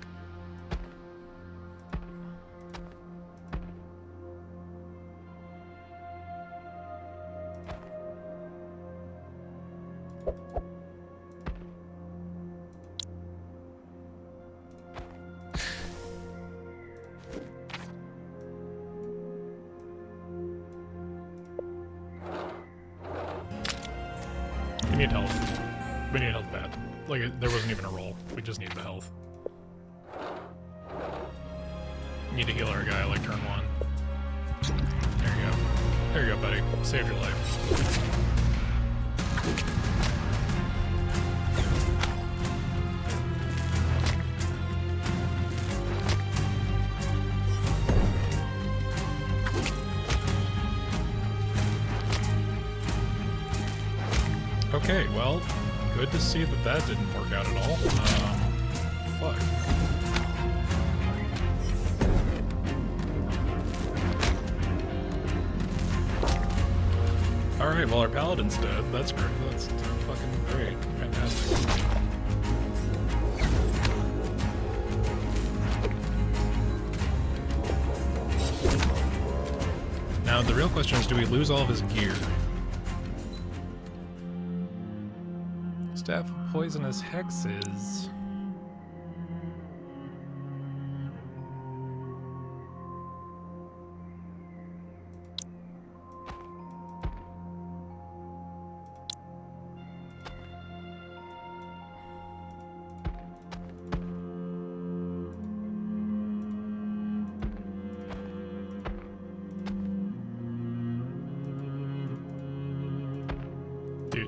We need health. We need health bad. Like, there wasn't even a roll. We just need the health. Need to heal our guy like turn 1. There you go. There you go, buddy. Saved your life. Okay, well, good to see that that didn't work out at all. Fuck. Alright, well our paladin's dead. That's great. That's fucking great. Fantastic. Now the real question is, do we lose all of his gear? Staff of poisonous hexes.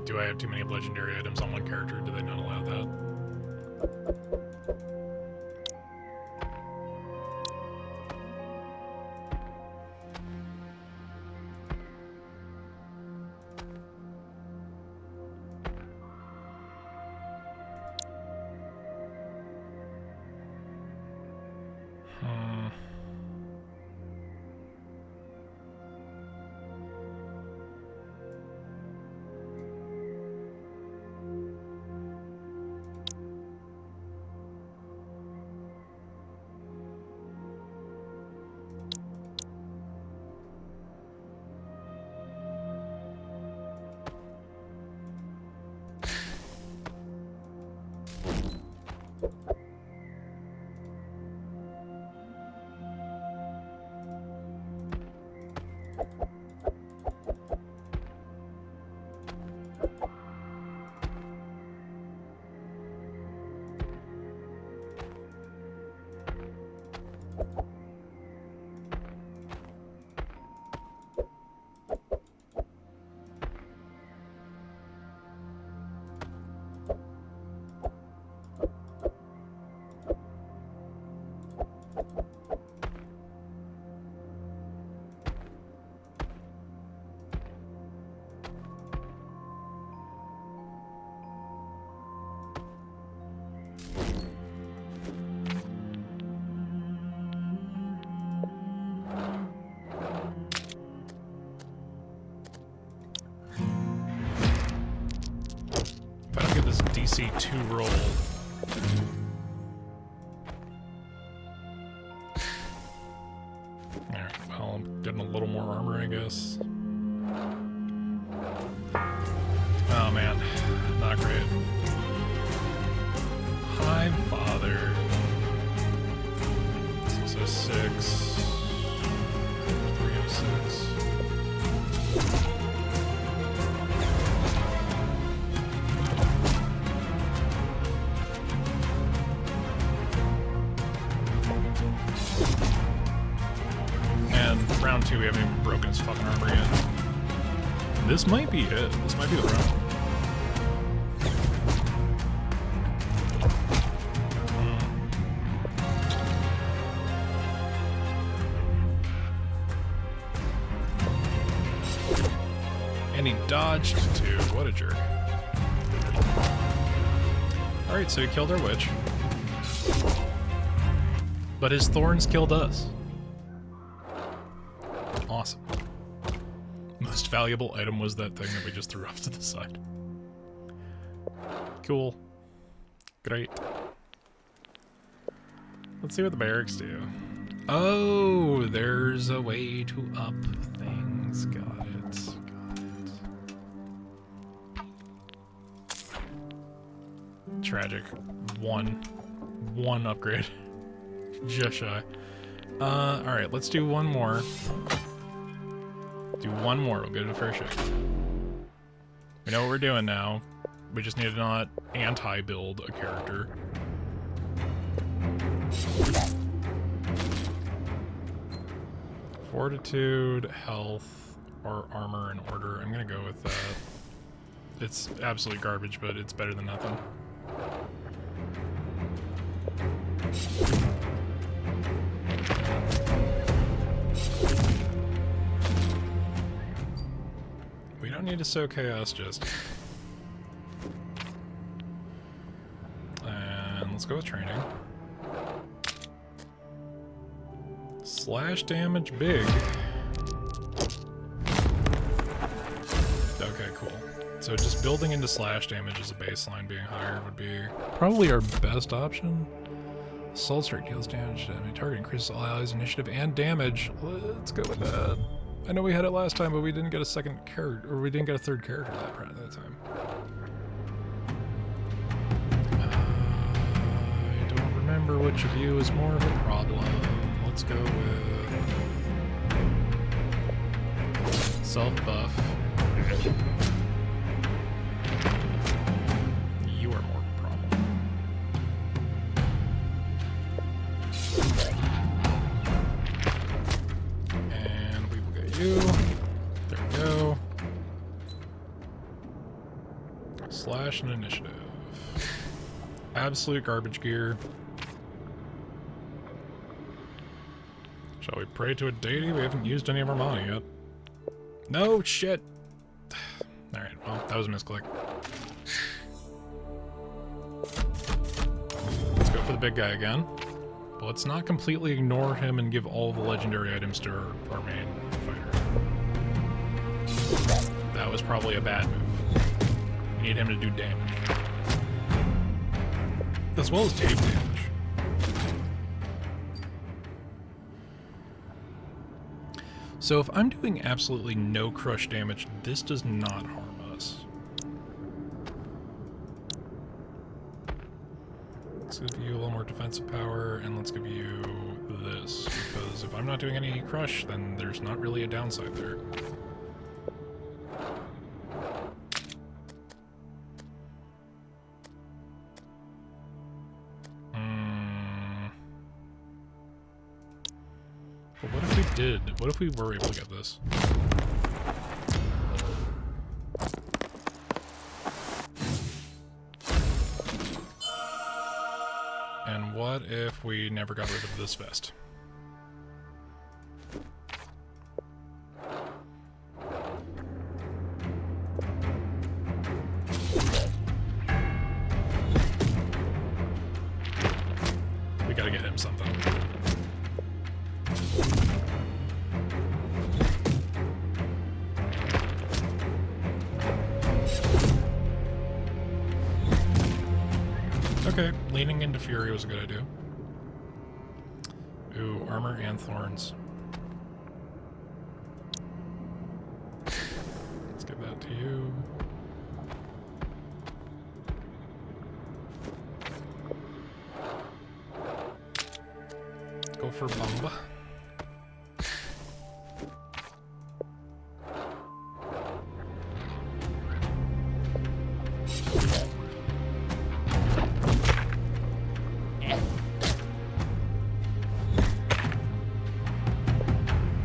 Do I have too many legendary items on one character? Do they not allow that? C2 roll. Alright, well, I'm getting a little more armor, I guess. Oh man, not great. Hi, Father. 606. 306. And round 2, we haven't even broken his fucking armor yet. This might be it. This might be the round. And he dodged too. What a jerk. Alright, so he killed our witch. But his thorns killed us. Awesome. Most valuable item was that thing that we just threw off to the side. Cool. Great. Let's see what the barracks do. Oh, there's a way to up things. Got it. Tragic. One upgrade. Just shy. Alright, let's do one more. Do one more, we'll get a fair shake. We know what we're doing now. We just need to not anti-build a character. Fortitude, health, or armor and order. I'm gonna go with that. It's absolute garbage, but it's better than nothing. We don't need to sow chaos just. And let's go with training. Slash damage big. Okay, cool. So just building into slash damage as a baseline being higher would be probably our best option. Assault strike deals damage to enemy target, increases all allies' initiative and damage. Let's go with that. I know we had it last time, but we didn't get a second character, or we didn't get a third character that time. I don't remember which of you is more of a problem. Let's go with self-buff. You are more of a problem. And we will get you. There we go. Slash and initiative. Absolute garbage gear. Shall we pray to a deity? We haven't used any of our money yet. No shit! Alright, well, that was a misclick. Let's go for the big guy again. But let's not completely ignore him and give all the legendary items to our main fighter. That was probably a bad move. We need him to do damage. As well as tape damage. So if I'm doing absolutely no crush damage, this does not harm us. Let's give you a little more defensive power, and let's give you this, because if I'm not doing any crush, then there's not really a downside there. But what if we did? What if we were able to get this? And what if we never got rid of this vest? We gotta get him something. leaning into Fury was a good idea. Ooh, armor and thorns. Let's give that to you. Go for Bumba.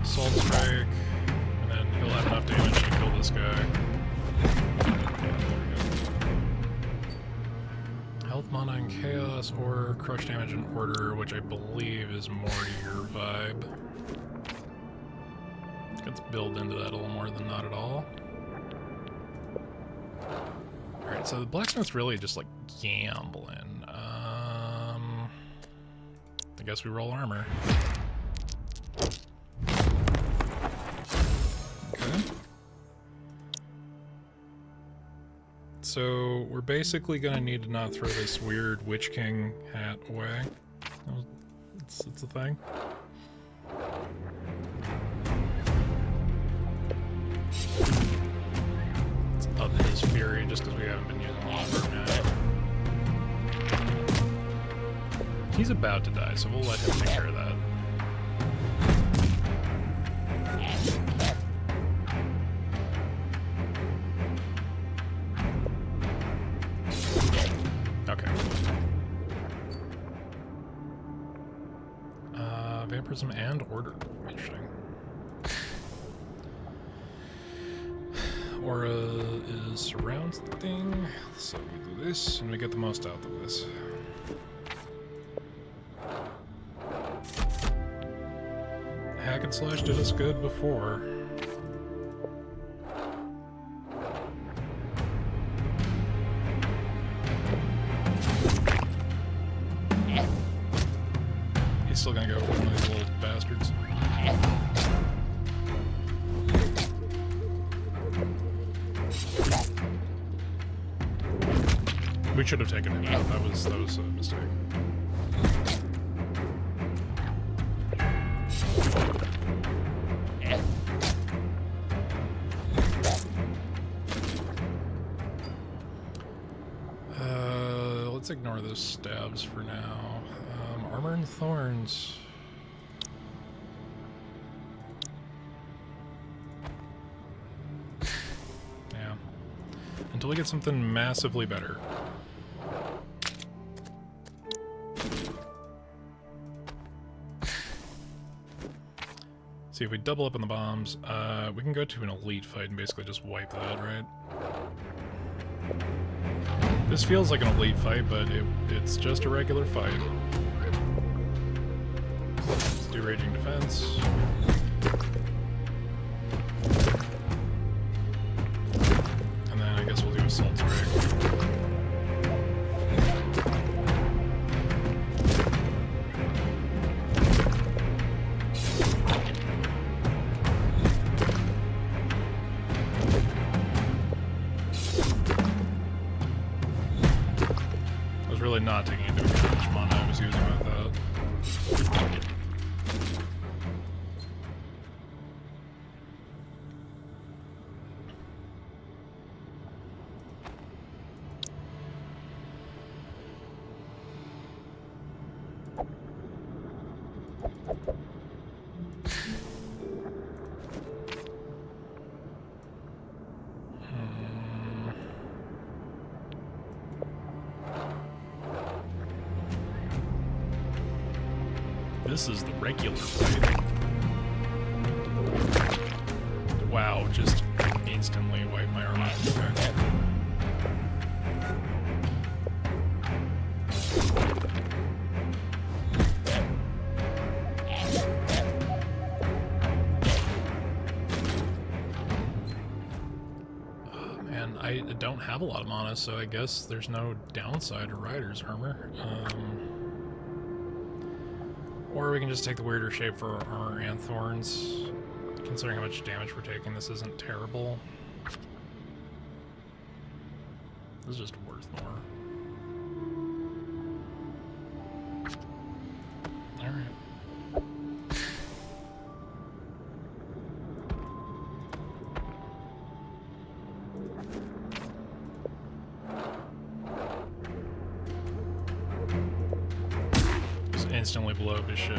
Assault strike, and then he'll have enough damage to kill this guy. Yeah, there we go. Health, mana, and chaos, or crush damage and order, which I believe is more your vibe. Let's build into that a little more than not at all. Alright, so the blacksmith's really just like gambling. I guess we roll armor. Okay. So we're basically gonna need to not throw this weird Witch King hat away. It's a thing. Let's up his fury just because we haven't been using a lot of our now. He's about to die, so we'll let him take care of that. Okay. Vampirism and order. Interesting. Aura is surrounds the thing, so we do this, and we get the most out of this. Hack and slash did us good before. He's still gonna go for one of these little bastards. We should have taken him out. That was a mistake. Let's ignore those stabs for now. Armor and thorns. Yeah. Until we get something massively better. See, if we double up on the bombs, we can go to an elite fight and basically just wipe that, right? This feels like an elite fight, but it's just a regular fight. Let's do Raging Defense. And then I guess we'll do Assault Strike. Not taking into account how much mana I was using with that. This is the regular fight. Wow, just instantly wiped my armor. Okay. Oh, man, I don't have a lot of mana, so I guess there's no downside to Rider's armor. Or we can just take the weirder shape for armor and thorns. Considering how much damage we're taking, this isn't terrible. This is just worth more. instantly blow up his shit.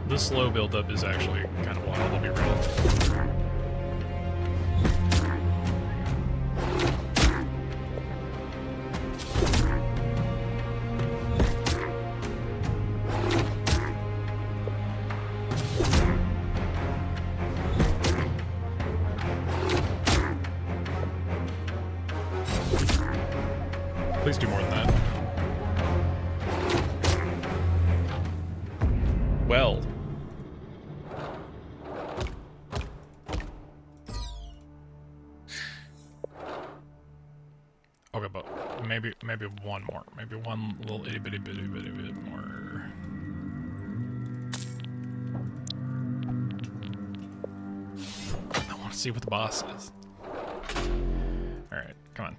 This slow build-up is actually kind of wild, I'll be real. Please do more than that. Well. Okay, but maybe one more. Maybe one little itty bitty bit more. I want to see what the boss is. Alright, come on.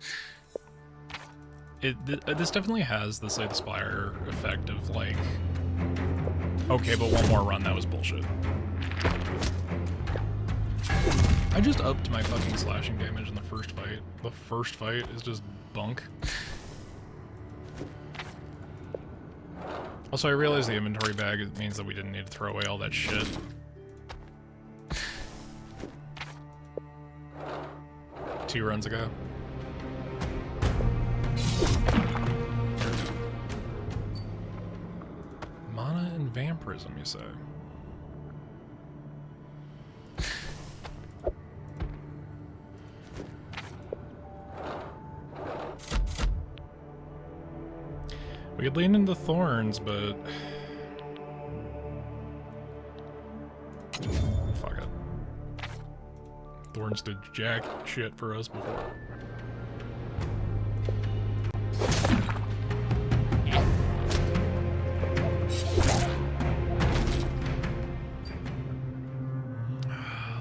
This definitely has the Slay the Spire effect of like, okay, but one more run, that was bullshit. I just upped my fucking slashing damage in the first fight. The first fight is just bunk. Also, I realized the inventory bag means that we didn't need to throw away all that shit. Two runs ago. Mana and vampirism, you say? We could lean into thorns, but fuck it. Thorns did jack shit for us before.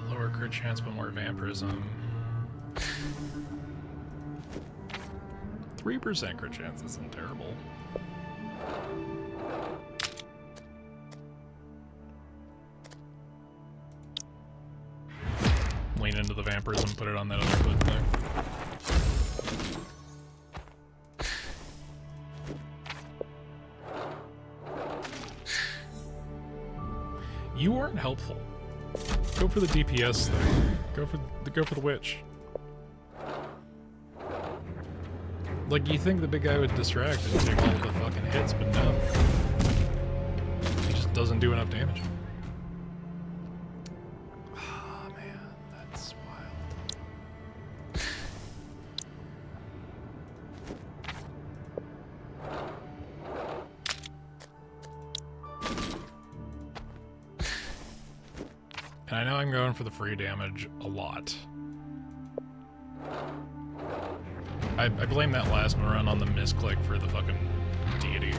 Lower crit chance, but more vampirism. 3% crit chance isn't terrible. Lean into the vampirism, put it on that other foot thing. You weren't helpful. Go for the DPS thing. Go for the witch. Like, you think the big guy would distract and take all of the fucking hits, but no. He just doesn't do enough damage. Ah, man, that's wild. And I know I'm going for the free damage a lot. I blame that last run on the misclick for the fucking deity.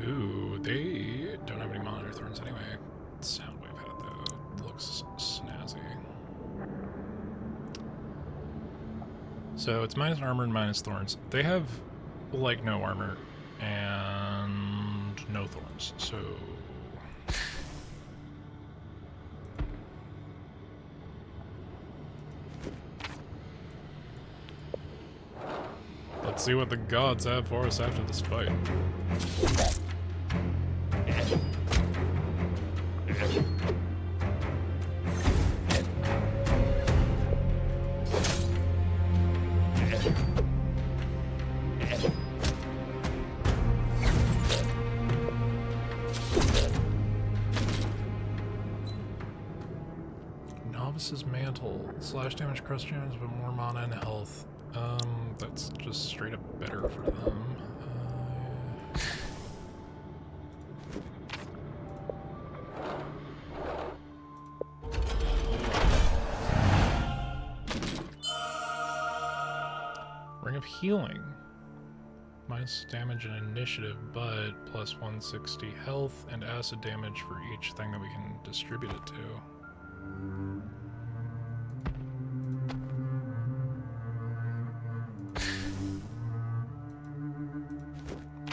Ooh, they don't have any monitor thorns anyway. Soundwave had it though. Looks snazzy. So it's minus armor and minus thorns. They have, like, no armor and no thorns, so... Let's see what the gods have for us after this fight. Novice's Mantle. Slash damage, crush damage, but more mana and health. That's just straight up better for them. Ring of Healing. healing. Minus damage and initiative, but plus 160 health and acid damage for each thing that we can distribute it to.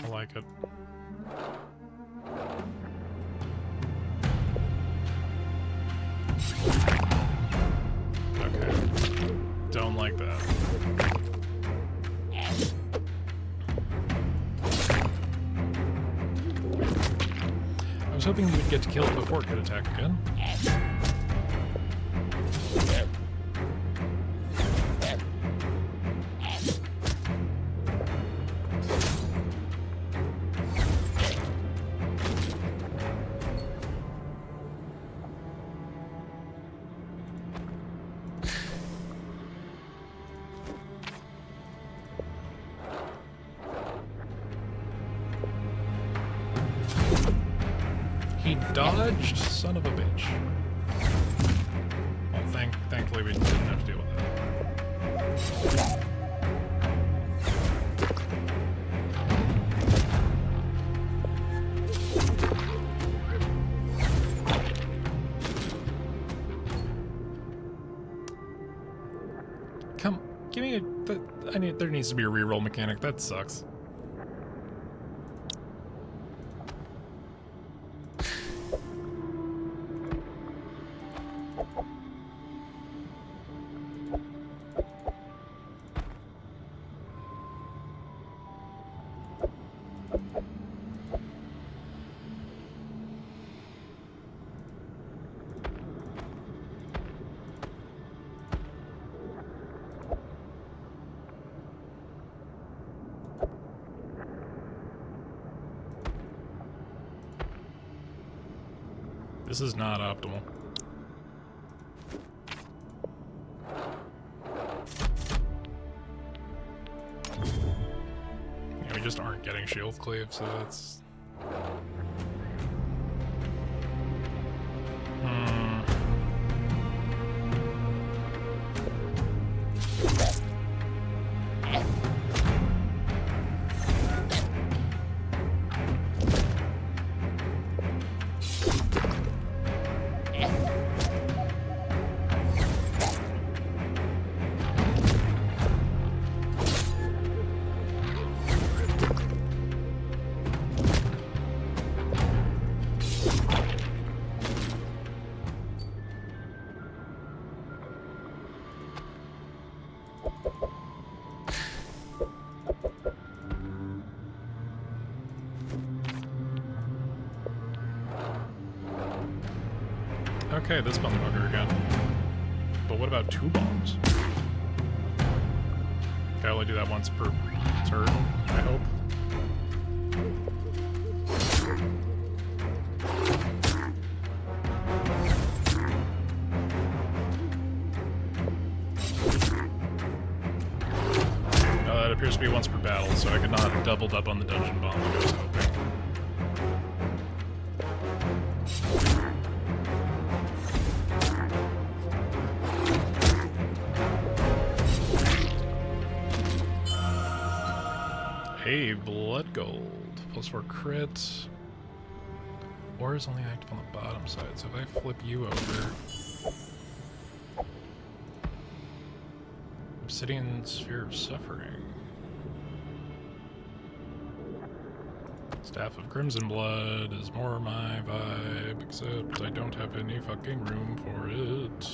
I like it. Okay. Don't like that. I was hoping you would get to kill it before it could attack again. He dodged, son of a bitch. Well, thankfully we didn't have to deal with that. Come, give me a. There needs to be a reroll mechanic. That sucks. This is not optimal. Yeah, we just aren't getting shield cleave, so that's... Okay, this motherfucker again. But what about 2 bombs? Okay, I only do that once per turn, I hope. That appears to be once per battle, so I could not have doubled up on the dungeon bomb like I was hoping. Hey, blood gold. +4 crit. Or is only active on the bottom side, so if I flip you over... Obsidian Sphere of Suffering. Staff of Crimson Blood is more my vibe, except I don't have any fucking room for it.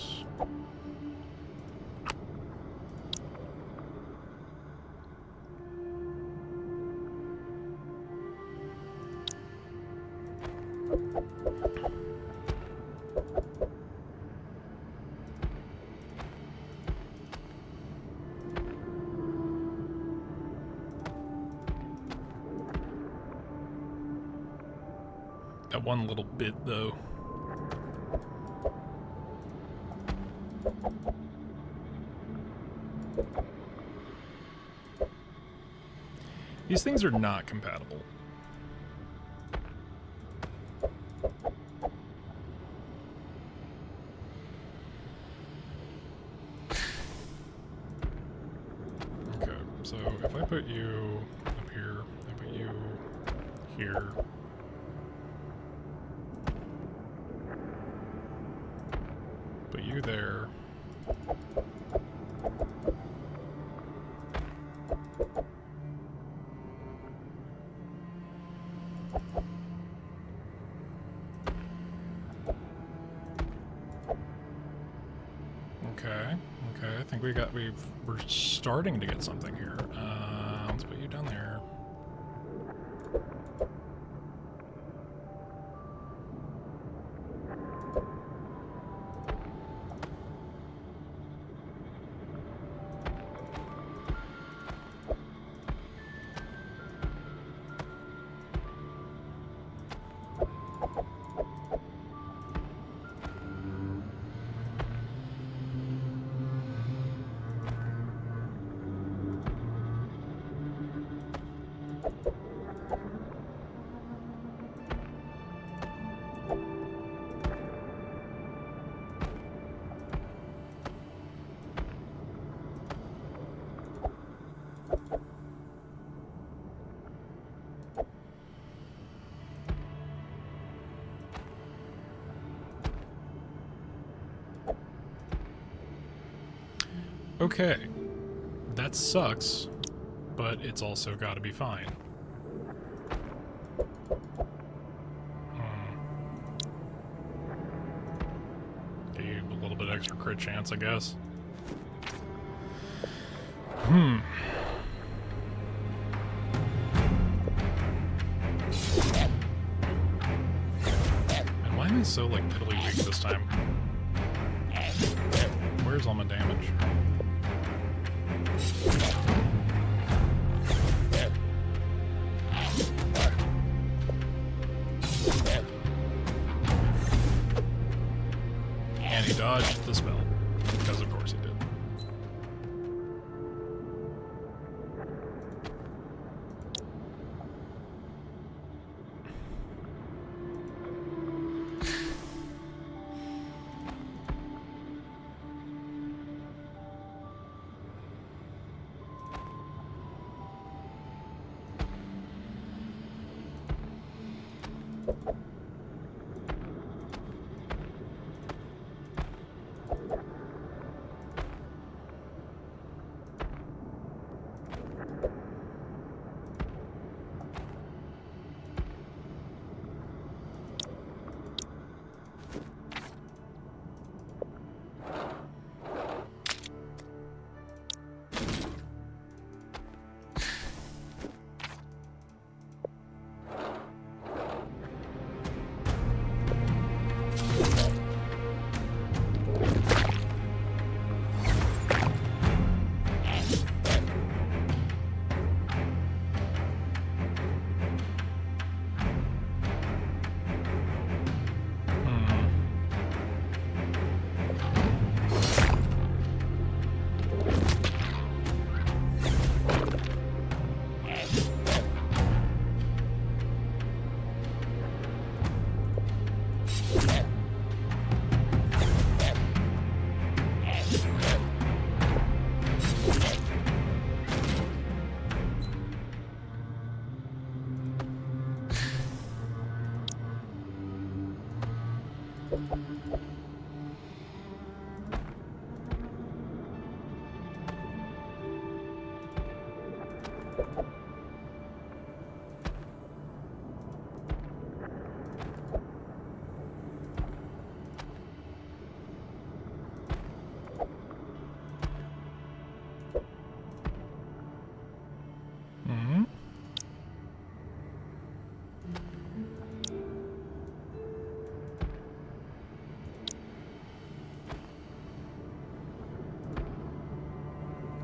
That one little bit, though. These things are not compatible. Okay, so if I I put you up here, I put you here. Put you there. Okay, I think we're starting to get something here. Let's put you down there. Okay, that sucks, but it's also got to be fine. Gave a little bit extra crit chance, I guess. And why am I so, like, piddly weak this time? Where's all my damage? And he dodged the spell, because of course he did.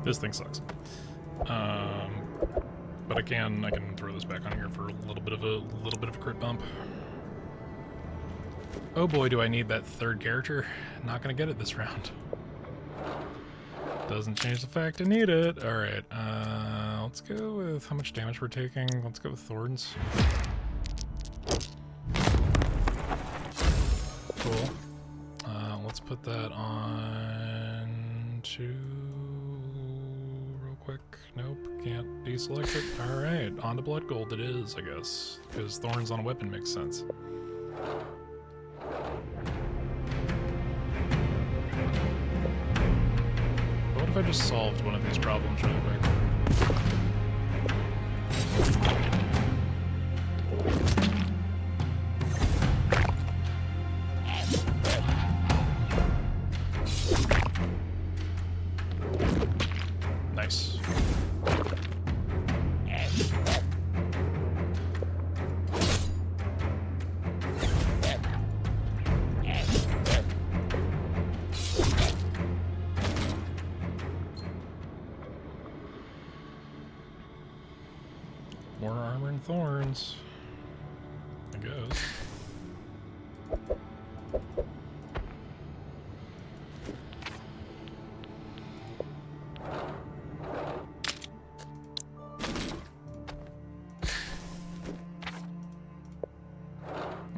This thing sucks. But I can throw this back on here for a little bit of a crit bump. Oh boy, do I need that third character. Not gonna get it this round. Doesn't change the fact I need it. Alright, let's go with how much damage we're taking. Let's go with Thorns. Cool. Let's put that on to... real quick. Nope, can't. selected. Alright, on to blood gold it is, I guess. Because thorns on a weapon makes sense. What if I just solved one of these problems really quick? Nice. More armor and thorns, I guess.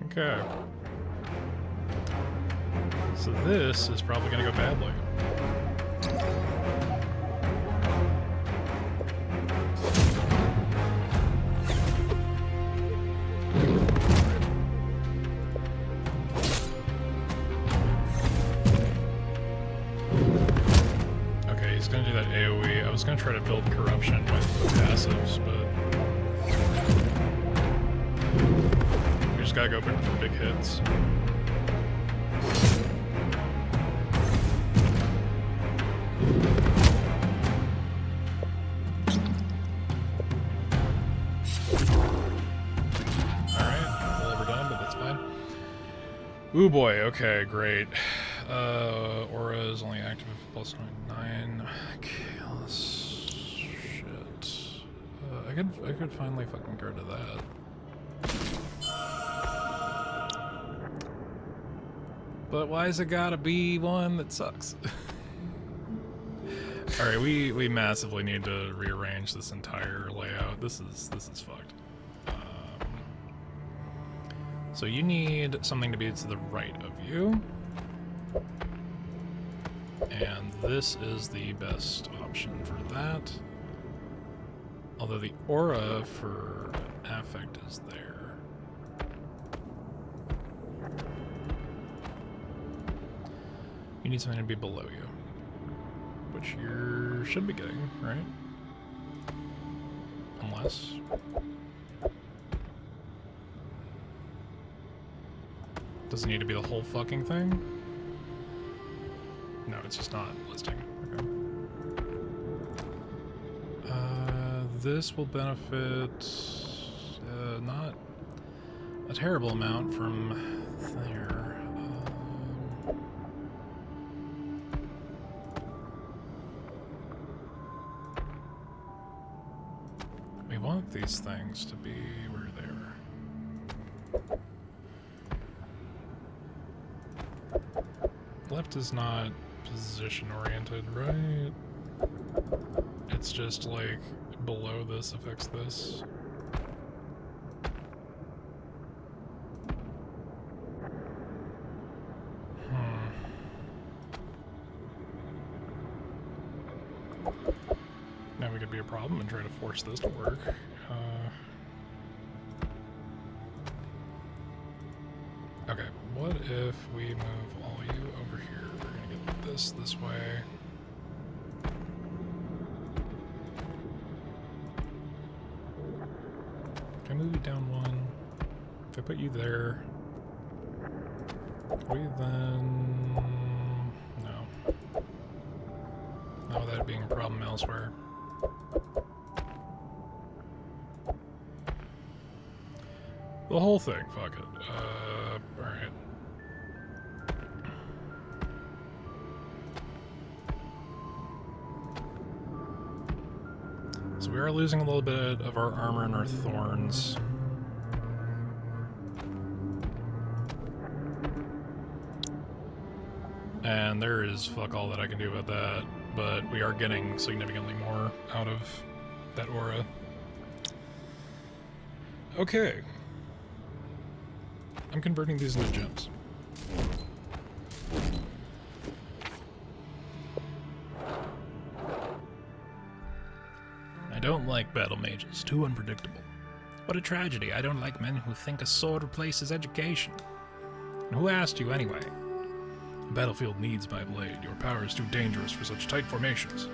Okay. So this is probably gonna go badly. Okay, he's gonna do that AoE. I was gonna try to build corruption with the passives, but we just gotta go for big hits. Alright, a little overdone, but that's fine. Ooh boy, okay, great. Aura is only active plus 9. Shit. I could finally fucking go to that. But why's it gotta be one that sucks? Alright, we massively need to rearrange this entire layout. This is fucked. So you need something to be to the right of you. And this is the best option for that. Although the aura for affect is there. You need something to be below you. Which you should be getting, right? Unless... Does it need to be the whole fucking thing? No, it's just not listing. Okay. This will benefit not a terrible amount from there. We want these things to be where they are. Left is not position oriented, right? It's just like below this affects this. Now we could be a problem and try to force this to work. Okay, what if we move all you over here? We're gonna get this way. Can I move you down one? If I put you there, we then... no. Not without being a problem elsewhere. The whole thing, fuck it. Alright. So we are losing a little bit of our armor and our thorns. And there is fuck all that I can do about that, but we are getting significantly more out of that aura. Okay. I'm converting these into gems. I don't like like battle mages, too unpredictable. What a tragedy. I don't like men who think a sword replaces education. And who asked you anyway? The battlefield needs my blade. Your power is too dangerous for such tight formations.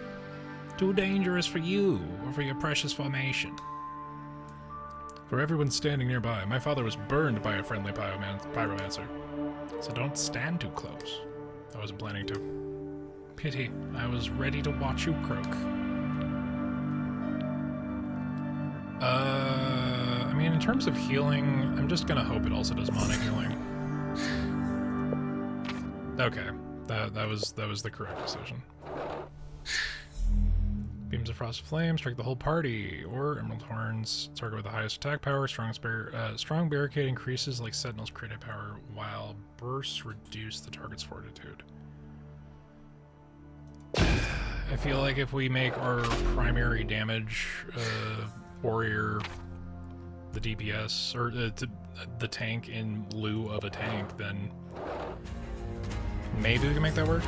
Too dangerous for you, or for your precious formation. For everyone standing nearby, my father was burned by a friendly pyromancer. So don't stand too close. I wasn't planning to. Pity, I was ready to watch you croak. I mean, in terms of healing, I'm just gonna hope it also does mana healing. Okay, that was the correct decision. Beams of Frosted Flame strike the whole party, or Emerald Horns target with the highest attack power. Strong Barricade increases like Sentinel's creative power, while bursts reduce the target's fortitude. I feel like if we make our primary damage warrior the DPS, or the tank in lieu of a tank, then maybe we can make that work.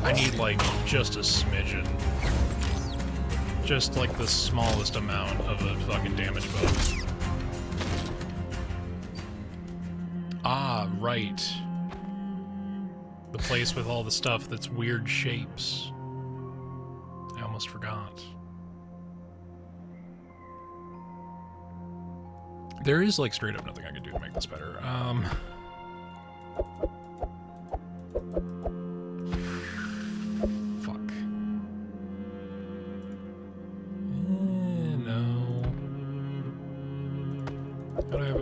I need, like, just a smidgen. Just, like, the smallest amount of a fucking damage buff. Ah, right. The place with all the stuff that's weird shapes. I almost forgot. There is, like, straight up nothing I can do to make this better.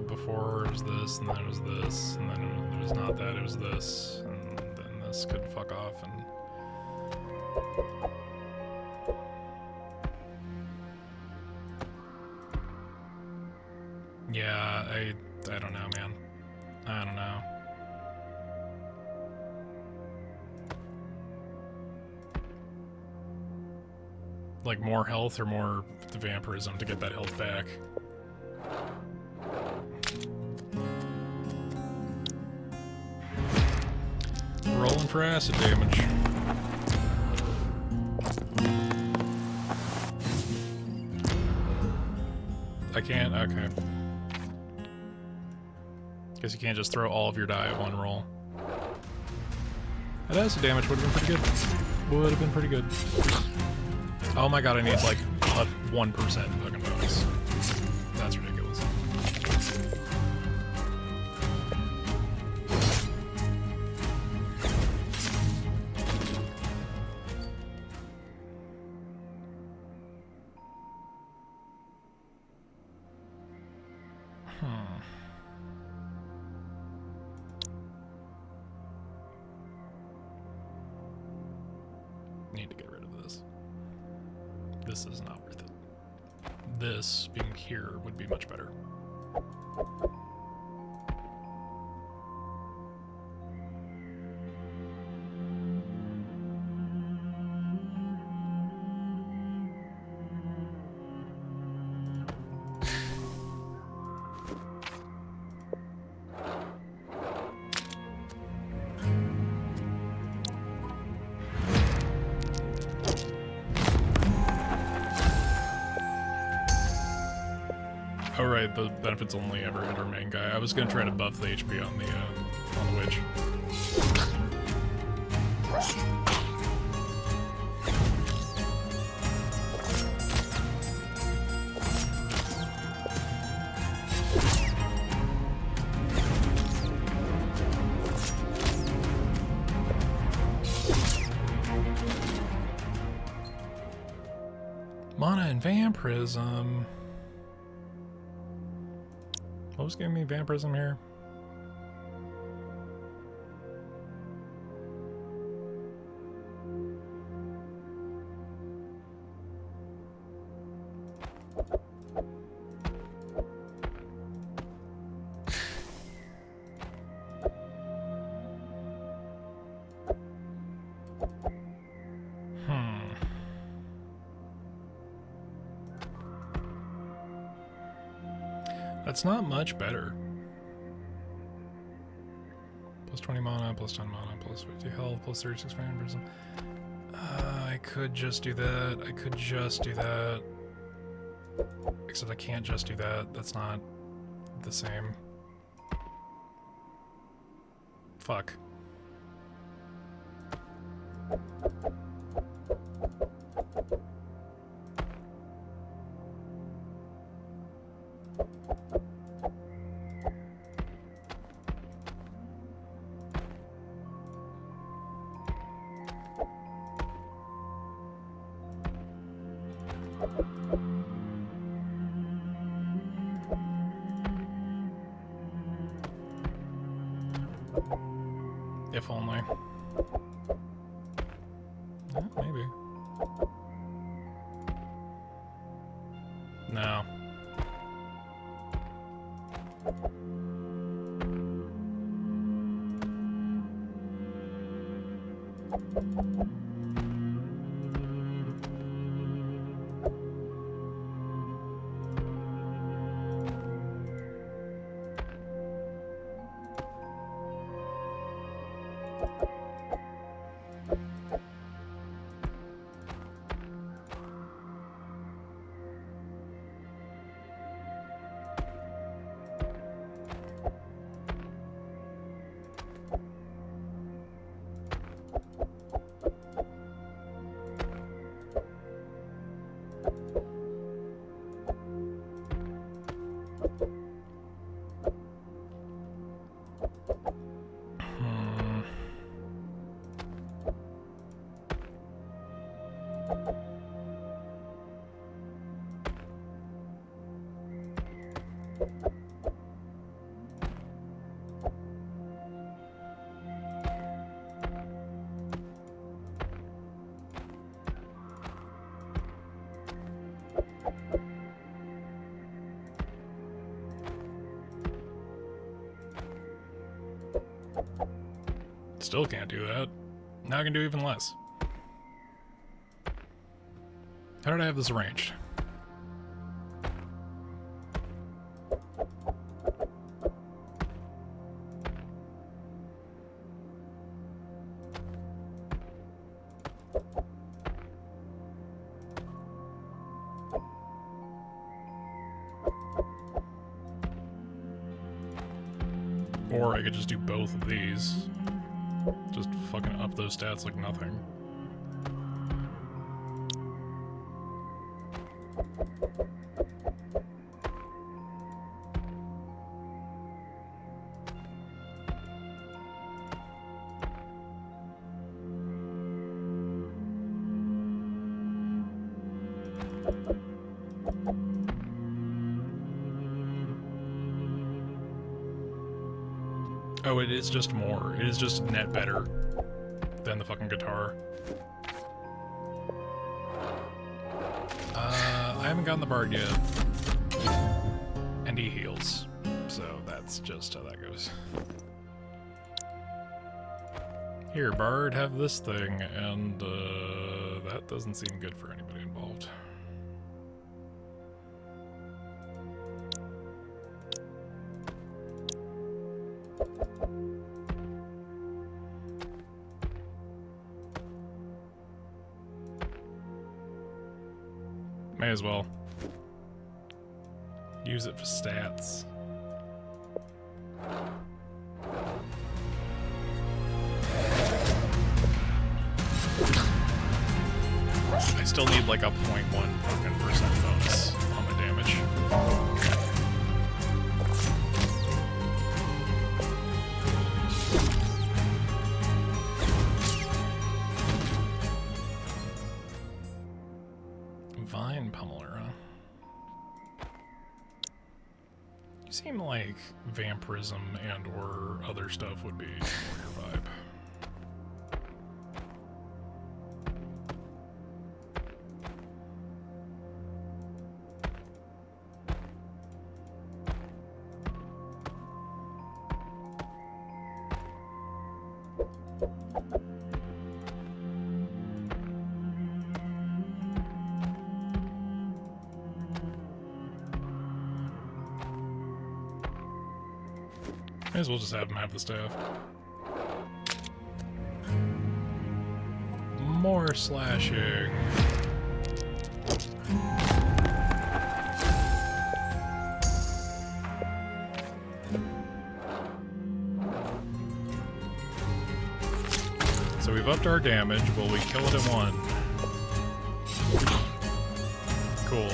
Before it was this, and then it was this, and then it was not that, it was this, and then this could fuck off, and... Yeah, I don't know, man. I don't know. Like, more health or more vampirism to get that health back? Rolling for acid damage. I can't? Okay. Guess you can't just throw all of your die at one roll. That acid damage would have been pretty good. Would have been pretty good. Oh my god, I need like a 1% fucking bonus. That's ridiculous. Need to get rid of this. This is not worth it. This being here would be much better. Oh right, the benefits only ever hit our main guy. I was gonna try to buff the HP on the witch. Mana and Vampirism. What was giving me vampirism here? That's not much better. Plus 20 mana, plus 10 mana, plus 50 health, plus 36 vampirism. I could just do that. I could just do that. Except I can't just do that. That's not the same. Fuck. If only. Maybe. No. Still can't do that. Now I can do even less. How did I have this arranged? Or I could just do both of these. Just fucking up those stats like nothing. Oh, it is just more. It is just net better than the fucking guitar. I haven't gotten the bard yet. And he heals. So that's just how that goes. Here, bard, have this thing, and that doesn't seem good for anybody involved. May as well. Use it for stats. I still need like a 0.1% bonus on my damage. Vine Pummeler, huh? You seem like vampirism and or other stuff would be more your vibe. May as well just have him have the staff. More slashing. So we've upped our damage. Will we kill it in one? Cool.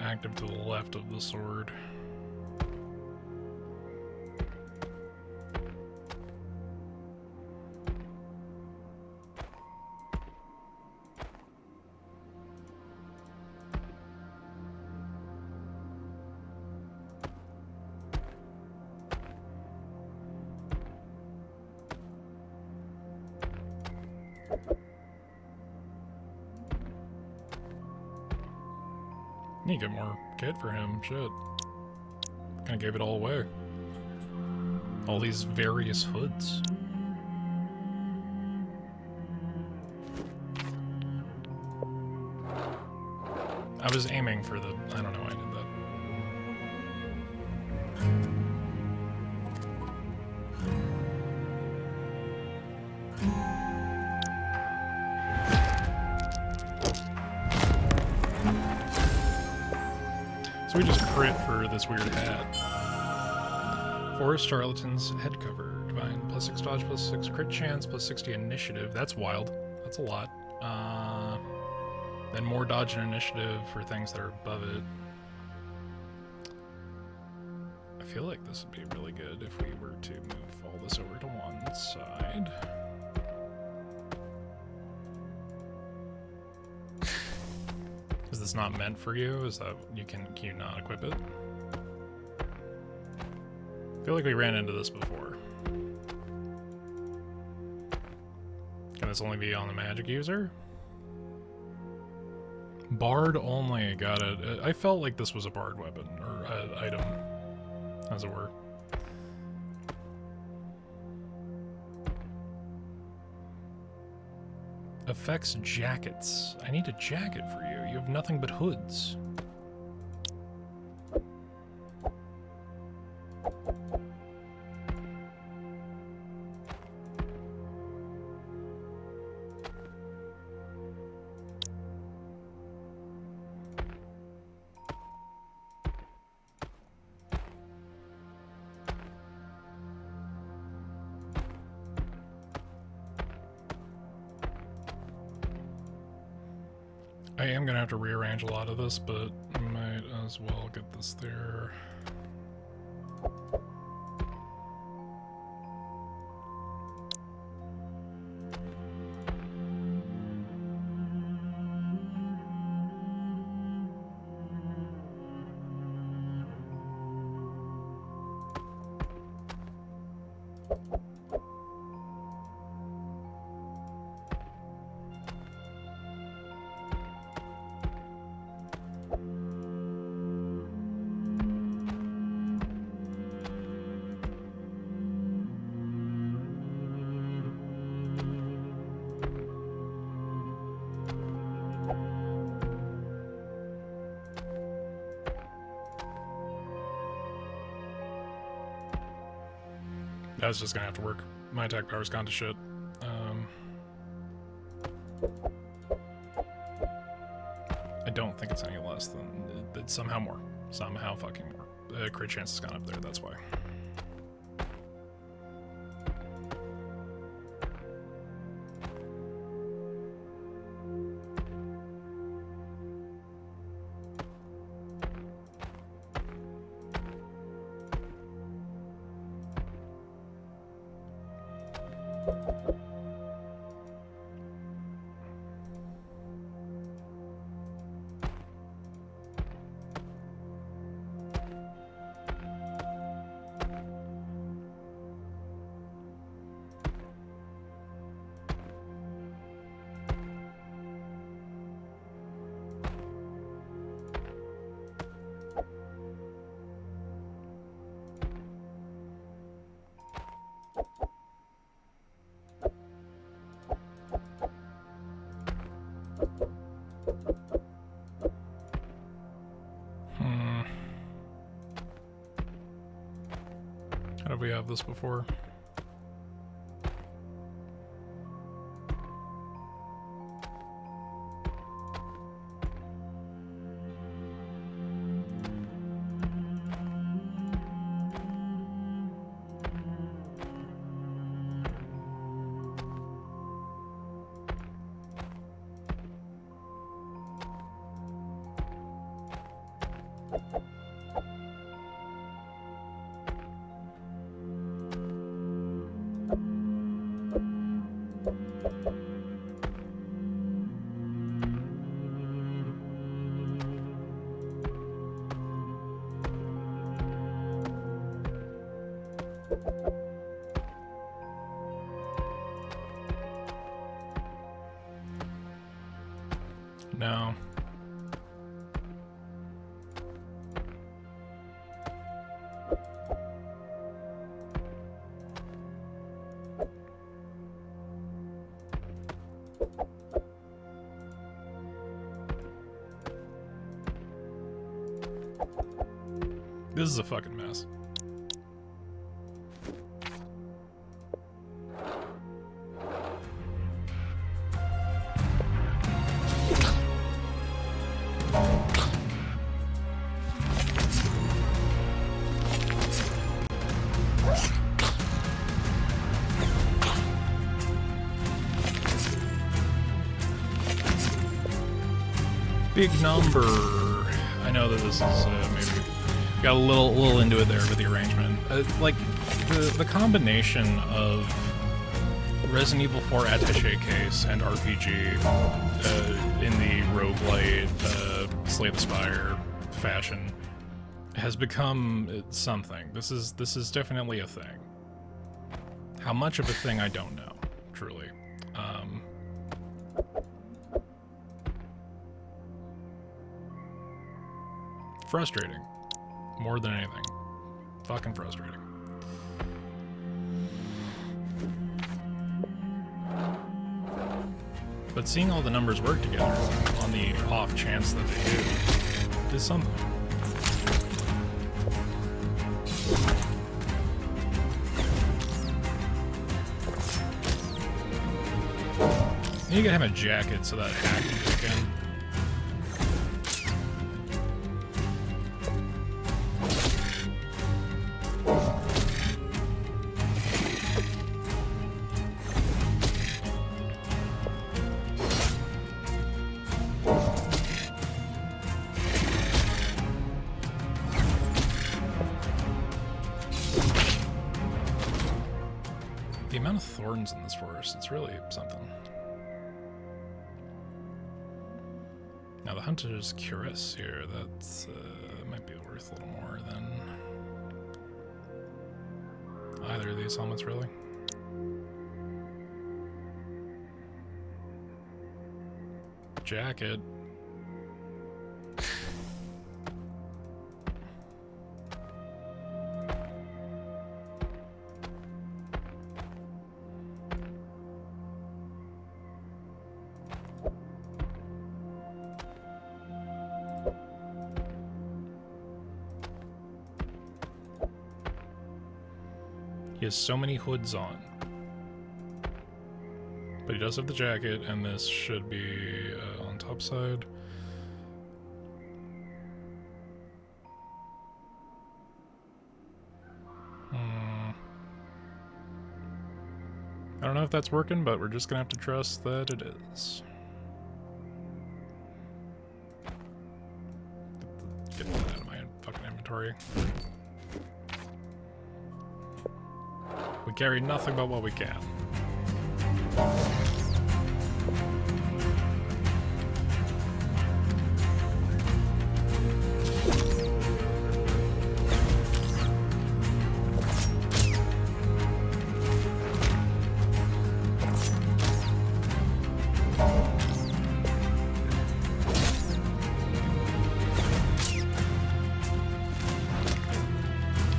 Active to the left of the sword. Need to get more kit for him, shit. Kinda gave it all away. All these various hoods. I was aiming for the... I don't know why I did that. So we just crit for this weird hat. Forest Charlatan's head cover. Divine plus 6 dodge, plus 6 crit chance, plus 60 initiative. That's wild. That's a lot. Then more dodge and initiative for things that are above it. I feel like this would be really good if we were to move all this over to one side. Is this not meant for you? Is that can you not equip it? I feel like we ran into this before. Can this only be on the magic user? Bard only, got it. I felt like this was a bard weapon, or item, as it were. Affects jackets. I need a jacket for you. You have nothing but hoods. I am gonna have to rearrange a lot of this, but I might as well get this there. That's just gonna have to work. My attack power's gone to shit. I don't think it's any less than... It's somehow more. Somehow fucking more. Crit chance has gone up there, that's why. Have we had this before? No. This is a fucking mess. Big number. I know that this is maybe got a little into it there with the arrangement. Like the combination of Resident Evil 4 attaché case and RPG in the roguelite Slay the Spire fashion has become something. This is definitely a thing. How much of a thing I don't know, truly. Frustrating. More than anything. Fucking frustrating. But seeing all the numbers work together on the off chance that they do is something. You gotta have a jacket so that hack can kick in. The amount of thorns in this forest, it's really something. Now the Hunter's Cuirass here, that's might be worth a little more than either of these helmets, really. Jacket. He has so many hoods on. But he does have the jacket, and this should be on top side. I don't know if that's working, but we're just gonna have to trust that it is. Get that out of my fucking inventory. We carry nothing but what we can.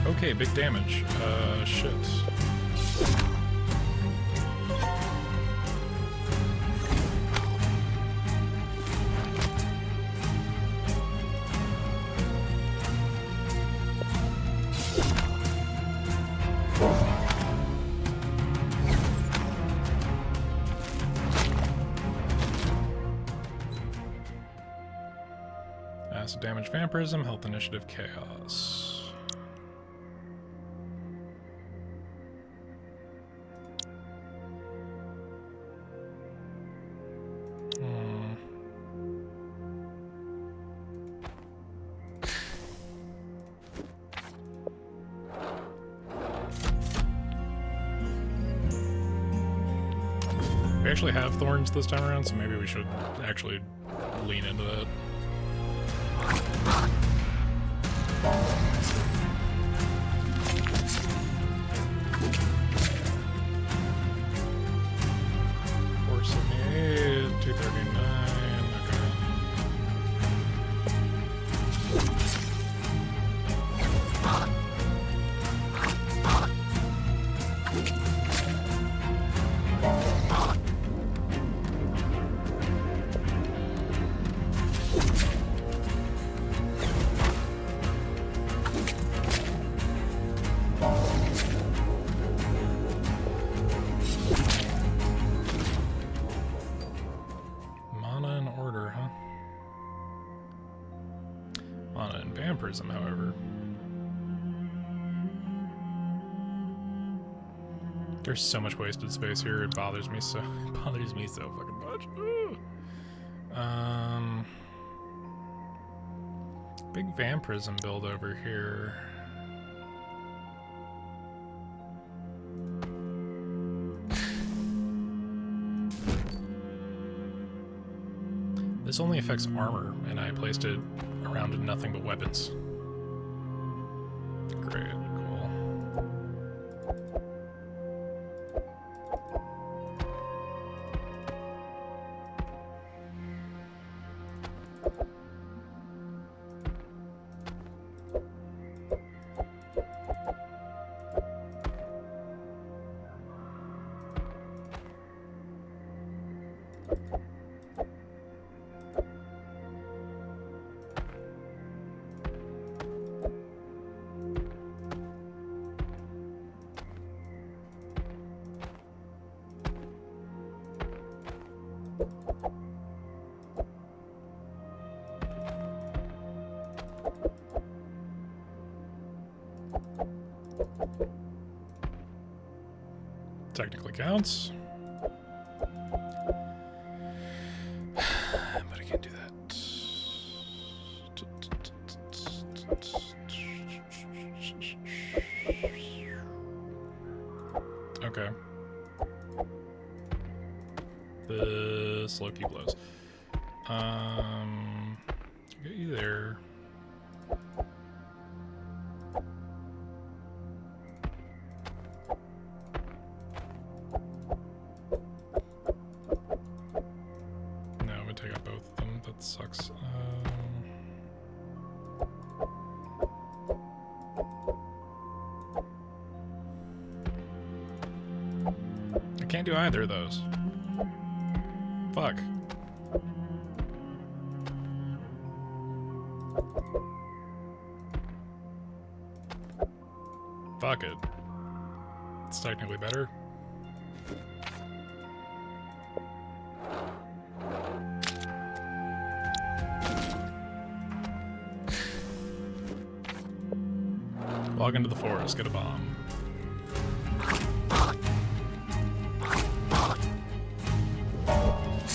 Okay, big damage. Shit. Acid damage, vampirism, health initiative, chaos. We actually have thorns this time around, so maybe we should actually lean into that. $478, $239. Mana in order, huh? Mana and vampirism, however. There's so much wasted space here, it bothers me so fucking much. Ugh. Big vampirism build over here. This only affects armor, and I placed it around nothing but weapons. Great, cool. Technically counts. But I can't do that. Okay. The slow key blows. Get you there. Take out both of them. That sucks. I can't do either of those. Fuck. Fuck it. It's technically better. Log into the forest, get a bomb.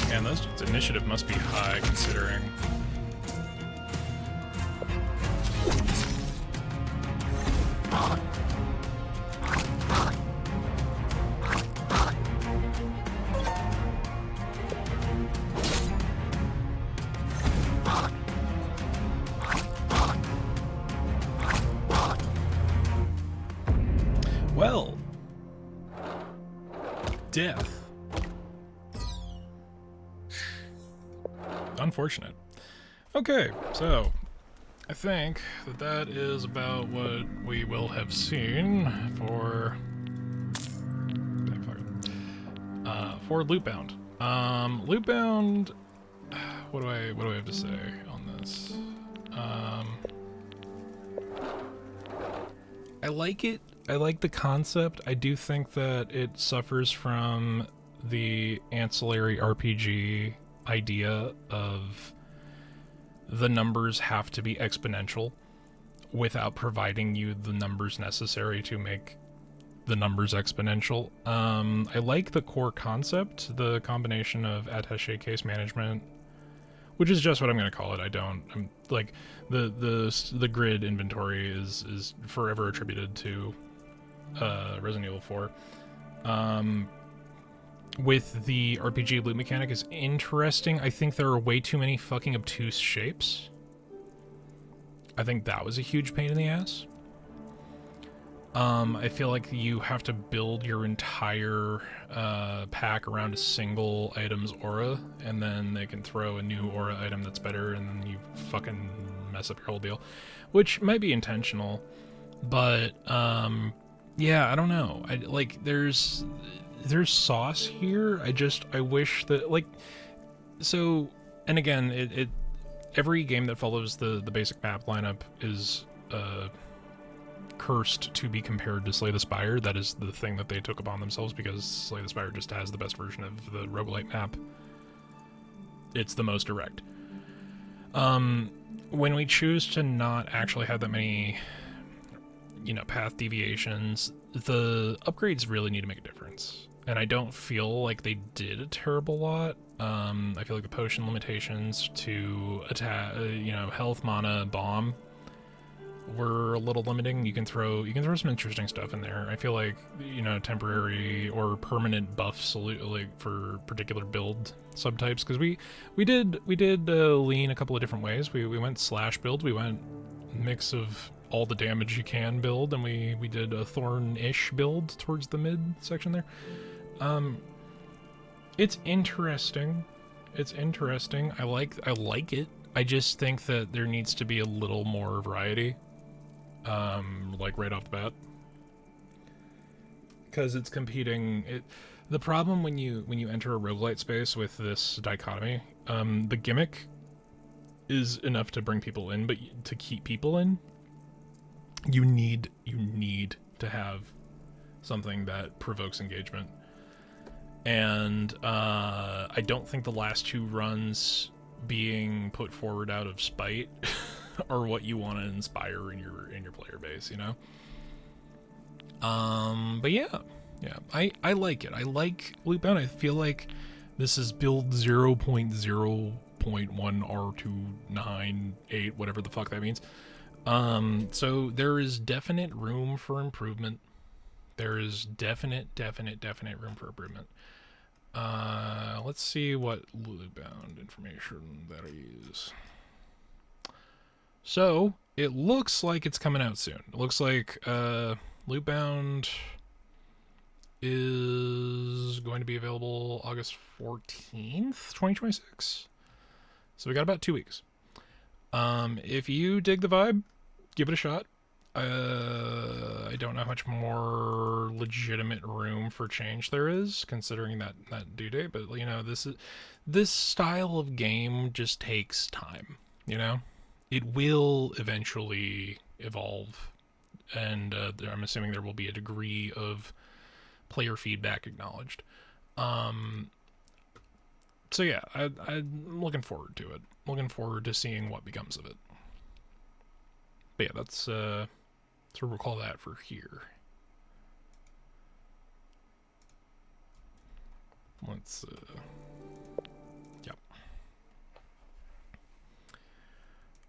Man, this initiative must be high considering. Well, death. Unfortunate. Okay, so I think that is about what we will have seen for Lootbound. Lootbound. What do I have to say on this? I like it. I like the concept. I do think that it suffers from the ancillary RPG idea of the numbers have to be exponential without providing you the numbers necessary to make the numbers exponential. I like the core concept, the combination of attaché case management, which is just what I'm going to call it. I'm like the grid inventory is forever attributed to Resident Evil 4. With the RPG loot mechanic is interesting. I think there are way too many fucking obtuse shapes. I think that was a huge pain in the ass. I feel like you have to build your entire pack around a single item's aura, and then they can throw a new aura item that's better, and then you fucking mess up your whole deal. Which might be intentional, but yeah, I don't know. There's sauce here. I wish that, like, so, and again, every game that follows the basic map lineup is cursed to be compared to Slay the Spire. That is the thing that they took upon themselves, because Slay the Spire just has the best version of the roguelite map. It's the most direct. When we choose to not actually have that many, path deviations, the upgrades really need to make a difference. And I don't feel like they did a terrible lot. I feel like the potion limitations to attack, health, mana, bomb were a little limiting. You can throw some interesting stuff in there. I feel like, temporary or permanent buffs like for particular build subtypes, because we did lean a couple of different ways. We went slash build, we went mix of all the damage you can build, and we did a thorn-ish build towards the mid section there. It's interesting. I like it. I just think that there needs to be a little more variety. Like right off the bat, because it's competing. The problem when you enter a roguelite space with this dichotomy, the gimmick is enough to bring people in, but to keep people in, you need to have something that provokes engagement. And I don't think the last two runs being put forward out of spite are what you want to inspire in your player base, But yeah, I like it. I like Lootbound. I feel like this is build 0.0.1 R298, whatever the fuck that means. So there is definite room for improvement. There is definite room for improvement. Let's see what Lootbound information that is. So, it looks like it's coming out soon. It looks like Lootbound is going to be available August 14th, 2026. So we got about 2 weeks. If you dig the vibe, give it a shot. I don't know how much more legitimate room for change there is, considering that due date, but this style of game just takes time, It will eventually evolve, and I'm assuming there will be a degree of player feedback acknowledged. So yeah, I'm looking forward to it. Looking forward to seeing what becomes of it. But yeah, that's so we'll call that for here. Let's yep.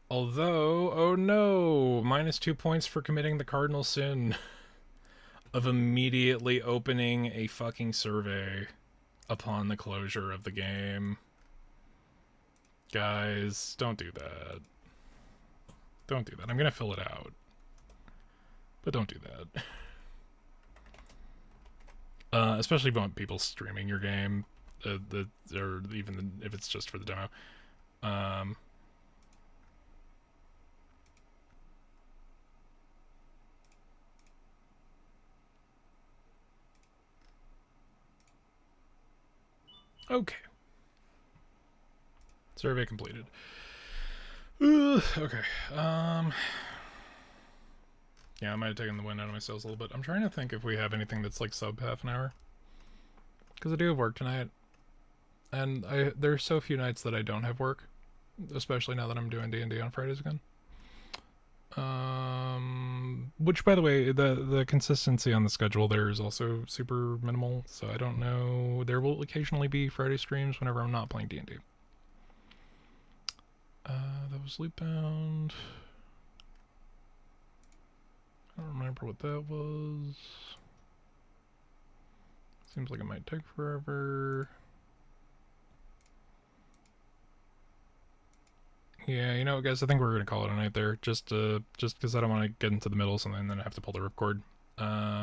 Although, oh no, -2 points for committing the cardinal sin of immediately opening a fucking survey upon the closure of the game. Guys, don't do that. Don't do that. I'm gonna fill it out. But don't do that. Especially if you want people streaming your game, or even if it's just for the demo. Okay. Survey completed. Okay. Yeah, I might have taken the wind out of my sails a little bit. I'm trying to think if we have anything that's like sub half an hour. Because I do have work tonight. And there's so few nights that I don't have work. Especially now that I'm doing D&D on Fridays again. Which, by the way, the consistency on the schedule there is also super minimal. So I don't know. There will occasionally be Friday streams whenever I'm not playing D&D. That was Loopbound. I don't remember what that was. Seems like it might take forever. Yeah, you know what, guys? I think we're gonna call it a night there. Just because I don't want to get into the middle of something and then have to pull the ripcord.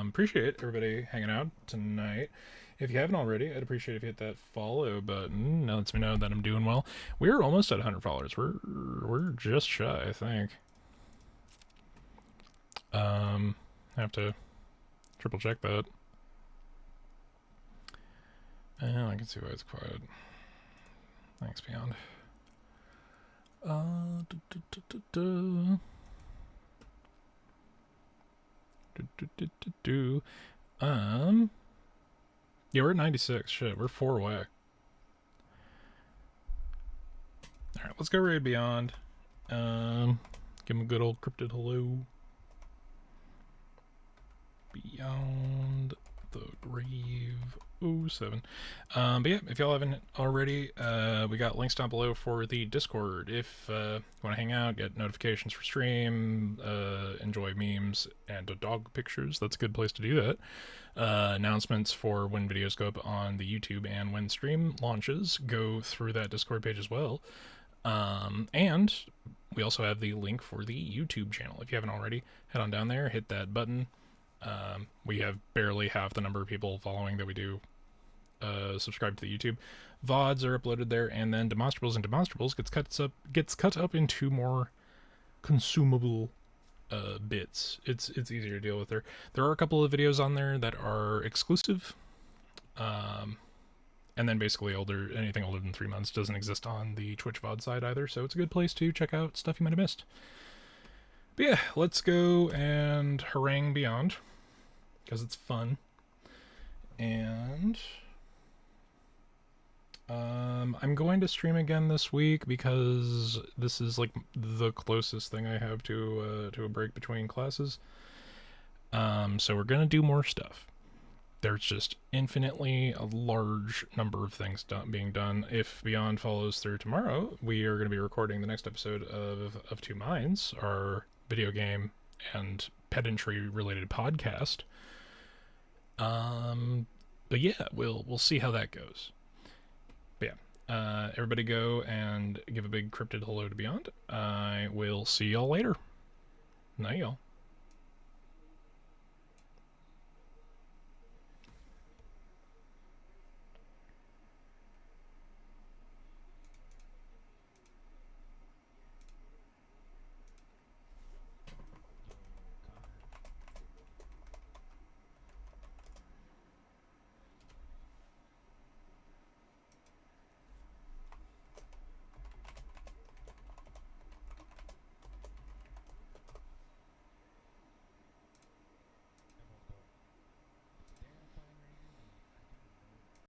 Appreciate everybody hanging out tonight. If you haven't already, I'd appreciate if you hit that follow button. That lets me know that I'm doing well. We're almost at 100 followers. We're just shy, I think. I have to triple check that. And I can see why it's quiet. Thanks, Beyond. Yeah, we're at 96. Shit, we're 4 away. Alright, let's go raid Beyond. Give him a good old cryptid hello. Beyond the Grave 07. But yeah, if y'all haven't already, we got links down below for the Discord. If you want to hang out, get notifications for stream, enjoy memes and dog pictures, that's a good place to do that. Announcements for when videos go up on the YouTube and when stream launches go through that Discord page as well. And we also have the link for the YouTube channel. If you haven't already, head on down there, hit that button. We have barely half the number of people following that we do subscribe to the YouTube. VODs are uploaded there, and then Demonstrables and Demonstrables gets cut up into more consumable bits. It's easier to deal with there. There are a couple of videos on there that are exclusive. And then basically anything older than 3 months doesn't exist on the Twitch VOD side either, so it's a good place to check out stuff you might have missed. But yeah, let's go and harangue Beyond, because it's fun. And I'm going to stream again this week because this is like the closest thing I have to a break between classes. So we're gonna do more stuff. There's just infinitely a large number of things being done. If Beyond follows through tomorrow, we are going to be recording the next episode of Two Minds, our video game and pedantry related podcast. But yeah, we'll see how that goes. But yeah, everybody go and give a big cryptid hello to Beyond. I will see y'all later. Night, y'all.